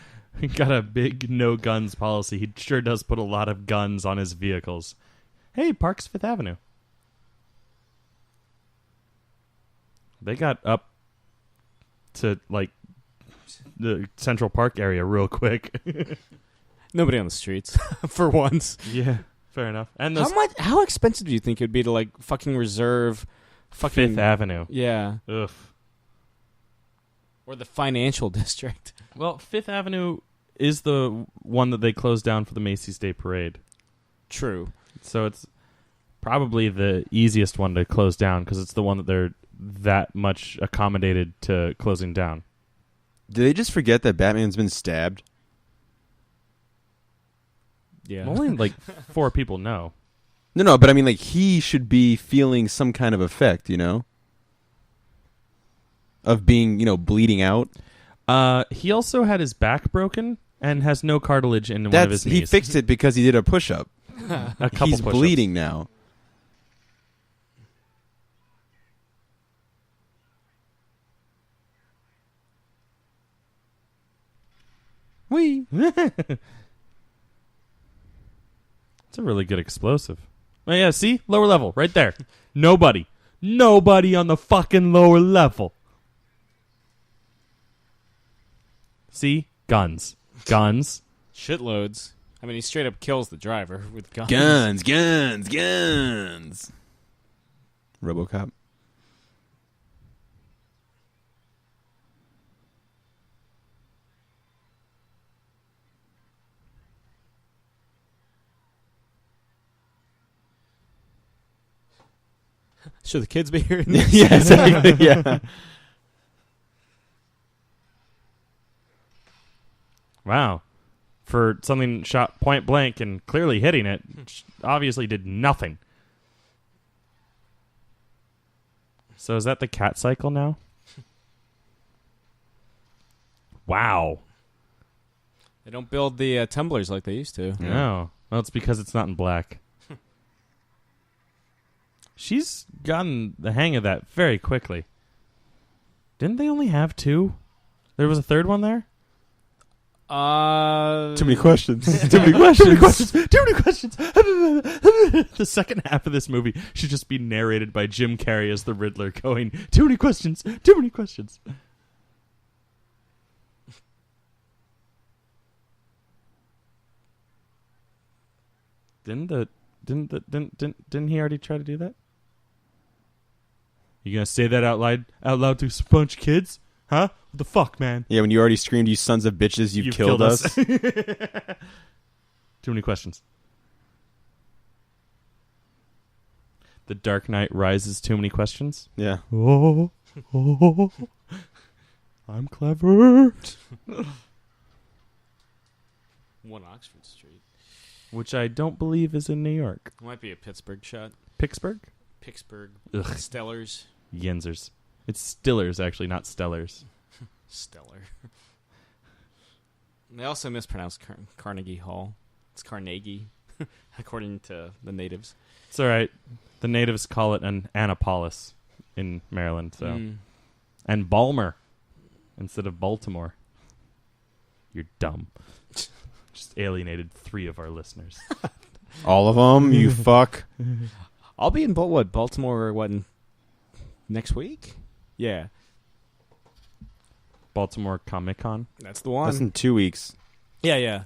got a big no guns policy, he sure does put a lot of guns on his vehicles. Hey, Park's Fifth Avenue. They got up to, like, the Central Park area real quick. Nobody on the streets, for once. Yeah, fair enough. And those How expensive do you think it would be to, like, fucking reserve fucking... Fifth Avenue. Yeah. Ugh. Or the financial district. Well, Fifth Avenue is the one that they closed down for the Macy's Day Parade. True. So it's probably the easiest one to close down because it's the one that they're that much accommodated to closing down. Did they just forget that Batman's been stabbed? Yeah. Only like 4 people know. No, but I mean, like, he should be feeling some kind of effect, you know? Of being, bleeding out. He also had his back broken and has no cartilage in one of his knees. He fixed it because he did a push-up. A couple He's push-ups. bleeding now. Whee! It's a really good explosive. Oh, yeah, see? Lower level, right there. Nobody on the fucking lower level. See? Guns. Shitloads. I mean, he straight up kills the driver with guns. Guns. RoboCop. Should the kids be here? Yeah, exactly. Yeah. Wow. For something shot point blank and clearly hitting it, obviously did nothing. So is that the cat cycle now? Wow. They don't build the tumblers like they used to. Yeah. No. Well, it's because it's not in black. She's gotten the hang of that very quickly. Didn't they only have 2? There was a third one there? Too many questions. Too many questions. The second half of this movie should just be narrated by Jim Carrey as the Riddler going, too many questions. Didn't he already try to do that? You gonna say that out loud to a bunch of kids? Huh? What the fuck, man? Yeah, when you already screamed, "You sons of bitches, you've killed us." Too many questions. The Dark Knight Rises, too many questions? Yeah. Oh, I'm clever. 1 Oxford Street. Which I don't believe is in New York. Might be a Pittsburgh shot. Pittsburgh? Pittsburgh. Ugh. Stellars. Yenzers. It's Stillers, actually, not Stellars. Stellar. They also mispronounce Carnegie Hall. It's Carnegie, according to the natives. It's all right. The natives call it an Annapolis in Maryland, so. And Balmer instead of Baltimore. You're dumb. Just alienated 3 of our listeners. All of them, you fuck. I'll be in Baltimore, next week? Yeah. Baltimore Comic-Con. That's the one. That's in 2 weeks. Yeah.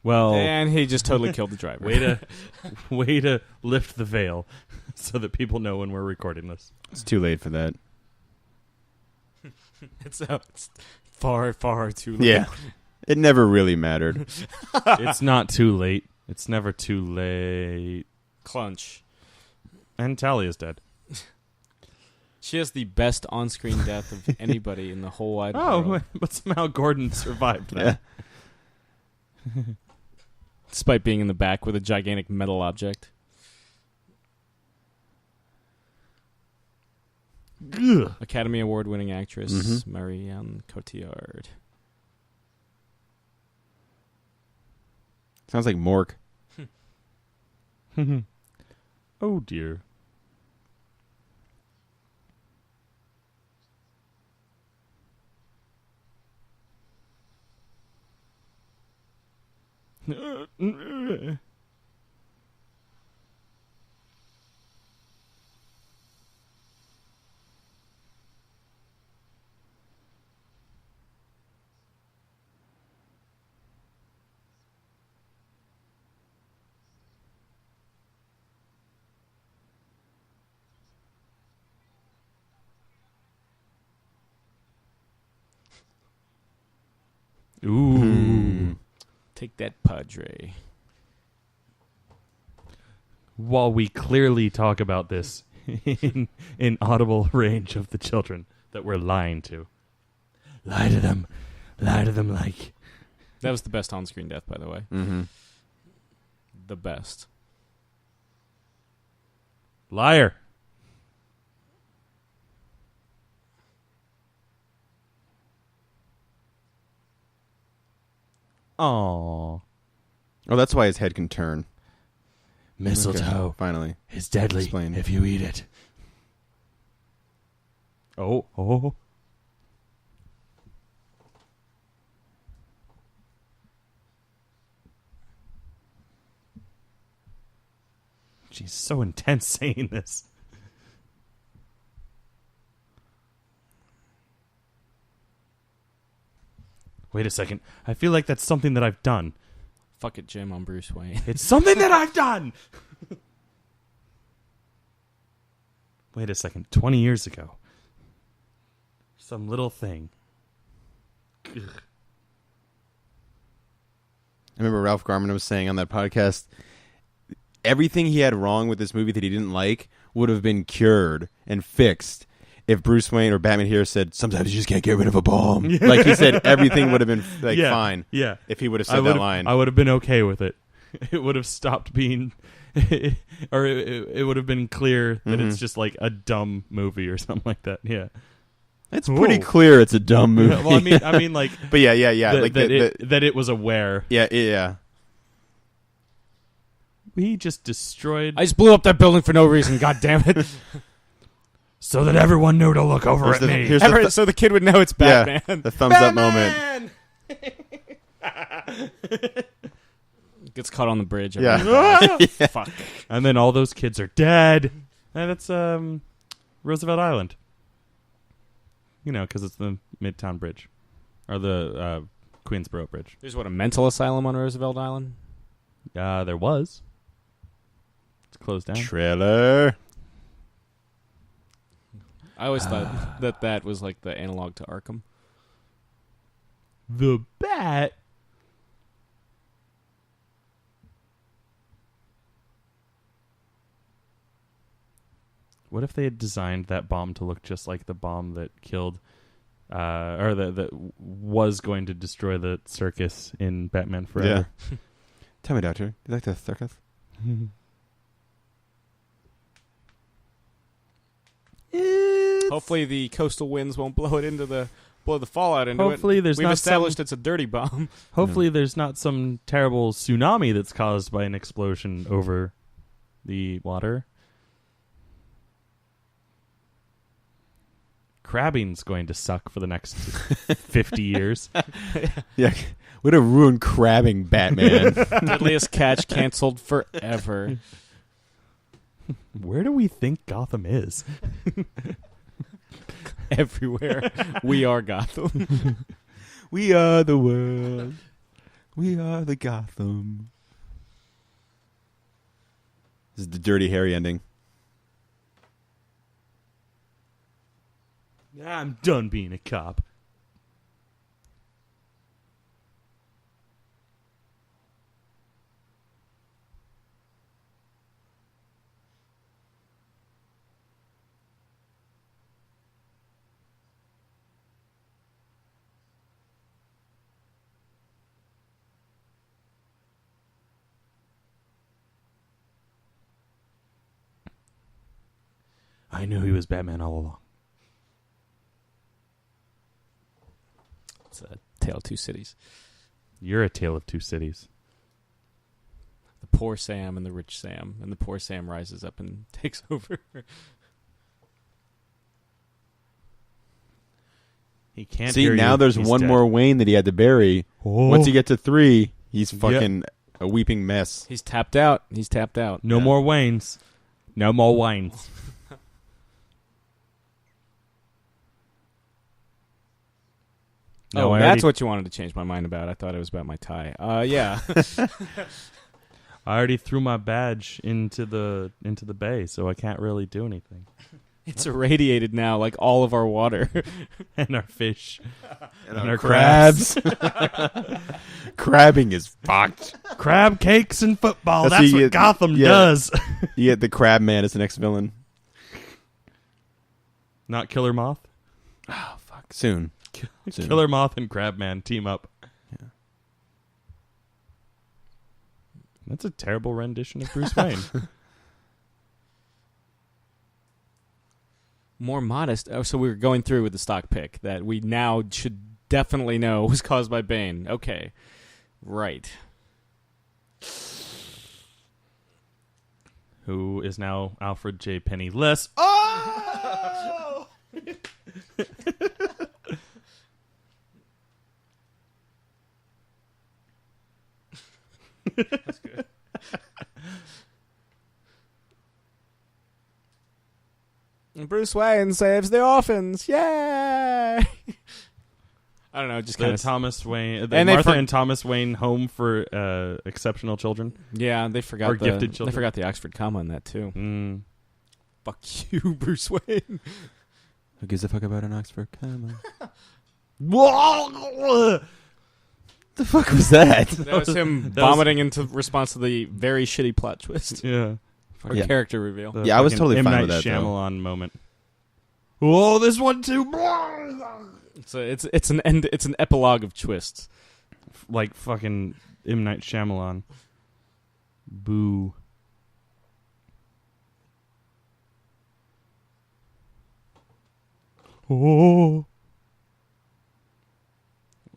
Well, And he just totally killed the driver. way to lift the veil so that people know when we're recording this. It's too late for that. It's far, far too late. Yeah. It never really mattered. It's not too late. It's never too late. Clunch. And Talia's dead. She has the best on-screen death of anybody in the whole wide world. Oh, but somehow Gordon survived that. Yeah. Despite being in the back with a gigantic metal object. Ugh. Academy Award-winning actress Mhm. Marianne Cotillard. Sounds like Mork. Oh, dear. Ooh. Take that, Padre. While we clearly talk about this in audible range of the children that we're lying to. Lie to them. Lie to them like... That was the best on-screen death, by the way. Mm-hmm. The best. Liar. Aww. Oh, that's why his head can turn. Mistletoe Okay, finally. is deadly Explain. if you eat it. Oh. She's so intense saying this. Wait a second. I feel like that's something that I've done. Fuck it, Jim. I'm Bruce Wayne. It's something that I've done! Wait a second. 20 years ago. Some little thing. Ugh. I remember Ralph Garman was saying on that podcast, everything he had wrong with this movie that he didn't like would have been cured and fixed if Bruce Wayne or Batman here said, sometimes you just can't get rid of a bomb. Like he said, everything would have been fine. Yeah. If he would have said that line. I would have been okay with it. It would have stopped being... or it would have been clear that it's just like a dumb movie or something like that. Yeah. It's pretty clear it's a dumb movie. Well, I mean, like... But yeah. That it was aware. Yeah. We just destroyed... I just blew up that building for no reason. God damn it. So that everyone knew to look over at me. So the kid would know it's Batman. Yeah, the thumbs up moment. Gets caught on the bridge. Yeah. Fuck. And then all those kids are dead. And it's Roosevelt Island. You know, because it's the Midtown Bridge. Or the Queensboro Bridge. There's a mental asylum on Roosevelt Island? There was. It's closed down. Trailer. I always thought that was like the analog to Arkham. The Bat? What if they had designed that bomb to look just like the bomb that killed, or that was going to destroy the circus in Batman Forever? Yeah. Tell me, Doctor, do you like the circus? Hopefully the coastal winds won't blow the fallout into it. Hopefully there's We've not established it's a dirty bomb. Hopefully there's not some terrible tsunami that's caused by an explosion over the water. Crabbing's going to suck for the next 50 years. Yeah, would have ruined crabbing, Batman. Deadliest catch canceled forever. Where do we think Gotham is? Everywhere. We are Gotham. We are the world. We are the Gotham. This is the Dirty Harry ending. I'm done being a cop. I knew he was Batman all along. It's a tale of two cities. You're a tale of two cities. The poor Sam and the rich Sam. And the poor Sam rises up and takes over. He can't See, hear now you. there's He's one dead. more Wayne that he had to bury. Oh. Once you get to 3, he's fucking a weeping mess. He's tapped out. No more Waynes. No more Waynes. No, that's what you wanted to change my mind about. I thought it was about my tie. Yeah. I already threw my badge into the bay, so I can't really do anything. It's irradiated now, like all of our water. And our fish. And our crabs. Crabbing is fucked. Crab cakes and football. So That's you what get- Gotham yeah. does. You get the Crab Man as the next villain. Not Killer Moth. Oh, fuck. Soon. Soon. Killer Moth and Crabman team up. Yeah. That's a terrible rendition of Bruce Wayne. More modest. Oh, so we were going through with the stock pick that we now should definitely know was caused by Bane. Okay. Right. Who is now Alfred J. Penniless. Oh! That's good. Bruce Wayne saves the orphans. Yay! I don't know, just kind The of Thomas Wayne, the And they Martha for- and Thomas Wayne Home for Exceptional Children. yeah. They forgot Or the gifted They children. forgot the Oxford comma on that too. Mm. Fuck you, Bruce Wayne. Who gives a fuck about an Oxford comma? The fuck was that? That was him That was- vomiting into response to the very shitty plot twist Yeah. or Yeah. character reveal. The Yeah, I was fucking totally M. fine Night with that, though. Shyamalan moment. Whoa, this one too. So it's an epilogue of twists. Like fucking M. Night Shyamalan. Boo. Oh.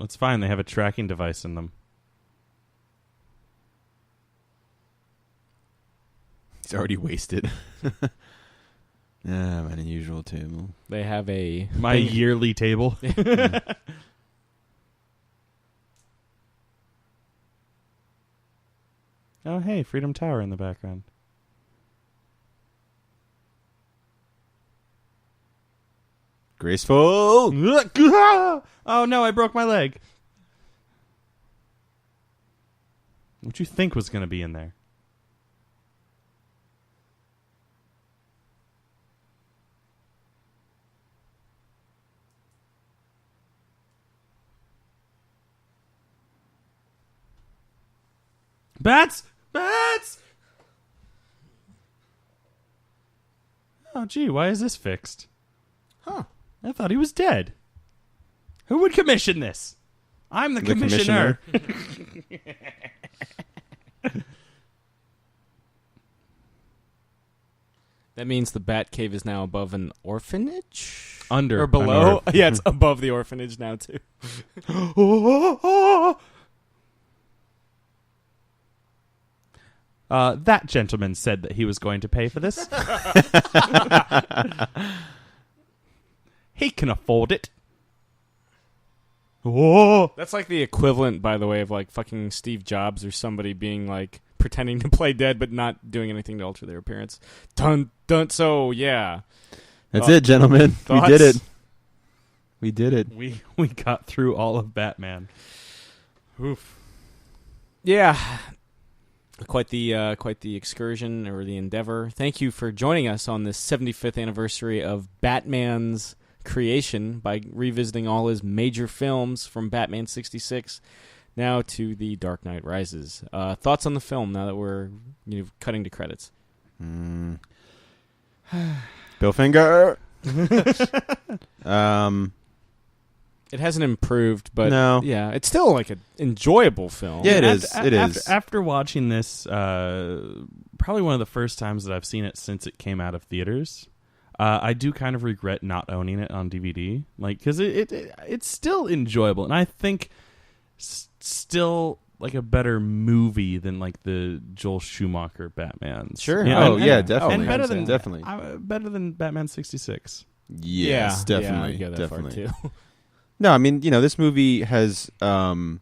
It's fine. They have a tracking device in them. He's already wasted. Yeah, my unusual table. They have a My yearly table. Oh, hey, Freedom Tower in the background. Graceful. Oh no, I broke my leg. What you think was going to be in there? Bats! Bats! Oh, gee, why is this fixed? Huh. I thought he was dead. Who would commission this? I'm the commissioner. That means the Bat Cave is now above an orphanage? Under. Or below? Yeah, it's above the orphanage now, too. That gentleman said that he was going to pay for this. He can afford it. Oh, That's like the equivalent, by the way, of like fucking Steve Jobs or somebody being like pretending to play dead but not doing anything to alter their appearance. Dun, dun, so, yeah. That's it, gentlemen. Thoughts? We did it. We did it. we got through all of Batman. Oof. Yeah. Quite the excursion or the endeavor. Thank you for joining us on this 75th anniversary of Batman's creation by revisiting all his major films from Batman 66 now to The Dark Knight Rises. Thoughts on the film now that we're cutting to credits? Bill Finger. It hasn't improved, but No. yeah, it's still like an enjoyable film. Yeah, it is. It is. After watching this, probably one of the first times that I've seen it since it came out of theaters. I do kind of regret not owning it on DVD, like because it's still enjoyable, and I think still like a better movie than like the Joel Schumacher Batmans. Sure. Yeah, Oh, and- yeah, and- definitely. and better than Definitely. better than Batman 66. Yes, yeah, definitely. I'd go that definitely. far too. No, I mean, this movie has kind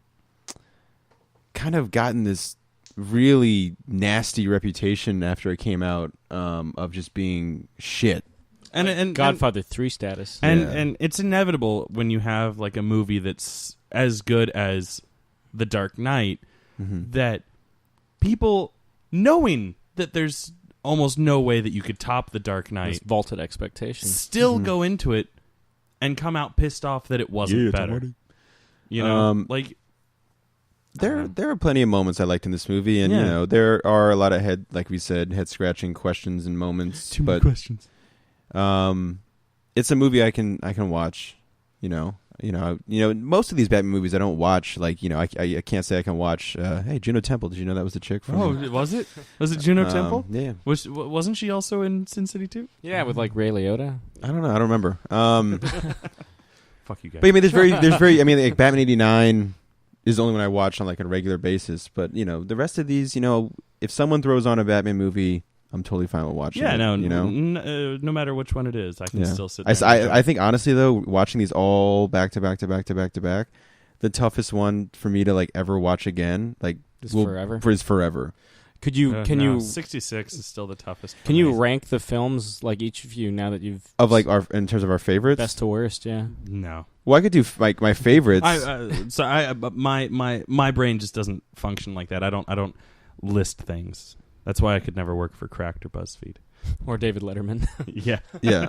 of gotten this really nasty reputation after it came out of just being shit. And Godfather 3 status. And Yeah. and it's inevitable when you have like a movie that's as good as The Dark Knight Mm-hmm. that people knowing that there's almost no way that you could top The Dark Knight. This vaulted expectations. Still go into it and come out pissed off that it wasn't better. You know, like there are plenty of moments I liked in this movie, and you know there are a lot of head scratching questions and moments. Too many questions. It's a movie I can watch. You know, most of these Batman movies I don't watch. Like, you know, I can't say I can watch. Hey, Juno Temple. Did you know that was the chick from? Oh, was it? Was it Juno Temple? Yeah. Wasn't she also in Sin City 2? Yeah, with like Ray Liotta. I don't know. I don't remember. Fuck you guys. But I mean, there's very. I mean, like Batman '89 is the only one I watch on like a regular basis. But you know, the rest of these, you know, if someone throws on a Batman movie, I'm totally fine with watching. Yeah, it, no, you know, no matter which one it is, I can still sit there. I think honestly though, watching these all back to back, the toughest one for me to like ever watch again, like Is forever. Is forever. Could you? Can you? 66 is still the toughest. Can you rank the films, like each of you, now that you've Of like in terms of our favorites, best to worst? Yeah. No. Well, I could do like my favorites. But my brain just doesn't function like that. I don't list things. That's why I could never work for Cracked or BuzzFeed. Or David Letterman. Yeah. Yeah.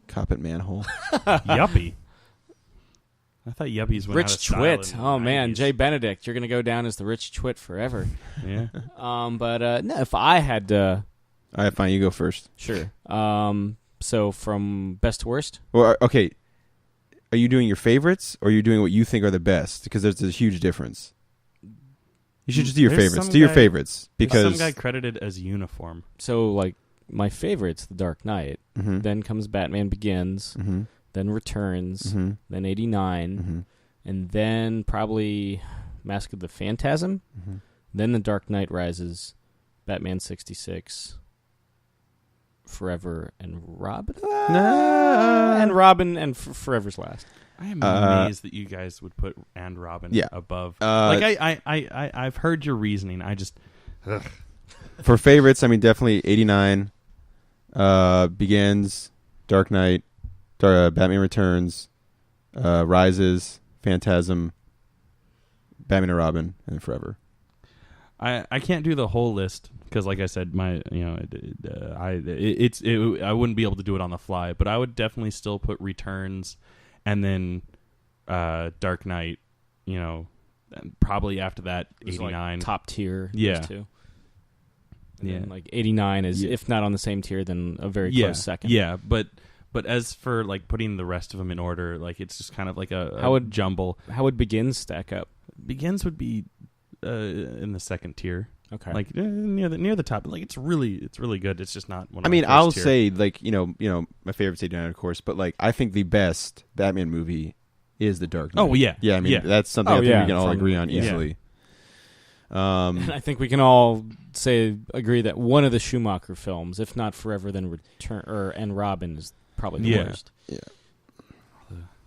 Cop it, manhole. Yuppie. I thought yuppies went out of Rich style Twit. in the Oh man, 90s. Jay Benedict, you're gonna go down as the Rich Twit forever. Yeah. But no, if I had to, All right, fine. You go first. sure. So from best to worst. Well, okay. Are you doing your favorites, or are you doing what you think are the best? Because there's a huge difference. You should just do your There's favorites. some Do your guy- favorites There's because some guy credited as uniform. So like my favorite's The Dark Knight. Mhm. Then comes Batman Begins. Mhm. Then Returns. Mhm. Then '89. Mhm. And then probably Mask of the Phantasm. Mhm. Then The Dark Knight Rises. Batman '66. Forever and Robin. And Robin and Forever's Last. I am amazed that you guys would put and Robin above. Like I've heard your reasoning. I just For favorites, I mean definitely '89, Begins, Dark Knight, Batman Returns, Rises, Phantasm, Batman and Robin, and Forever. I can't do the whole list because, like I said, I wouldn't be able to do it on the fly. But I would definitely still put Returns, and then Dark Knight. You know, and probably after that It was, like, '89 top tier. Yeah. Those two. And Yeah. then, like '89 is, if not on the same tier, then a very close second. Yeah, but as for like putting the rest of them in order, like it's just kind of like a How would- jumble. How would Begins stack up? Begins would be in the second tier, Okay. like near the top. Like it's really good. It's just not one. Of I mean, my I'll first tier. say like you know my favorite's '89, of course, but like I think the best Batman movie is The Dark Knight. Oh yeah, yeah. I mean that's something Oh, I think yeah, we can all from- agree on yeah. easily. And I think we can all agree that one of the Schumacher films, if not Forever, then Return and Robin, is probably the worst. Yeah.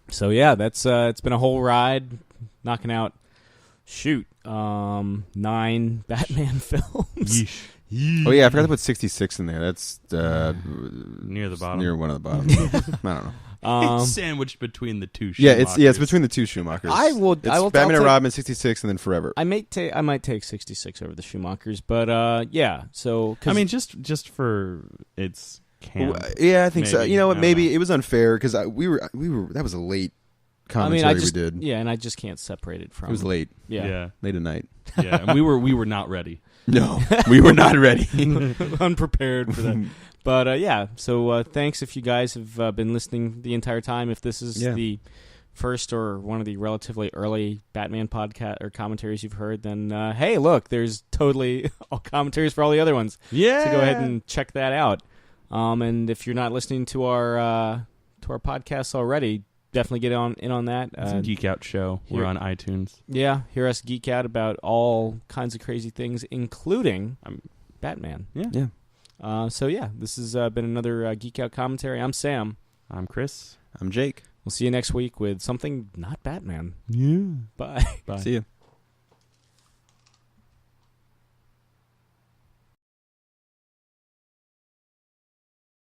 So yeah, that's it's been a whole ride, knocking out 9 Batman films. Yeesh. Oh yeah, I forgot to put 66 in there. That's Near the bottom. near one of the bottom. I don't know. It's sandwiched between the two. Yeah, it's Schumachers. between the two Schumachers. I will It's Batman I'll and take- Robin 66 and then Forever. I might take 66 over the Schumachers, but yeah. So 'cause I mean, just for its camp. Yeah, I think so. Maybe. You know what? I don't Maybe know. it was unfair because we were that was a late commentary I just we did. yeah, and I just can't separate it from. It was late, Yeah, late at night. yeah. And we were not ready. No, we were not ready. unprepared for that. But yeah, so thanks if you guys have been listening the entire time. If this is the first or one of the relatively early Batman podcast or commentaries you've heard, then hey, look, there's totally all commentaries for all the other ones. Yeah. So go ahead and check that out. And if you're not listening to our podcasts already, definitely get in on that. It's a Geek Out show. We're on iTunes. Yeah, hear us geek out about all kinds of crazy things, including Batman. Yeah. So yeah, this has been another Geek Out commentary. I'm Sam. I'm Chris. I'm Jake. We'll see you next week with something not Batman. Yeah. Bye. Bye. See you.